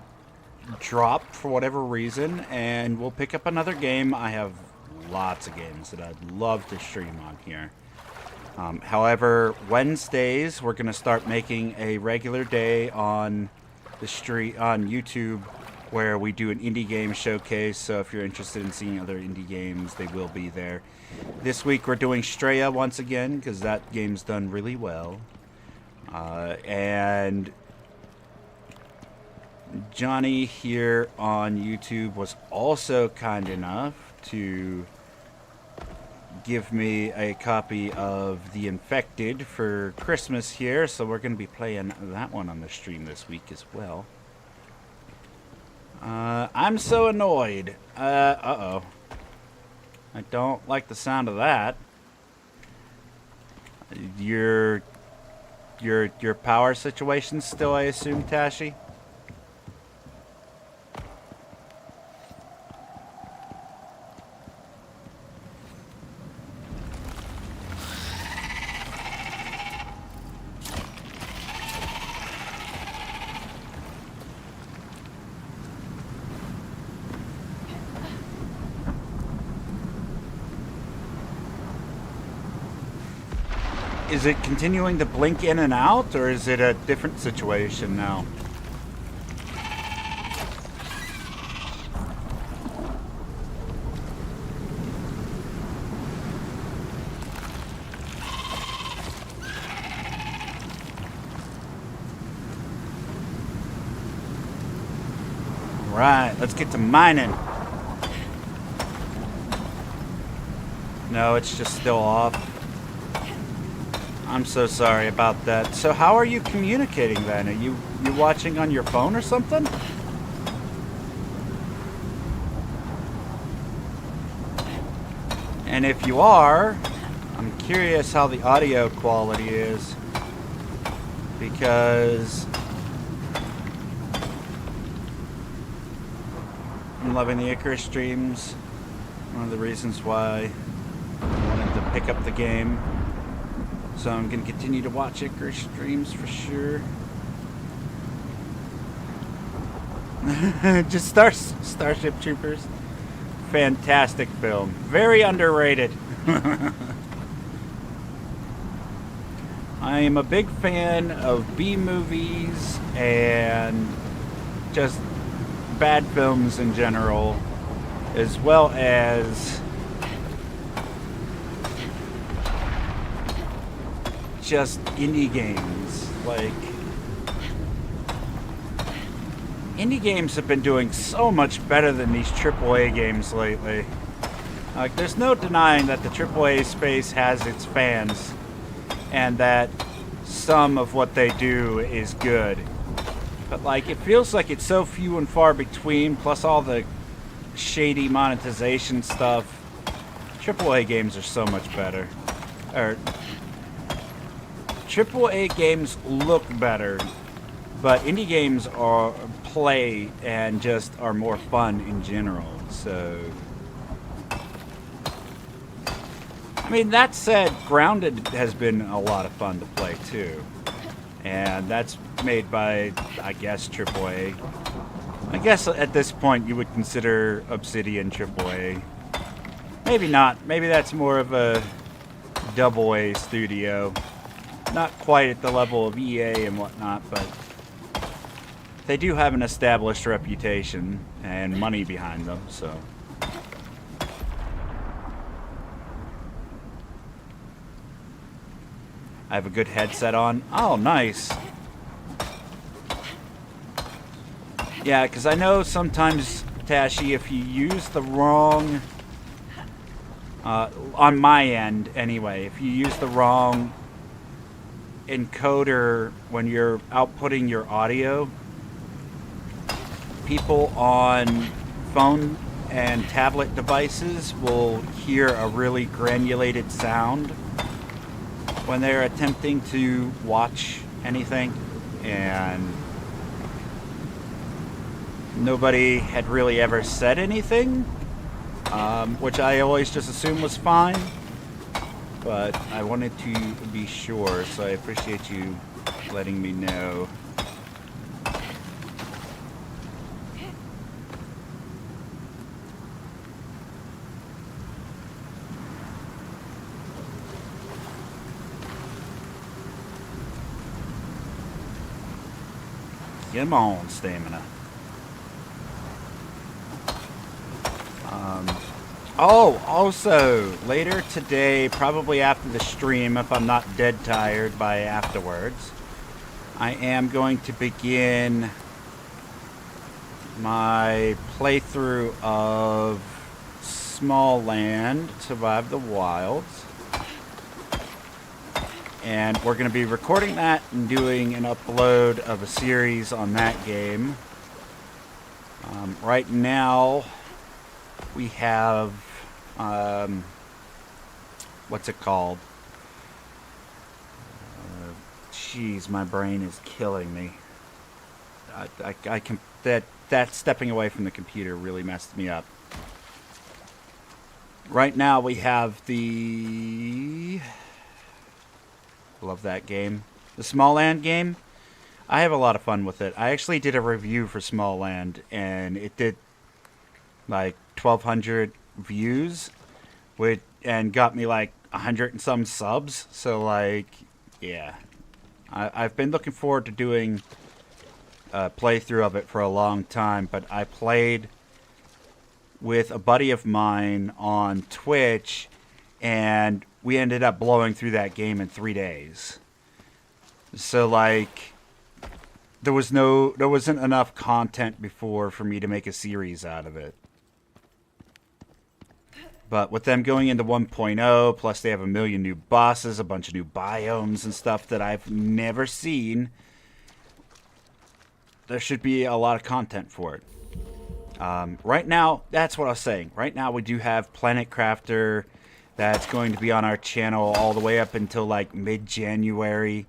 drop for whatever reason, and we'll pick up another game. I have lots of games that I'd love to stream on here. However, Wednesdays we're going to start making a regular day on the street on YouTube where we do an indie game showcase. So if you're interested in seeing other indie games, they will be there. This week we're doing Straya once again because that game's done really well. And Johnny here on YouTube was also kind enough to give me a copy of The Infected for Christmas here, so we're going to be playing that one on the stream this week as well. I'm so annoyed. Uh-oh. I don't like the sound of that. Your power situation still, I assume, Tashi? Is it continuing to blink in and out, or is it a different situation now? Right, let's get to mining. No, it's just still off. I'm so sorry about that. So how are you communicating then? Are you watching on your phone or something? And if you are, I'm curious how the audio quality is. Because I'm loving the Icarus streams. One of the reasons why I wanted to pick up the game. So I'm going to continue to watch Icarus streams for sure. Just Starship Troopers. Fantastic film. Very underrated. I am a big fan of B movies and just bad films in general, as well as just indie games. Like, indie games have been doing so much better than these AAA games lately. Like, there's no denying that the AAA space has its fans and that some of what they do is good. But, like, it feels like it's so few and far between, plus all the shady monetization stuff. AAA games are so much better. Or, AAA games look better, but indie games are play and just are more fun in general. So, I mean, that said, Grounded has been a lot of fun to play too. And that's made by, I guess, AAA. I guess at this point you would consider Obsidian AAA. Maybe not. Maybe that's more of a AA studio. Not quite at the level of EA and whatnot, but they do have an established reputation and money behind them, so. I have a good headset on. Oh, nice. Yeah, because I know sometimes, Tashi, if you use the wrong... on my end, anyway, if you use the wrong encoder when you're outputting your audio, people on phone and tablet devices will hear a really granulated sound when they're attempting to watch anything, and nobody had really ever said anything, which I always just assumed was fine, but I wanted to be sure, so I appreciate you letting me know. Come on, stamina. Oh, also, later today, probably after the stream, if I'm not dead tired by afterwards, I am going to begin my playthrough of Small Land, Survive the Wilds. And we're going to be recording that and doing an upload of a series on that game. Right now, we have, what's it called? Jeez, my brain is killing me. I can, that stepping away from the computer really messed me up. Right now, we have the... Love that game. The Small Land game. I have a lot of fun with it. I actually did a review for Small Land, and it did like 1,200 views, and got me like 100 and some subs. So, like, yeah. I've been looking forward to doing a playthrough of it for a long time, but I played with a buddy of mine on Twitch, and we ended up blowing through that game in 3 days. So, like, there wasn't enough content before for me to make a series out of it. But with them going into 1.0, plus they have a million new bosses, a bunch of new biomes and stuff that I've never seen, there should be a lot of content for it. Right now, that's what I was saying. Right now, we do have Planet Crafter that's going to be on our channel all the way up until like mid-January.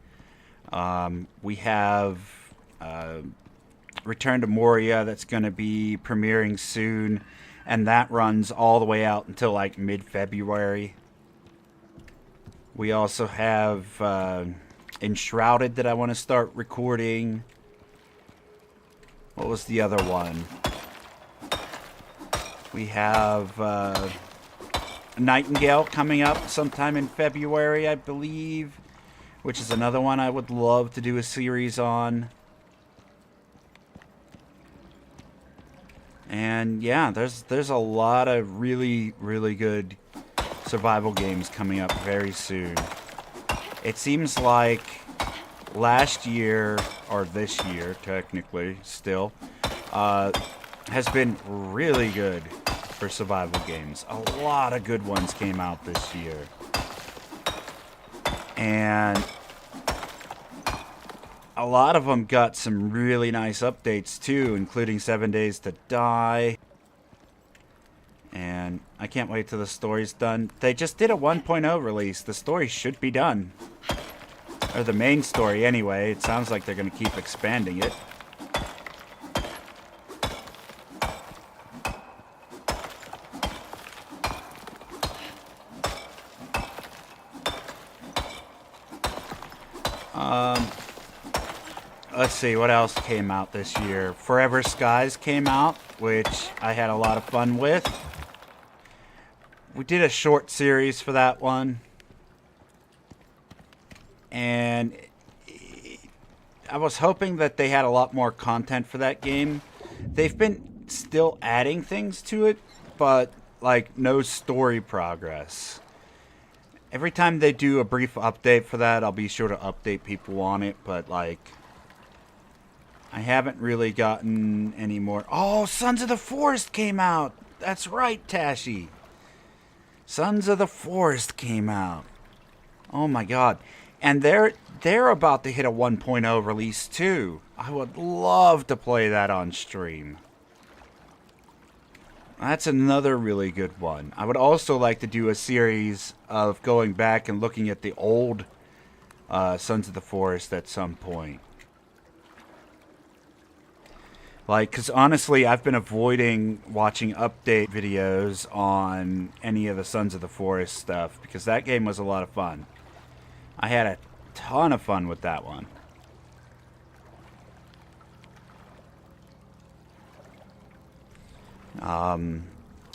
We have Return to Moria that's going to be premiering soon, and that runs all the way out until like mid-February. We also have Enshrouded that I want to start recording. What was the other one? We have Nightingale coming up sometime in February, I believe, which is another one I would love to do a series on. And yeah, there's a lot of really, really good survival games coming up very soon. It seems like last year, or this year technically still, has been really good for survival games. A lot of good ones came out this year. And a lot of them got some really nice updates too, including 7 Days to Die. And I can't wait till the story's done. They just did a 1.0 release. The story should be done. Or the main story anyway. It sounds like they're going to keep expanding it. Let's see, what else came out this year? Forever Skies came out, which I had a lot of fun with. We did a short series for that one. And I was hoping that they had a lot more content for that game. They've been still adding things to it, but like no story progress. Every time they do a brief update for that, I'll be sure to update people on it, but like I haven't really gotten any more. Oh, Sons of the Forest came out. That's right, Tashi. Sons of the Forest came out. Oh my god. And they're about to hit a 1.0 release too. I would love to play that on stream. That's another really good one. I would also like to do a series of going back and looking at the old Sons of the Forest at some point. Like, because honestly, I've been avoiding watching update videos on any of the Sons of the Forest stuff because that game was a lot of fun. I had a ton of fun with that one.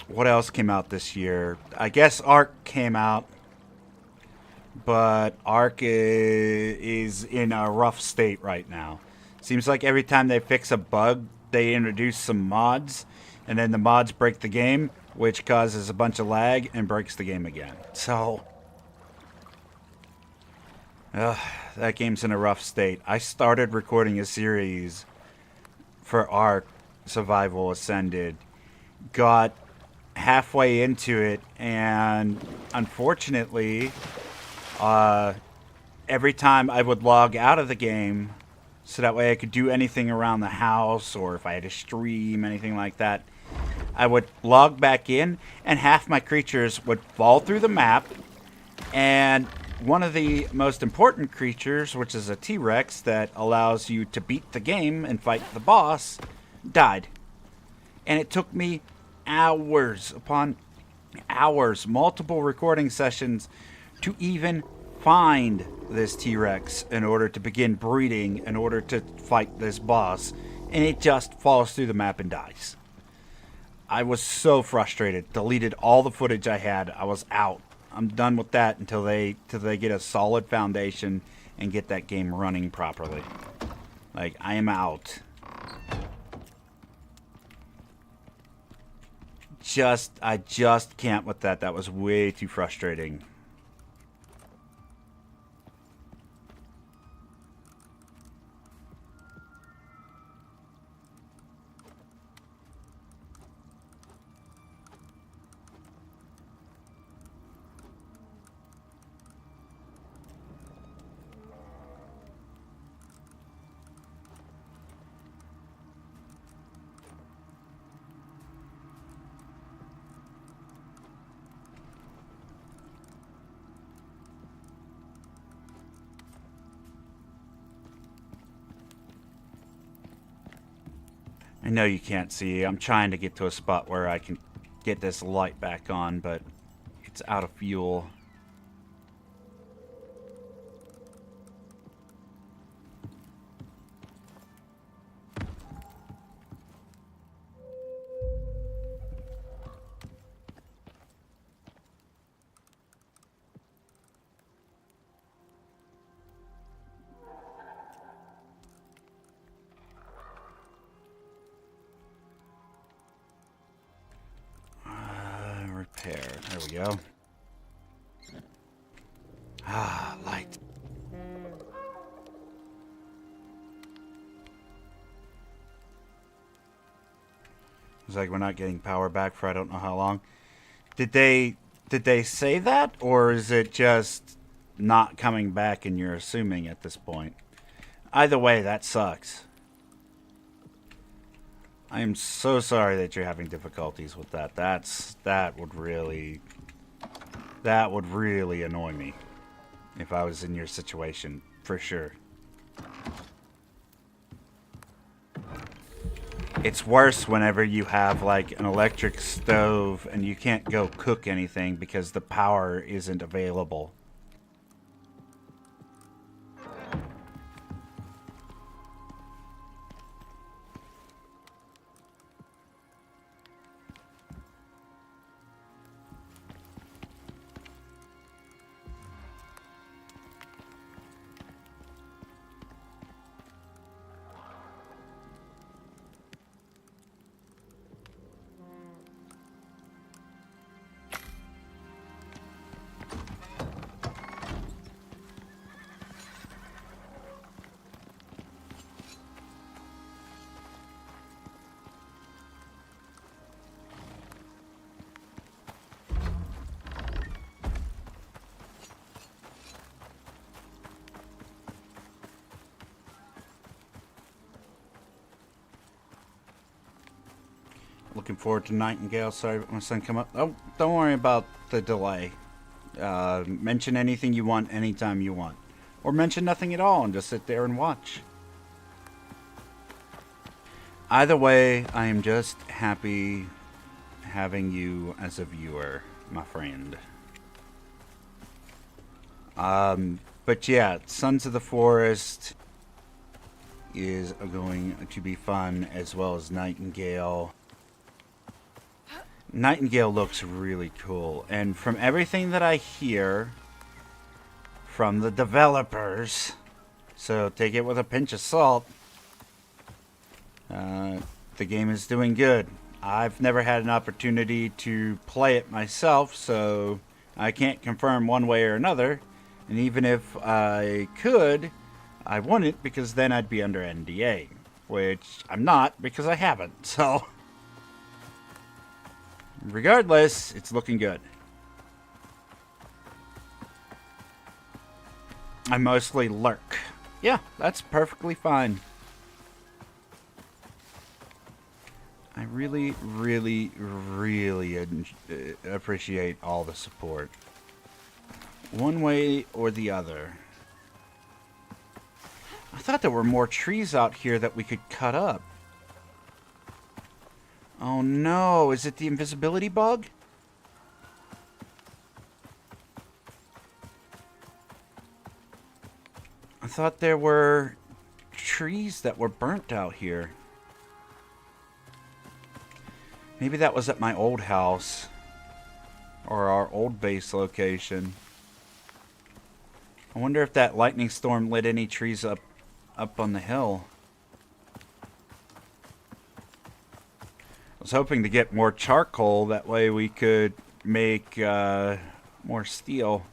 What else came out this year? I guess Ark came out, but Ark is in a rough state right now. Seems like every time they fix a bug, they introduce some mods, and then the mods break the game, which causes a bunch of lag and breaks the game again. So, that game's in a rough state. I started recording a series for Ark Survival Ascended, got halfway into it, and unfortunately, every time I would log out of the game, so that way I could do anything around the house, or if I had to stream, anything like that, I would log back in, and half my creatures would fall through the map, and one of the most important creatures, which is a T-Rex that allows you to beat the game and fight the boss, died. And it took me hours upon hours, multiple recording sessions, to even find this T-Rex in order to begin breeding, in order to fight this boss, and it just falls through the map and dies. I was so frustrated, deleted all the footage I had, I was out. I'm done with that until they get a solid foundation and get that game running properly. Like, I am out. I just can't with that. That was way too frustrating. I know you can't see. I'm trying to get to a spot where I can get this light back on, but it's out of fuel. Repair. There we go. Ah, light. It's like we're not getting power back for I don't know how long. Did they say that, or is it just not coming back and you're assuming at this point? Either way, that sucks. I am so sorry that you're having difficulties with that. That would really annoy me if I was in your situation, for sure. It's worse whenever you have like an electric stove and you can't go cook anything because the power isn't available. Looking forward to Nightingale. Sorry, my son come up. Oh, don't worry about the delay. Mention anything you want anytime you want. Or mention nothing at all and just sit there and watch. Either way, I am just happy having you as a viewer, my friend. But yeah, Sons of the Forest is going to be fun, as well as Nightingale. Nightingale looks really cool, and from everything that I hear from the developers, so take it with a pinch of salt, the game is doing good. I've never had an opportunity to play it myself, so I can't confirm one way or another, and even if I could, I wouldn't, because then I'd be under NDA, which I'm not because I haven't, so regardless, it's looking good. I mostly lurk. Yeah, that's perfectly fine. I really, really, really appreciate all the support. One way or the other. I thought there were more trees out here that we could cut up. Oh no, is it the invisibility bug? I thought there were trees that were burnt out here. Maybe that was at my old house. or our old base location. I wonder if that lightning storm lit any trees up on the hill. I was hoping to get more charcoal, that way we could make more steel.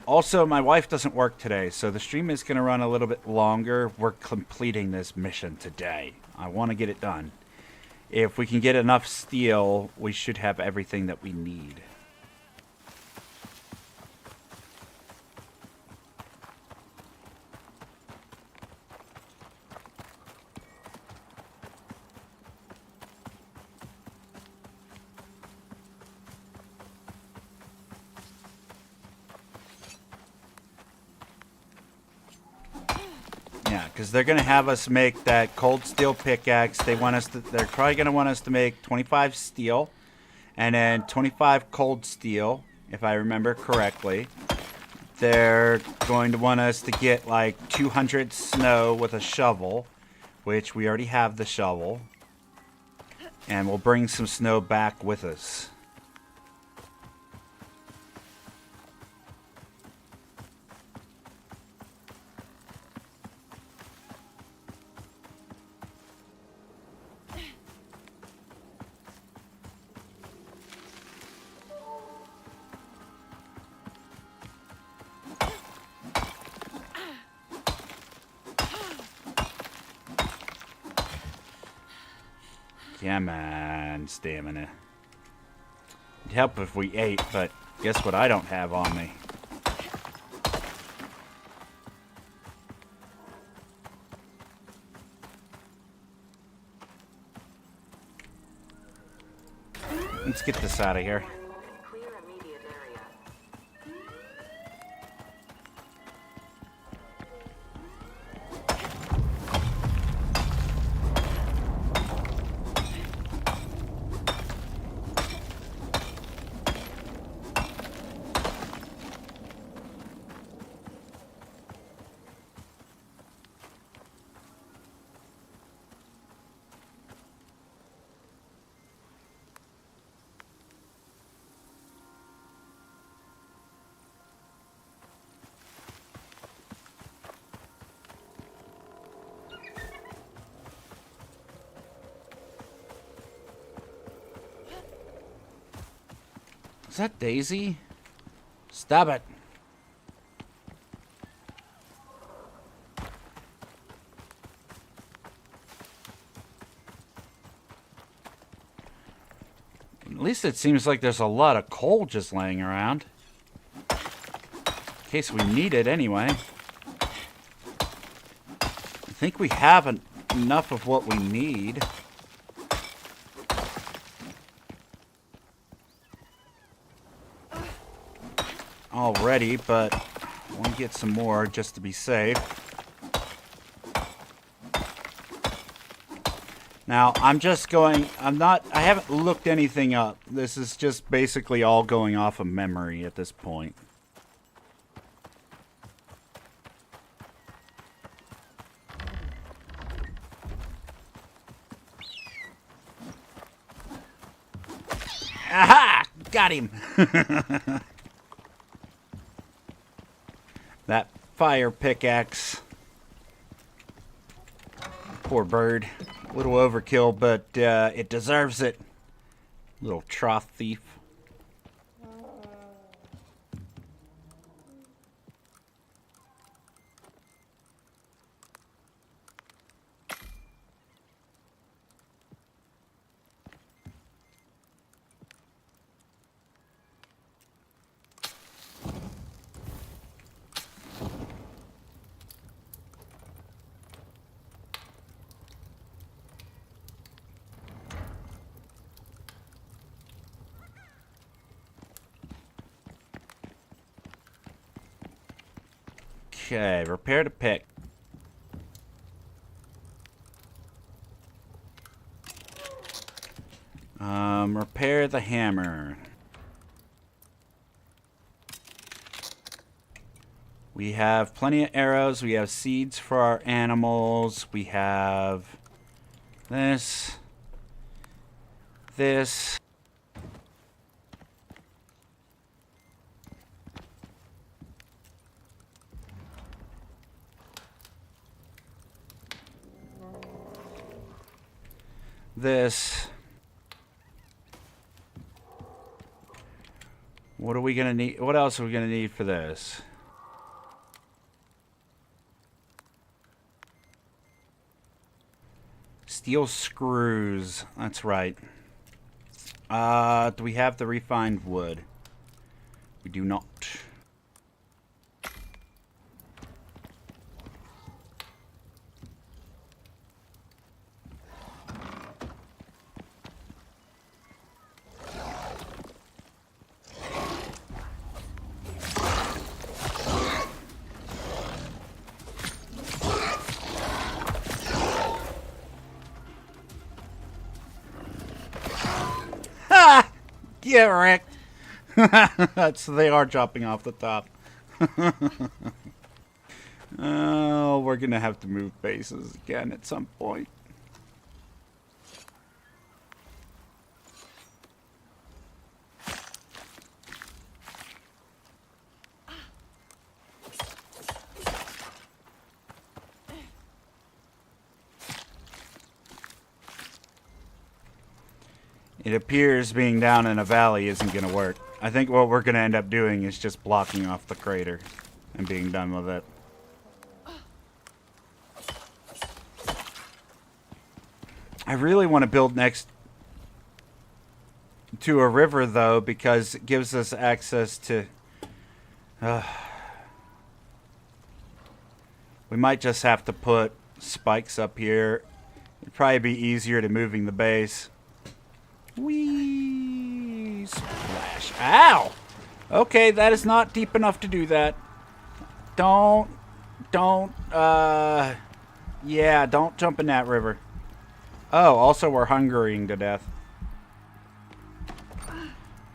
Also, my wife doesn't work today, so the stream is going to run a little bit longer. We're completing this mission today. I want to get it done. If we can get enough steel, we should have everything that we need. Because they're going to have us make that cold steel pickaxe. They're probably going to want us to make 25 steel and then 25 cold steel, if I remember correctly. They're going to want us to get like 200 snow with a shovel, which we already have the shovel. And we'll bring some snow back with us. Yeah, man, stamina. It'd help if we ate, but guess what I don't have on me? Let's get this out of here. Is that Daisy? Stop it. At least it seems like there's a lot of coal just laying around. In case we need it anyway. I think we have enough of what we need. Already, but I want to get some more just to be safe. Now, I haven't looked anything up. This is just basically all going off of memory at this point. Aha! Got him! That fire pickaxe. Poor bird. A little overkill, but it deserves it. Little trough thief. Okay, repair the pick. Repair the hammer. We have plenty of arrows. We have seeds for our animals. We have this. this. This. What are we gonna need? What else are we gonna need for this? Steel screws. That's right. Do we have the refined wood? We do not. Get wrecked. They are dropping off the top. Oh, we're gonna have to move bases again at some point. It appears being down in a valley isn't going to work. I think what we're going to end up doing is just blocking off the crater and being done with it. I really want to build next to a river, though, because it gives us access to... we might just have to put spikes up here. It'd probably be easier to moving the base. Whee! Splash. Ow! Okay, that is not deep enough to do that. Don't, yeah, don't jump in that river. Oh, also we're hungering to death.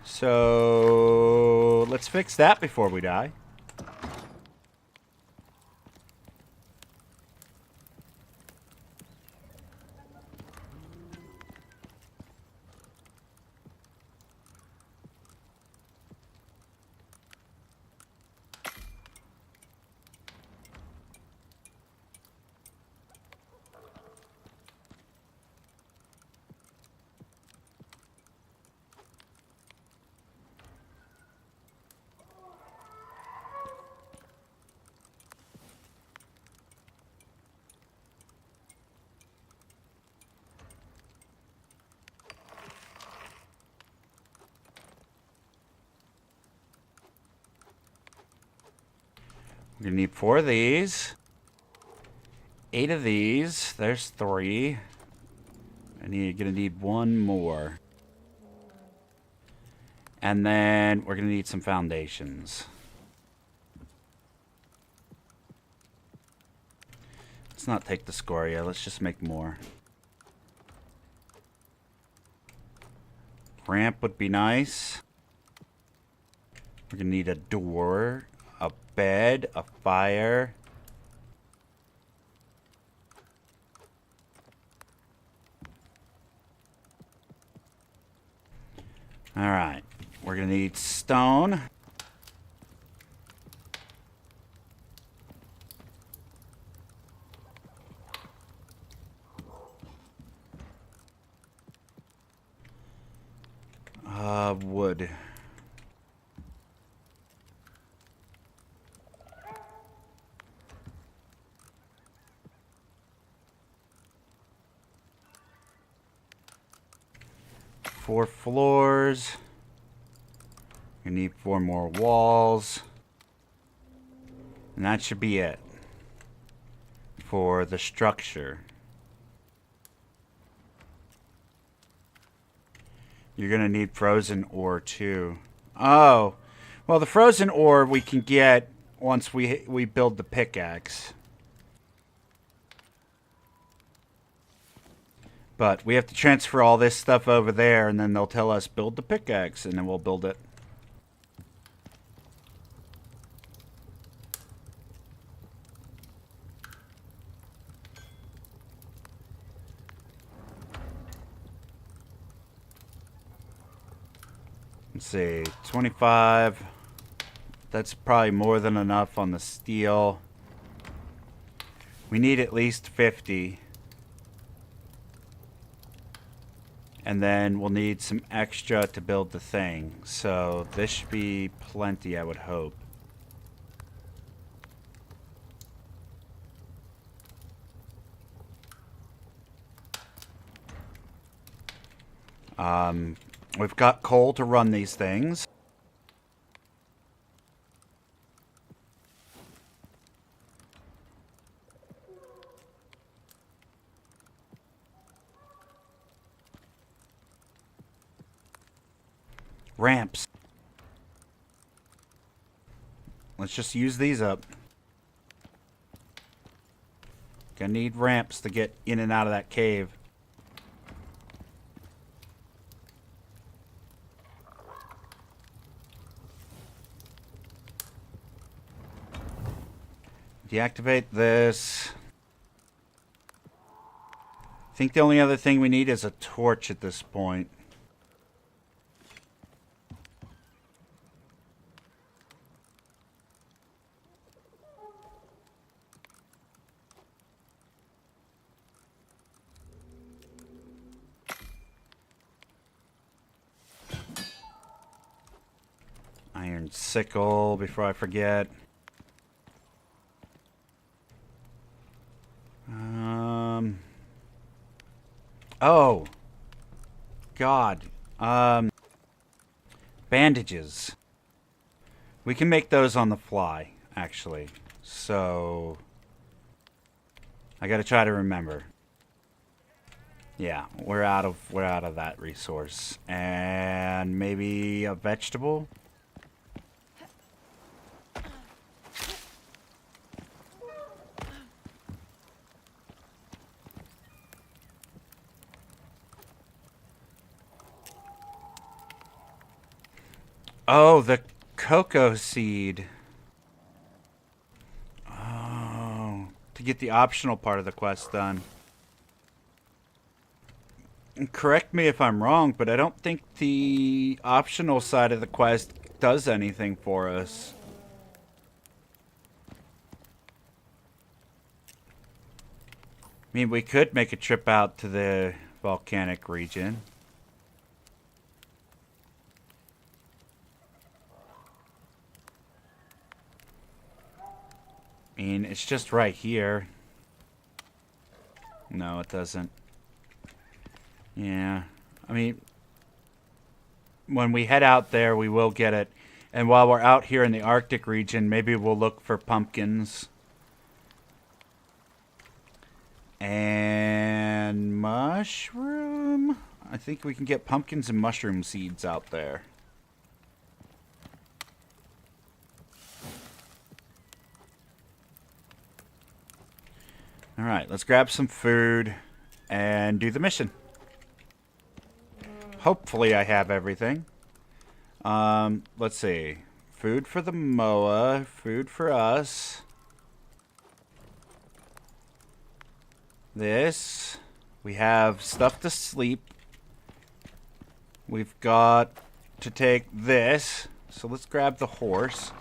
So, let's fix that before we die. We're gonna need 4 of these. 8 of these. There's 3. Gonna need 1 more. And then we're gonna need some foundations. Let's not take the scoria. Let's just make more. Ramp would be nice. We're gonna need a door, a bed, a fire. Alright. We're gonna need stone. Wood. Four floors. You need 4 more walls. And that should be it for the structure. You're gonna need frozen ore too. Oh, well, the frozen ore we can get once we build the pickaxe. But we have to transfer all this stuff over there, and then they'll tell us build the pickaxe, and then we'll build it. Let's see, 25. That's probably more than enough on the steel. We need at least 50. And then we'll need some extra to build the thing. So this should be plenty, I would hope. We've got coal to run these things. Ramps. Let's just use these up. Gonna need ramps to get in and out of that cave. Deactivate this. I think the only other thing we need is a torch at this point. Iron sickle before I forget. Oh. God. Bandages. We can make those on the fly, actually. So I gotta try to remember. Yeah, we're out of that resource. And maybe a vegetable? Oh, the cocoa seed. Oh, to get the optional part of the quest done. And correct me if I'm wrong, but I don't think the optional side of the quest does anything for us. I mean, we could make a trip out to the volcanic region. I mean, it's just right here. No, it doesn't. Yeah. I mean, when we head out there, we will get it. And while we're out here in the Arctic region, maybe we'll look for pumpkins. And mushroom? I think we can get pumpkins and mushroom seeds out there. Alright, let's grab some food and do the mission. Hopefully I have everything. Let's see. Food for the Moa, food for us. This. We have stuff to sleep. We've got to take this. So let's grab the horse.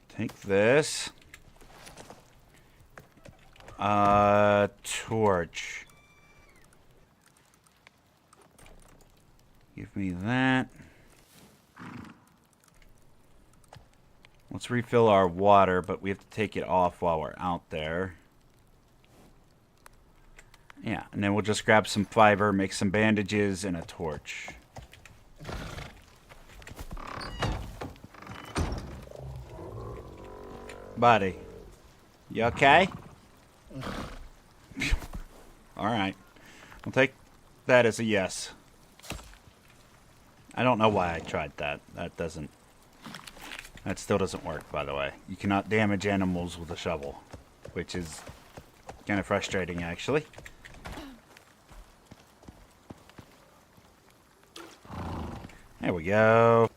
Take this. Torch. Give me that. Let's refill our water, but we have to take it off while we're out there. Yeah, and then we'll just grab some fiber, make some bandages, and a torch. Buddy. You okay? Alright. I'll take that as a yes. I don't know why I tried that. That still doesn't work, by the way. You cannot damage animals with a shovel, which is kind of frustrating, actually. There we go.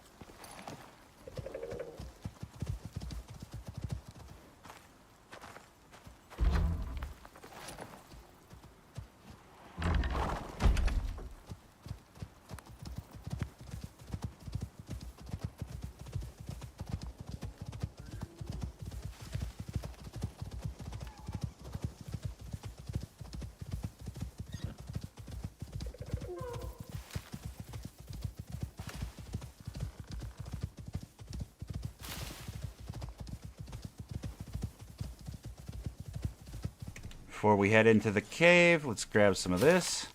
Before we head into the cave, let's grab some of this.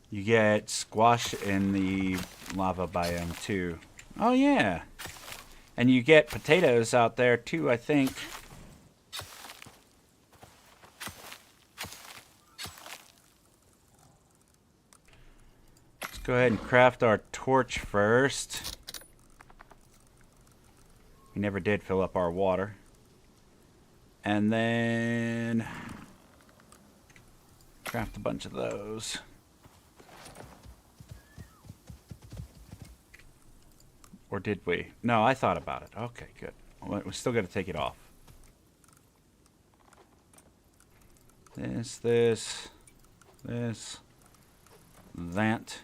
You get squash in the lava biome too. Oh yeah. And you get potatoes out there too, I think. Let's go ahead and craft our torch first. We never did fill up our water. And then craft a bunch of those. Or did we? No, I thought about it. Okay, good. Well, we still got to take it off. This, that.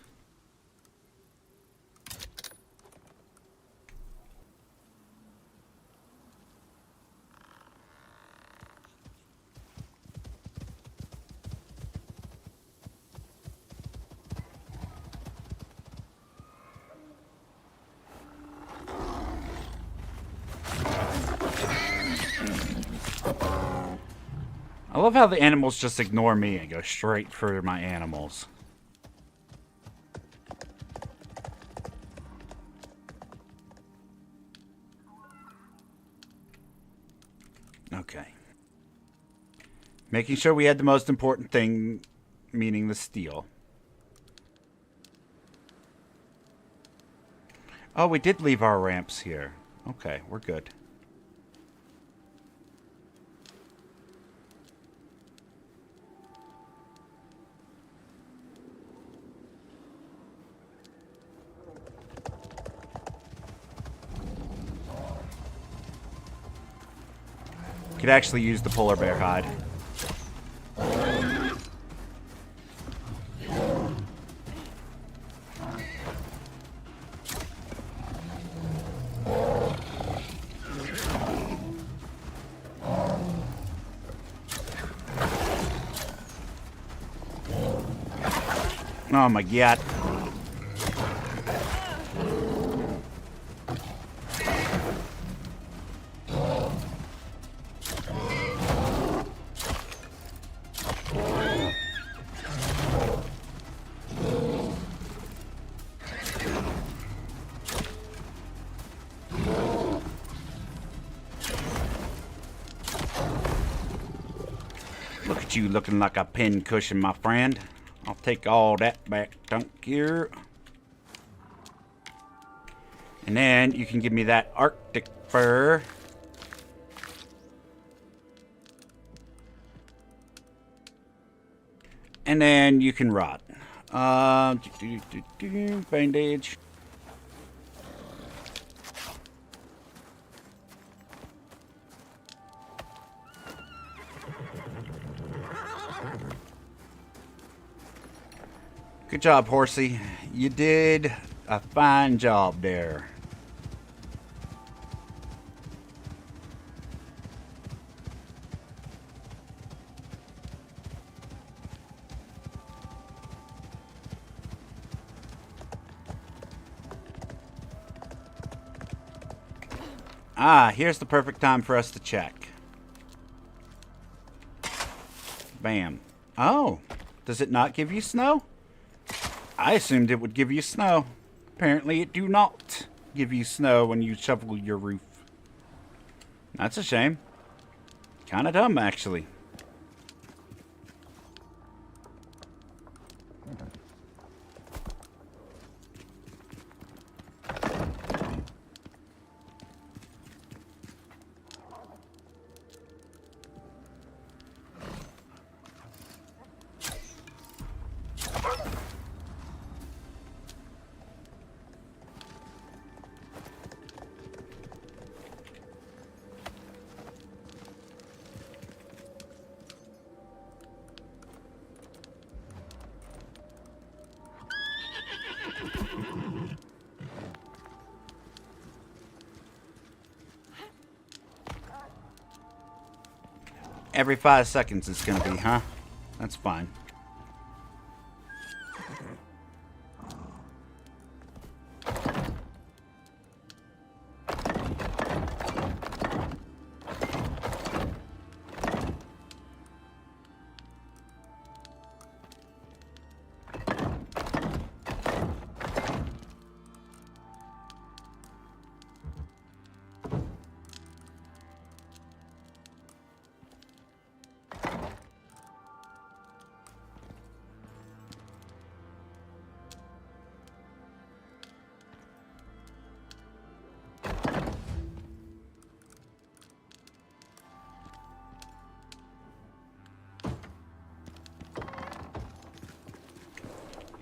I love how the animals just ignore me and go straight for my animals. Okay. Making sure we had the most important thing, meaning the steel. Oh, we did leave our ramps here. Okay, we're good. Could actually use the polar bear hide. Oh my god. Look at you looking like a pin cushion, my friend. I'll take all that back, thank you. And then you can give me that Arctic fur. And then you can rot. Bandage. Good job, horsey. You did a fine job there. Ah, here's the perfect time for us to check. Bam. Oh, does it not give you snow? I assumed it would give you snow. Apparently it do not. give you snow when you shovel your roof. That's a shame. Kind of dumb, actually. Every 5 seconds it's gonna be, huh? That's fine.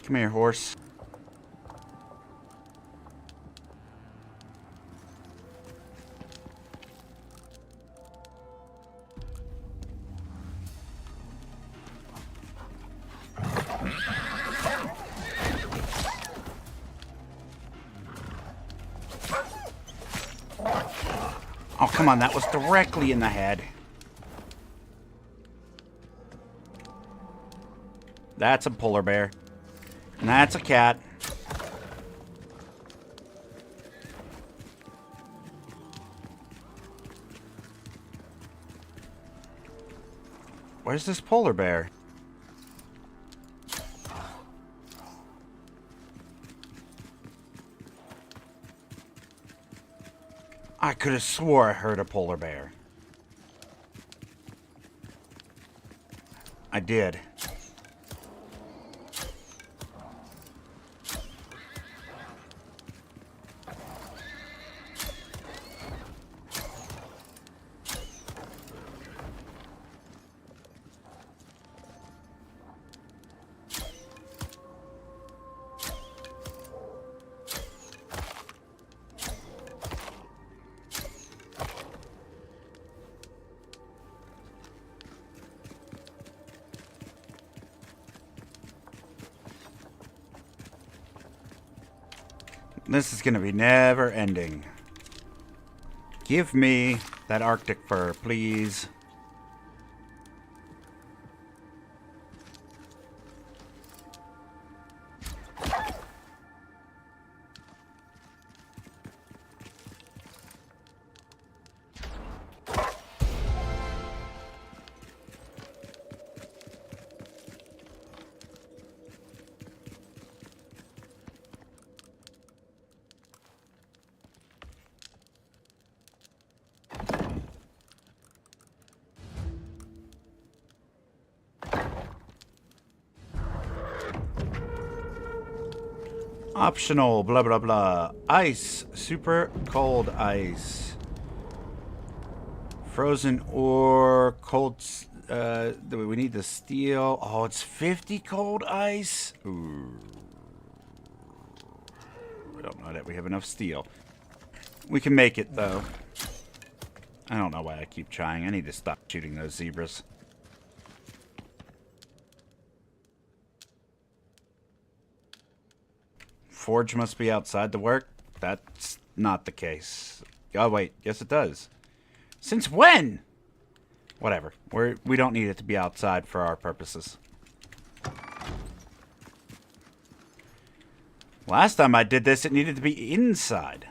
Come here, horse. Oh, come on, that was directly in the head. That's a polar bear. And that's a cat. Where's this polar bear? I could have swore I heard a polar bear. I did. This is gonna be never ending. Give me that Arctic fur, please. Optional, blah, blah, blah. Ice. Super cold ice. Frozen ore. Cold. We need the steel. Oh, it's 50 cold ice. Ooh. I don't know that we have enough steel. We can make it, though. I don't know why I keep trying. I need to stop shooting those zebras. Forge must be outside to work. That's not the case. Oh, wait. Yes, it does. Since when? Whatever. We don't need it to be outside for our purposes. Last time I did this, it needed to be inside.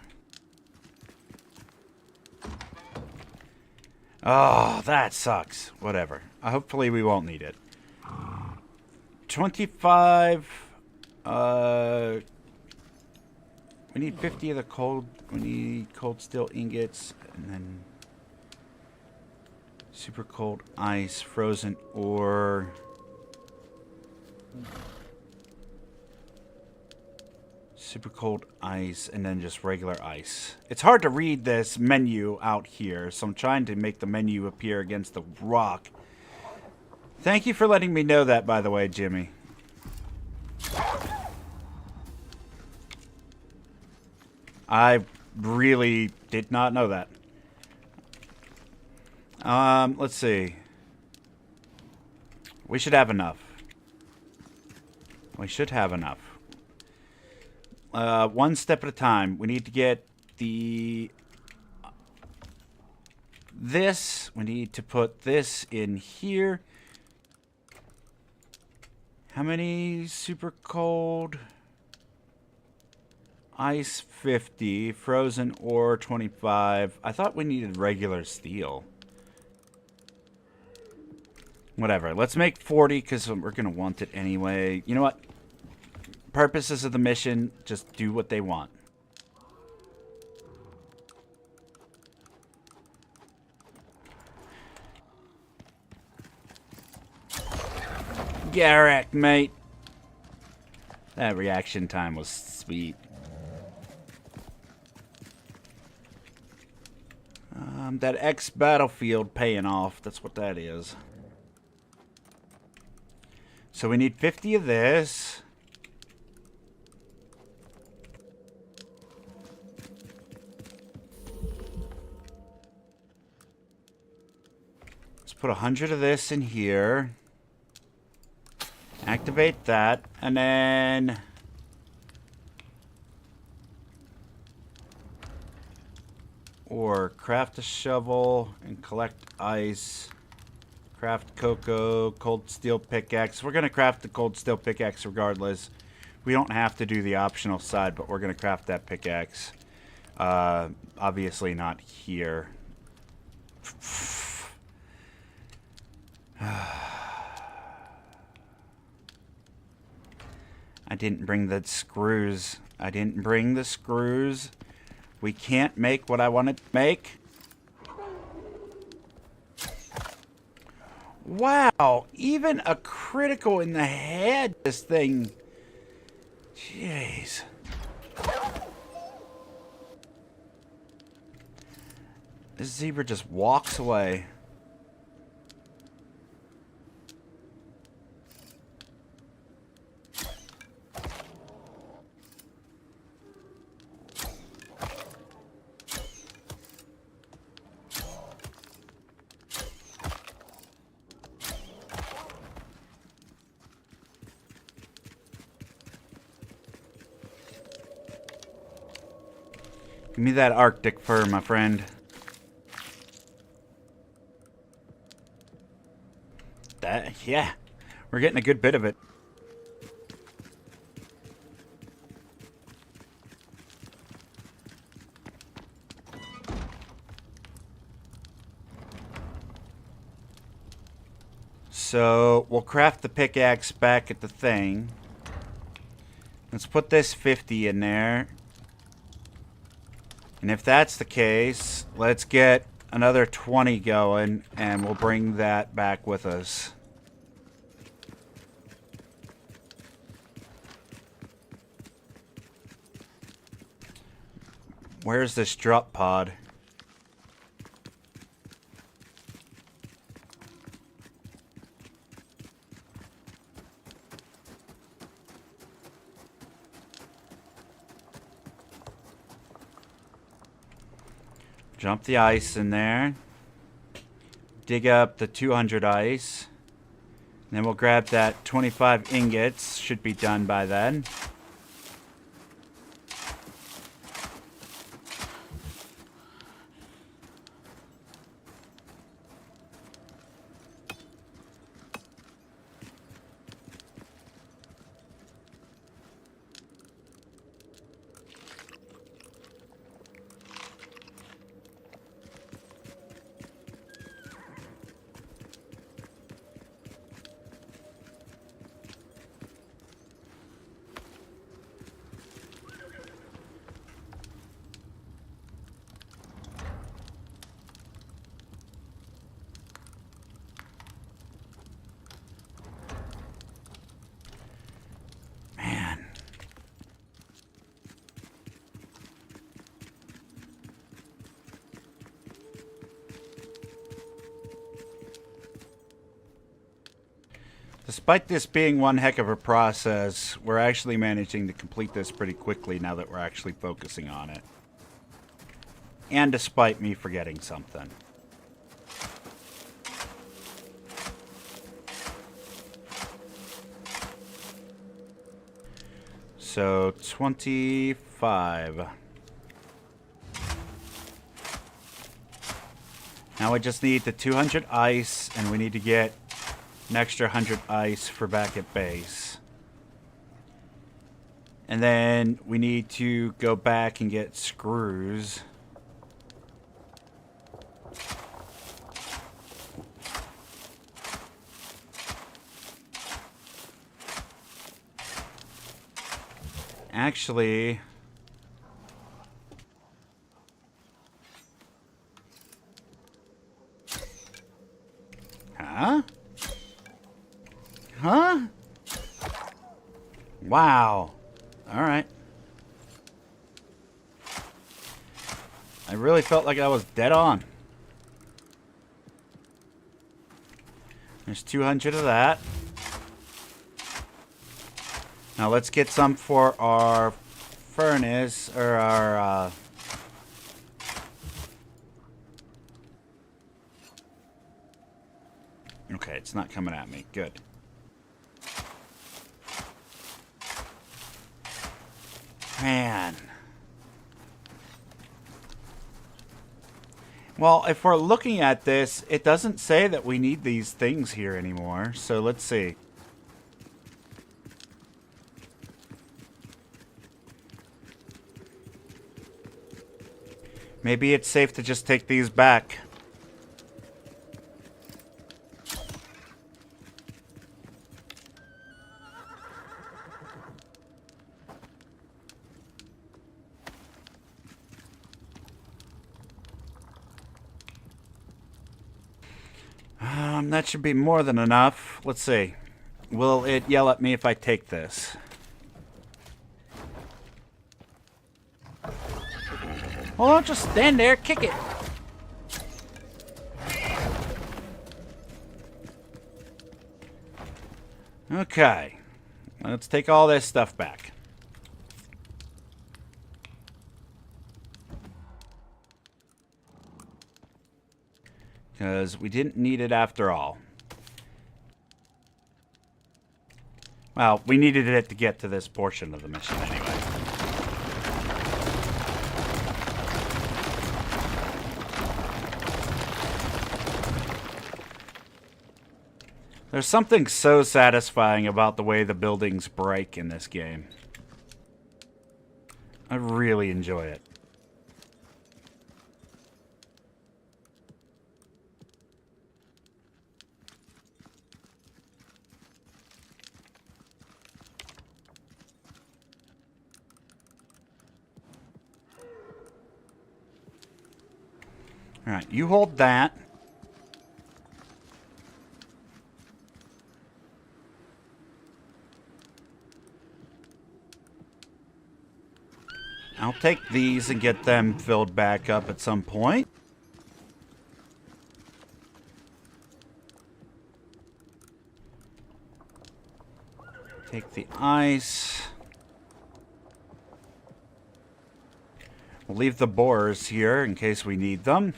Oh, that sucks. Whatever. Hopefully we won't need it. 25... We need 50 of the cold. We need cold steel ingots, and then super cold ice, frozen ore. Super cold ice, and then just regular ice. It's hard to read this menu out here, so I'm trying to make the menu appear against the rock. Thank you for letting me know that, by the way, Jimmy. I really did not know that. Let's see. We should have enough. We should have enough. One step at a time. We need to get this. We need to put this in here. How many super cold? Ice 50, frozen ore 25. I thought we needed regular steel. Whatever. Let's make 40 because we're going to want it anyway. You know what? Purposes of the mission, just do what they want. Garrick, mate. That reaction time was sweet. That X-Battlefield paying off. That's what that is. So we need 50 of this. Let's put 100 of this in here. Activate that. And then... or craft a shovel and collect ice. Craft cocoa, cold steel pickaxe. We're going to craft the cold steel pickaxe regardless. We don't have to do the optional side, but we're going to craft that pickaxe. Obviously not here. I didn't bring the screws. I didn't bring the screws. We can't make what I wanted to make. Wow, even a critical in the head, this thing. Jeez. This zebra just walks away. Give me that Arctic fur, my friend. Yeah. We're getting a good bit of it. So, we'll craft the pickaxe back at the thing. Let's put this 50 in there. And if that's the case, let's get another 20 going, and we'll bring that back with us. Where's this drop pod? Jump the ice in there. Dig up the 200 ice. And then we'll grab that 25 ingots. Should be done by then. Despite this being one heck of a process, we're actually managing to complete this pretty quickly now that we're actually focusing on it. And despite me forgetting something. So, 25. Now we just need the 200 ice, and we need to get an extra 100 ice for back at base. And then we need to go back and get screws. Actually, huh? Huh? Wow. All right. I really felt like I was dead on. There's 200 of that. Now let's get some for our furnace, or our, okay, it's not coming at me. Good. Man. Well, if we're looking at this, it doesn't say that we need these things here anymore. So let's see. Maybe it's safe to just take these back. That should be more than enough. Let's see. Will it yell at me if I take this? Well, don't just stand there. Kick it. Okay. Let's take all this stuff back. Because we didn't need it after all. Well, we needed it to get to this portion of the mission anyway. There's something so satisfying about the way the buildings break in this game. I really enjoy it. Alright, you hold that. I'll take these and get them filled back up at some point. Take the ice. We'll leave the borers here in case we need them.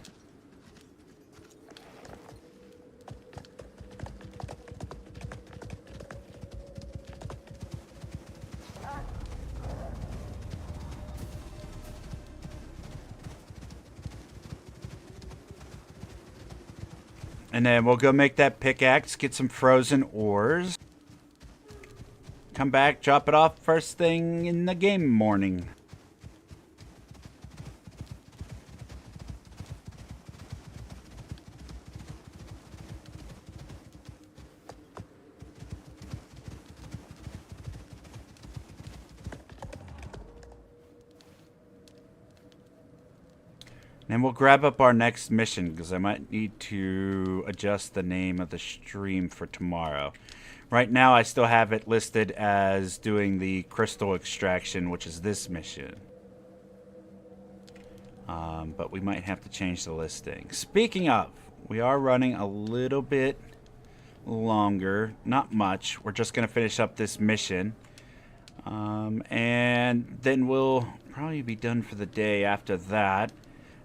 And then we'll go make that pickaxe, get some frozen ores. Come back, drop it off first thing in the game morning. And we'll grab up our next mission, because I might need to adjust the name of the stream for tomorrow. Right now, I still have it listed as doing the crystal extraction, which is this mission. But we might have to change the listing. Speaking of, we are running a little bit longer. Not much. We're just going to finish up this mission. And then we'll probably be done for the day after that.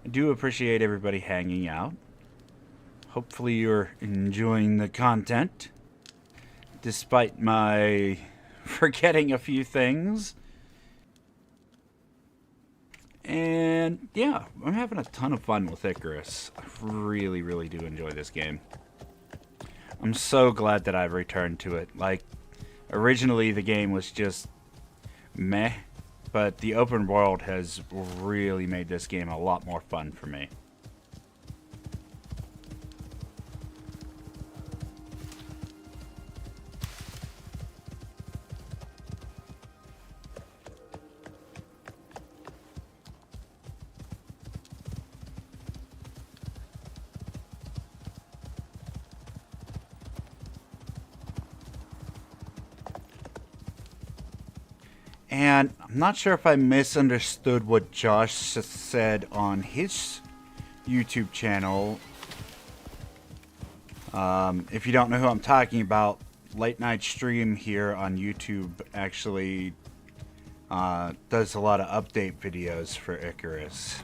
I do appreciate everybody hanging out. Hopefully you're enjoying the content, despite my forgetting a few things. And yeah, I'm having a ton of fun with Icarus. I really, really do enjoy this game. I'm so glad that I've returned to it. Like, originally the game was just meh, but the open world has really made this game a lot more fun for me. And I'm not sure if I misunderstood what Josh said on his YouTube channel. If you don't know who I'm talking about, Late Night Stream here on YouTube actually does a lot of update videos for Icarus.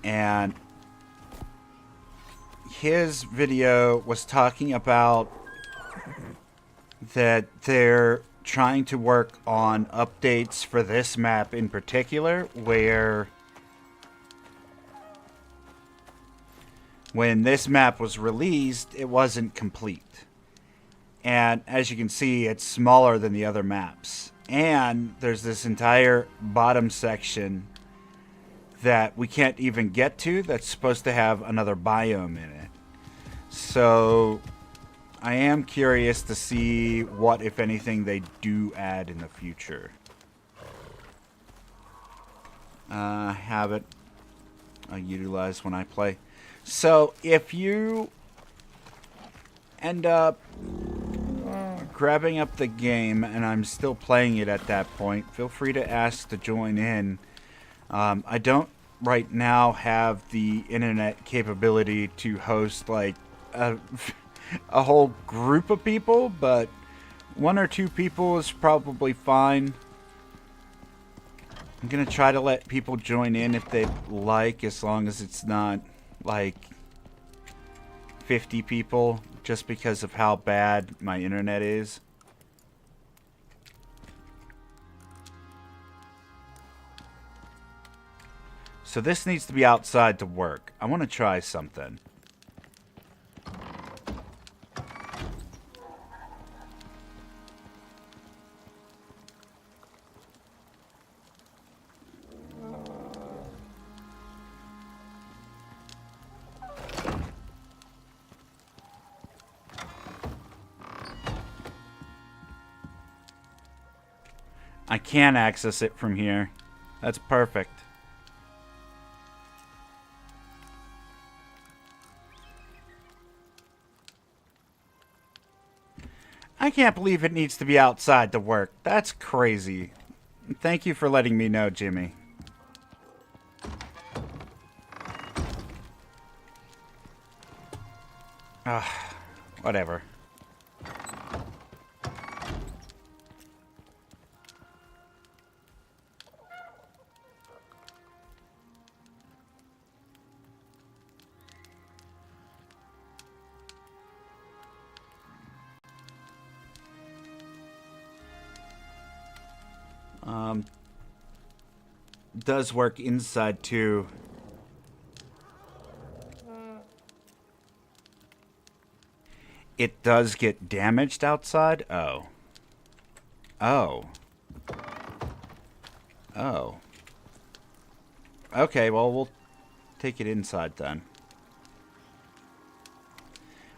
And his video was talking about that they're trying to work on updates for this map in particular, where when this map was released, it wasn't complete. And as you can see, it's smaller than the other maps. And there's this entire bottom section that we can't even get to that's supposed to have another biome in it. So I am curious to see what, if anything, they do add in the future. Have it. I utilize when I play. So if you end up grabbing up the game and I'm still playing it at that point, feel free to ask to join in. I don't right now have the internet capability to host like a whole group of people, but 1 or 2 people is probably fine. I'm gonna try to let people join in if they like, as long as it's not like 50 people, just because of how bad my internet is. So this needs to be outside to work. I want to try something. I can access it from here. That's perfect. I can't believe it needs to be outside to work. That's crazy. Thank you for letting me know, Jimmy. Whatever. Does work inside too. It does get damaged outside? Oh. Oh. Oh. Okay, well, we'll take it inside then.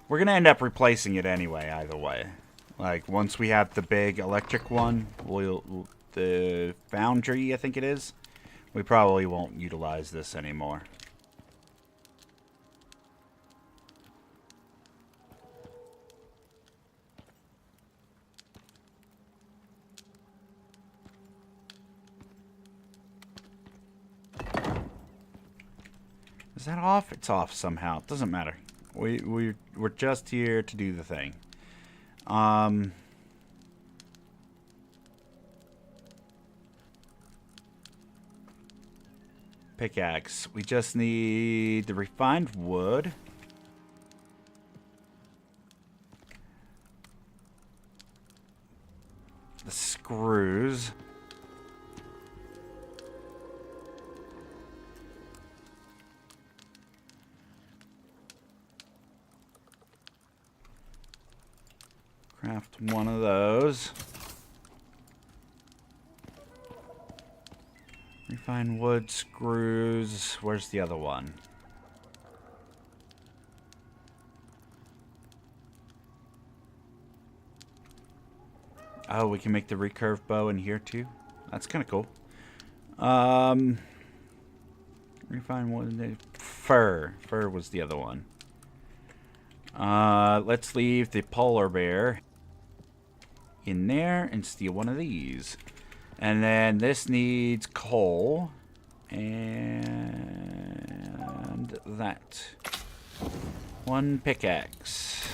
We're gonna end up replacing it anyway, either way. Like, once we have the big electric one, the foundry, I think it is, we probably won't utilize this anymore. Is that off? It's off somehow. It doesn't matter. We're just here to do the thing. Pickaxe. We just need the refined wood. The screws. Craft one of those. Refine wood, screws. Where's the other one? Oh, we can make the recurve bow in here too. That's kind of cool. Refine wood. Fur. Fur was the other one. Let's leave the polar bear in there and steal one of these. And then this needs coal. And that. One pickaxe.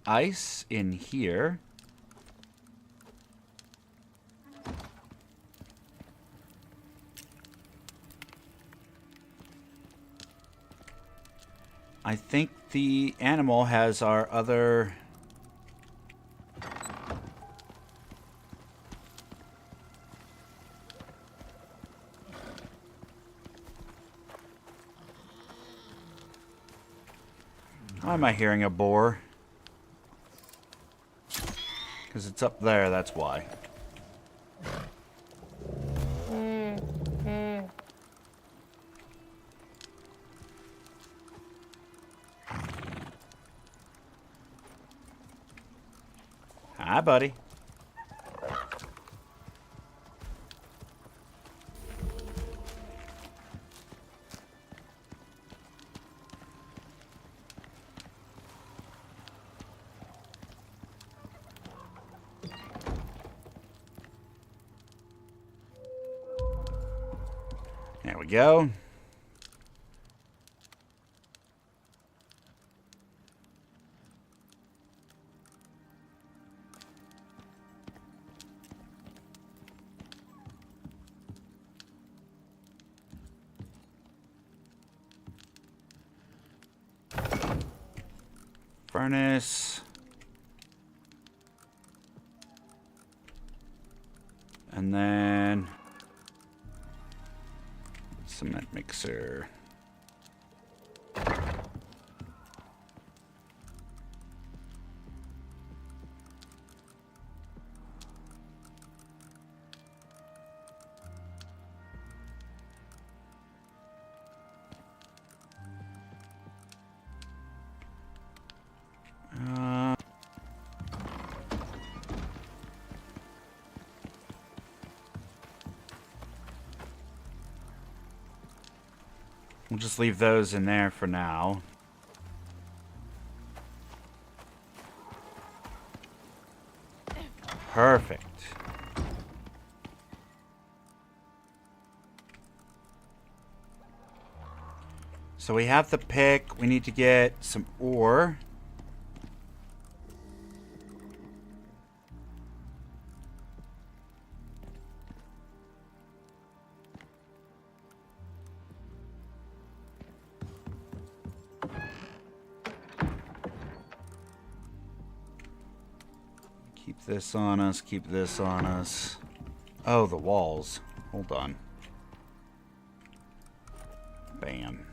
Ice in here. I think the animal has our other... Why am I hearing a boar? Because it's up there, that's why. Hi, buddy. There we go. Furnace. And then cement mixer. We'll just leave those in there for now. Perfect. So we have the pick. We need to get some ore. Keep this on us, keep this on us. Oh, the walls. Hold on. Bam.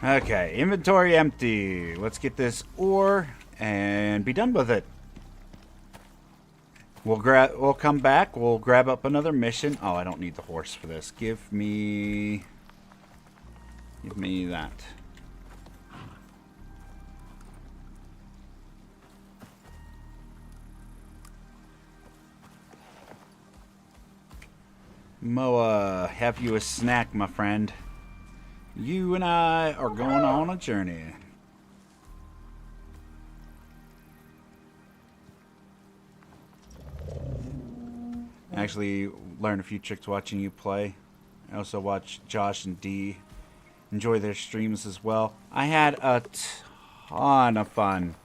Okay, inventory empty. Let's get this ore and be done with it. We'll come back, we'll grab up another mission. Oh, I don't need the horse for this. Give me that. Moa, have you a snack, my friend? You and I are going on a journey. I actually learned a few tricks watching you play. I also watch Josh and Dee enjoy their streams as well. I had a ton of fun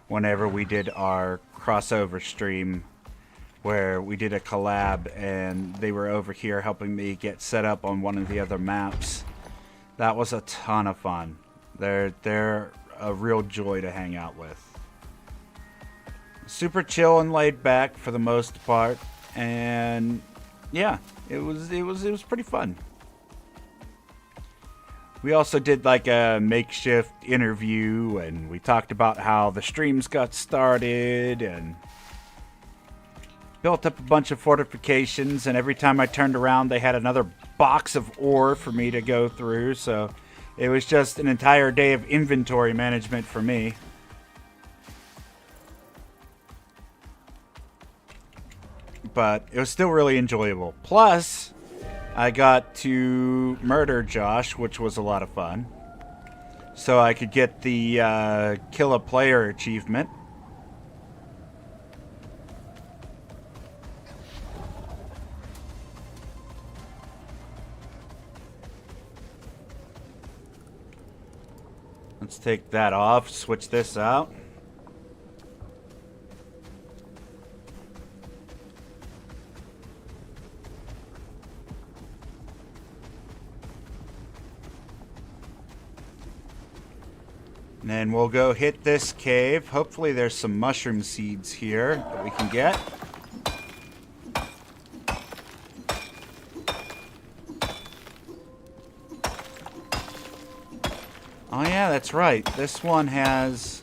whenever we did our crossover stream where we did a collab and they were over here helping me get set up on one of the other maps. That was a ton of fun. They're a real joy to hang out with. Super chill and laid back for the most part, and yeah, it was pretty fun. We also did like a makeshift interview, and we talked about how the streams got started and built up a bunch of fortifications, and every time I turned around they had another box of ore for me to go through, so it was just an entire day of inventory management for me. But it was still really enjoyable. Plus, I got to murder Josh, which was a lot of fun. So I could get the kill a player achievement. Let's take that off, switch this out. And then we'll go hit this cave. Hopefully there's some mushroom seeds here that we can get. Oh yeah, that's right. This one has...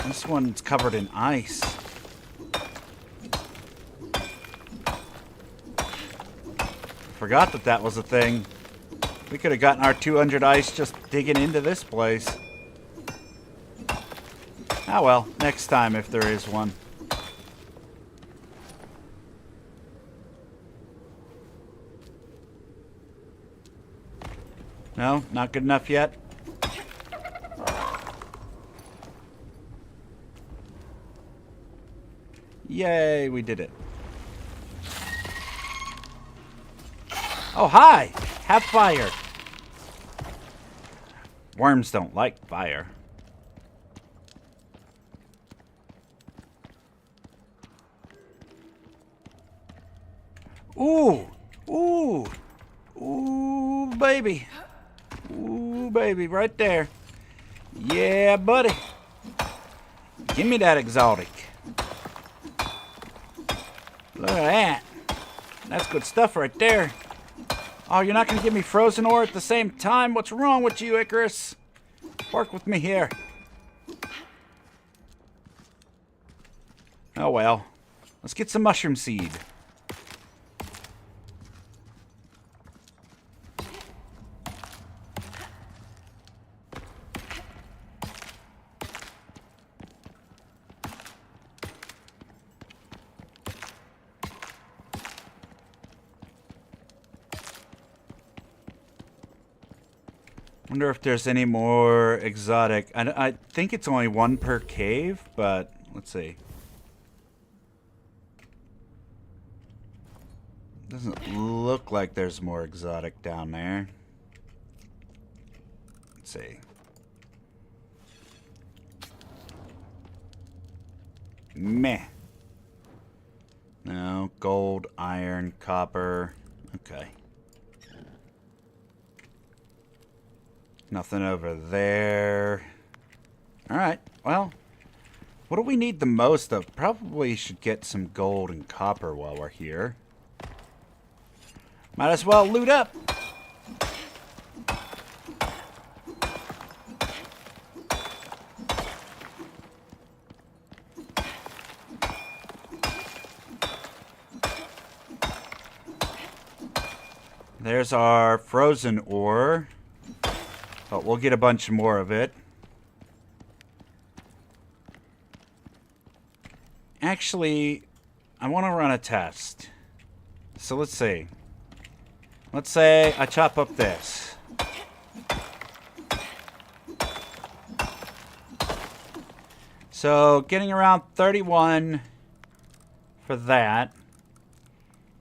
This one's covered in ice. Forgot that that was a thing. We could have gotten our 200 ice just digging into this place. Ah well, next time if there is one. No, not good enough yet. Yay, we did it. Oh, hi! Have fire! Worms don't like fire. Ooh! Ooh! Ooh, baby! Ooh, baby, right there. Yeah, buddy. Give me that exotic. Look at that. That's good stuff right there. Oh, you're not going to give me frozen ore at the same time? What's wrong with you, Icarus? Work with me here. Oh, well. Let's get some mushroom seed. Wonder if there's any more exotic. I think it's only one per cave, but let's see. Doesn't look like there's more exotic down there. Let's see. Meh. No, gold, iron, copper. Okay. Nothing over there. Alright, well, what do we need the most of? Probably should get some gold and copper while we're here. Might as well loot up. There's our frozen ore. But we'll get a bunch more of it. Actually, I want to run a test. So let's see. Let's say I chop up this. So getting around 31 for that.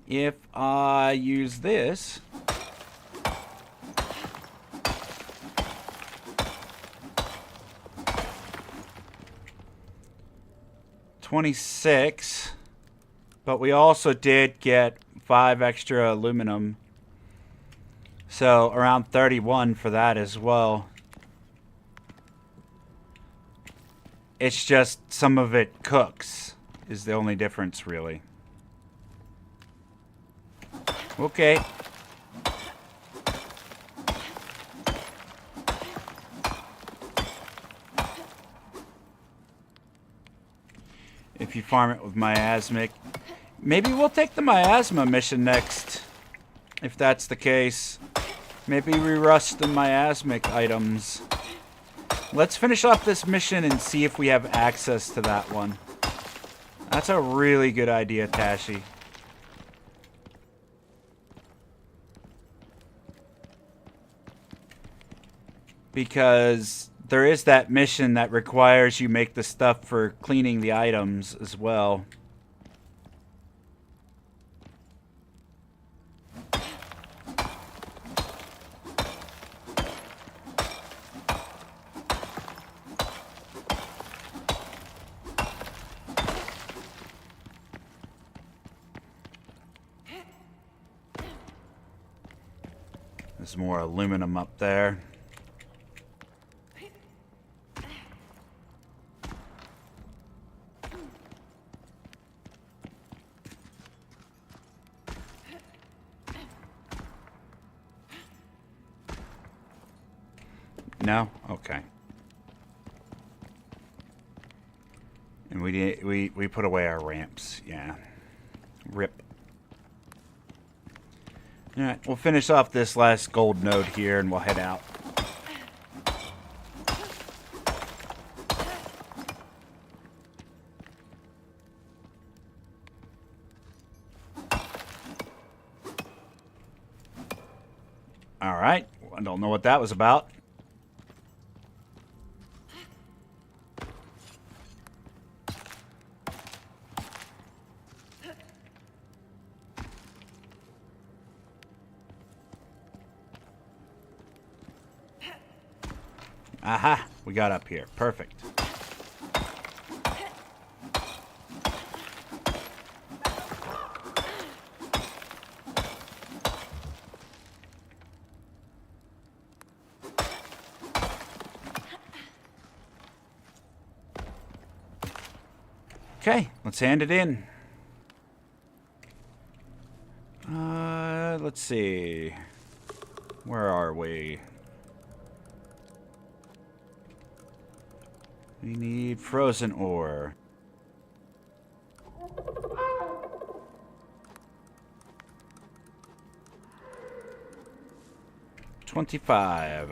If I use this, $26, but we also did get 5 extra aluminum, so around 31 for that as well. It's just some of it cooks is the only difference, really. Okay. If you farm it with miasmic. Maybe we'll take the miasma mission next. If that's the case. Maybe we rush the miasmic items. Let's finish off this mission and see if we have access to that one. That's a really good idea, Tashi. Because there is that mission that requires you make the stuff for cleaning the items as well. There's more aluminum up there. No? Okay. And we put away our ramps. Yeah. Rip. Alright, we'll finish off this last gold node here and we'll head out. Alright, I don't know what that was about. Aha! We got up here. Perfect. Okay, let's hand it in. Let's see. Where are we? We need frozen ore. $25.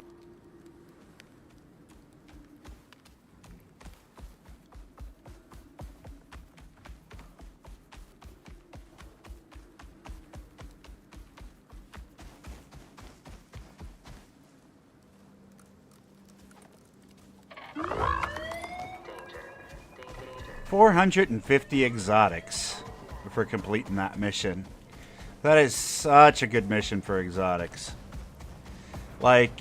$450 exotics for completing that mission. That is such a good mission for exotics. Like,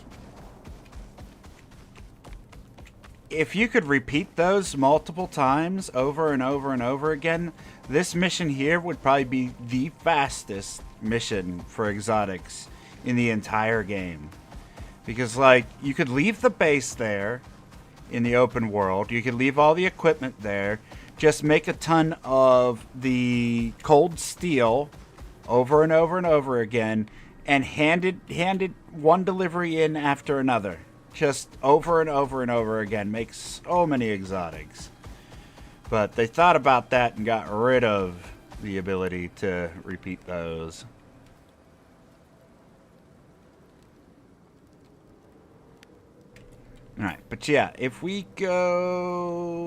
if you could repeat those multiple times over and over and over again, this mission here would probably be the fastest mission for exotics in the entire game. Because, like, you could leave the base there in the open world. You could leave all the equipment there. Just make a ton of the cold steel over and over and over again and handed one delivery in after another. Just over and over and over again. Make so many exotics. But they thought about that and got rid of the ability to repeat those. Alright, but yeah, if we go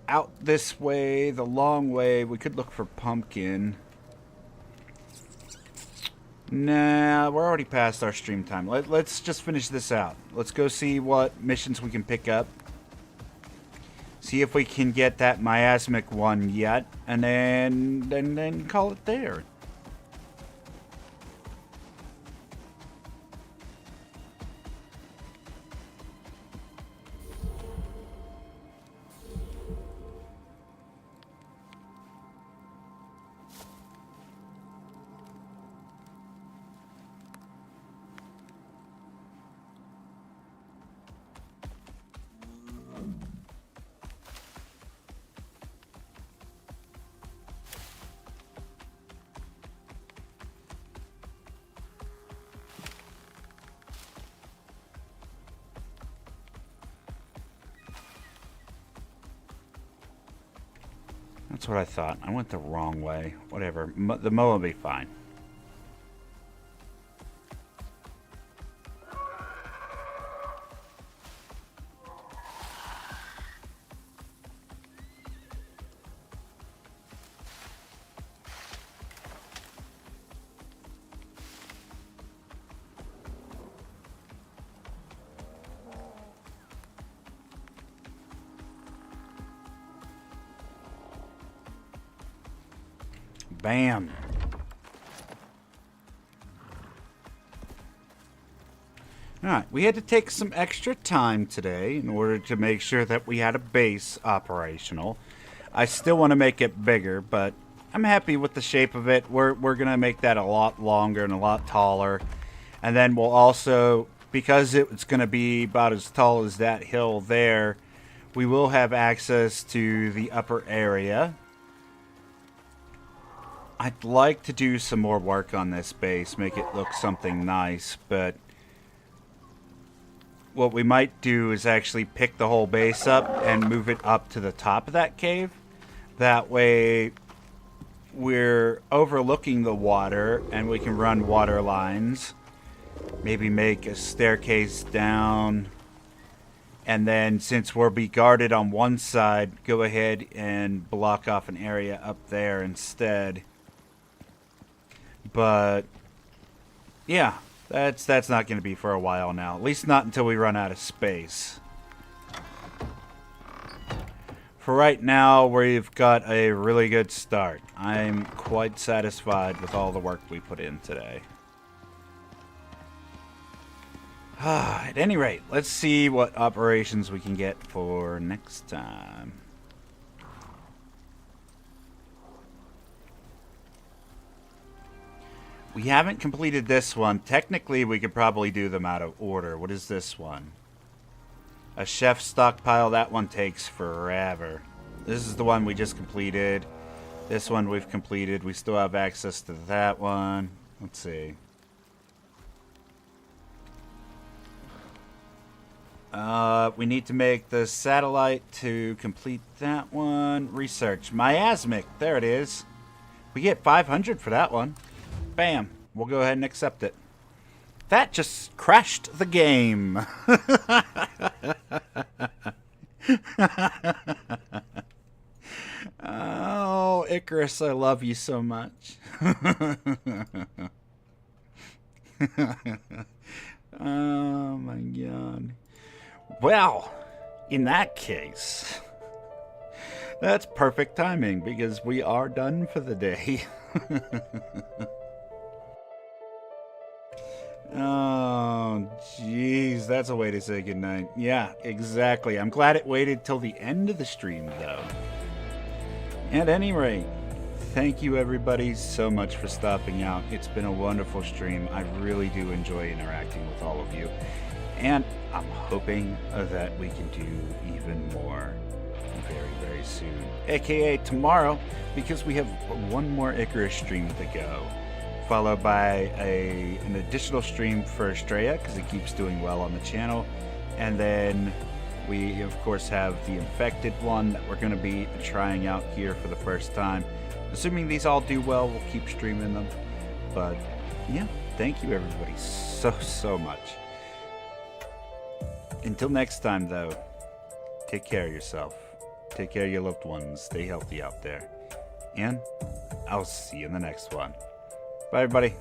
out this way, the long way. We could look for pumpkin. Nah, we're already past our stream time. Let's just finish this out. Let's go see what missions we can pick up. See if we can get that miasmic one yet, and then call it there. That's what I thought. I went the wrong way. Whatever. The mow will be fine. Bam. Alright, we had to take some extra time today in order to make sure that we had a base operational. I still want to make it bigger, but I'm happy with the shape of it. We're going to make that a lot longer and a lot taller. And then we'll also, because it's going to be about as tall as that hill there, we will have access to the upper area. I'd like to do some more work on this base, make it look something nice, but what we might do is actually pick the whole base up and move it up to the top of that cave. That way we're overlooking the water and we can run water lines. Maybe make a staircase down. And then since we'll be guarded on one side, go ahead and block off an area up there instead. But yeah, that's not going to be for a while now. At least not until we run out of space. For right now, we've got a really good start. I'm quite satisfied with all the work we put in today. At any rate, let's see what operations we can get for next time. We haven't completed this one. Technically, we could probably do them out of order. What is this one? A chef stockpile. That one takes forever. This is the one we just completed. This one we've completed. We still have access to that one. Let's see. We need to make the satellite to complete that one. Research. Miasmic. There it is. We get 500 for that one. Bam. We'll go ahead and accept it. That just crashed the game. Oh, Icarus, I love you so much. Oh, my God. Well, in that case, that's perfect timing because we are done for the day. Oh, jeez, that's a way to say goodnight. Yeah, exactly. I'm glad it waited till the end of the stream, though. At any rate, thank you everybody so much for stopping out. It's been a wonderful stream. I really do enjoy interacting with all of you. And I'm hoping that we can do even more very, very soon. AKA tomorrow, because we have one more Icarus stream to go. Followed by an additional stream for Estrella, because it keeps doing well on the channel. And then we, of course, have the infected one that we're going to be trying out here for the first time. Assuming these all do well, we'll keep streaming them. But, yeah, thank you everybody so much. Until next time, though, take care of yourself. Take care of your loved ones. Stay healthy out there. And I'll see you in the next one. Bye, everybody.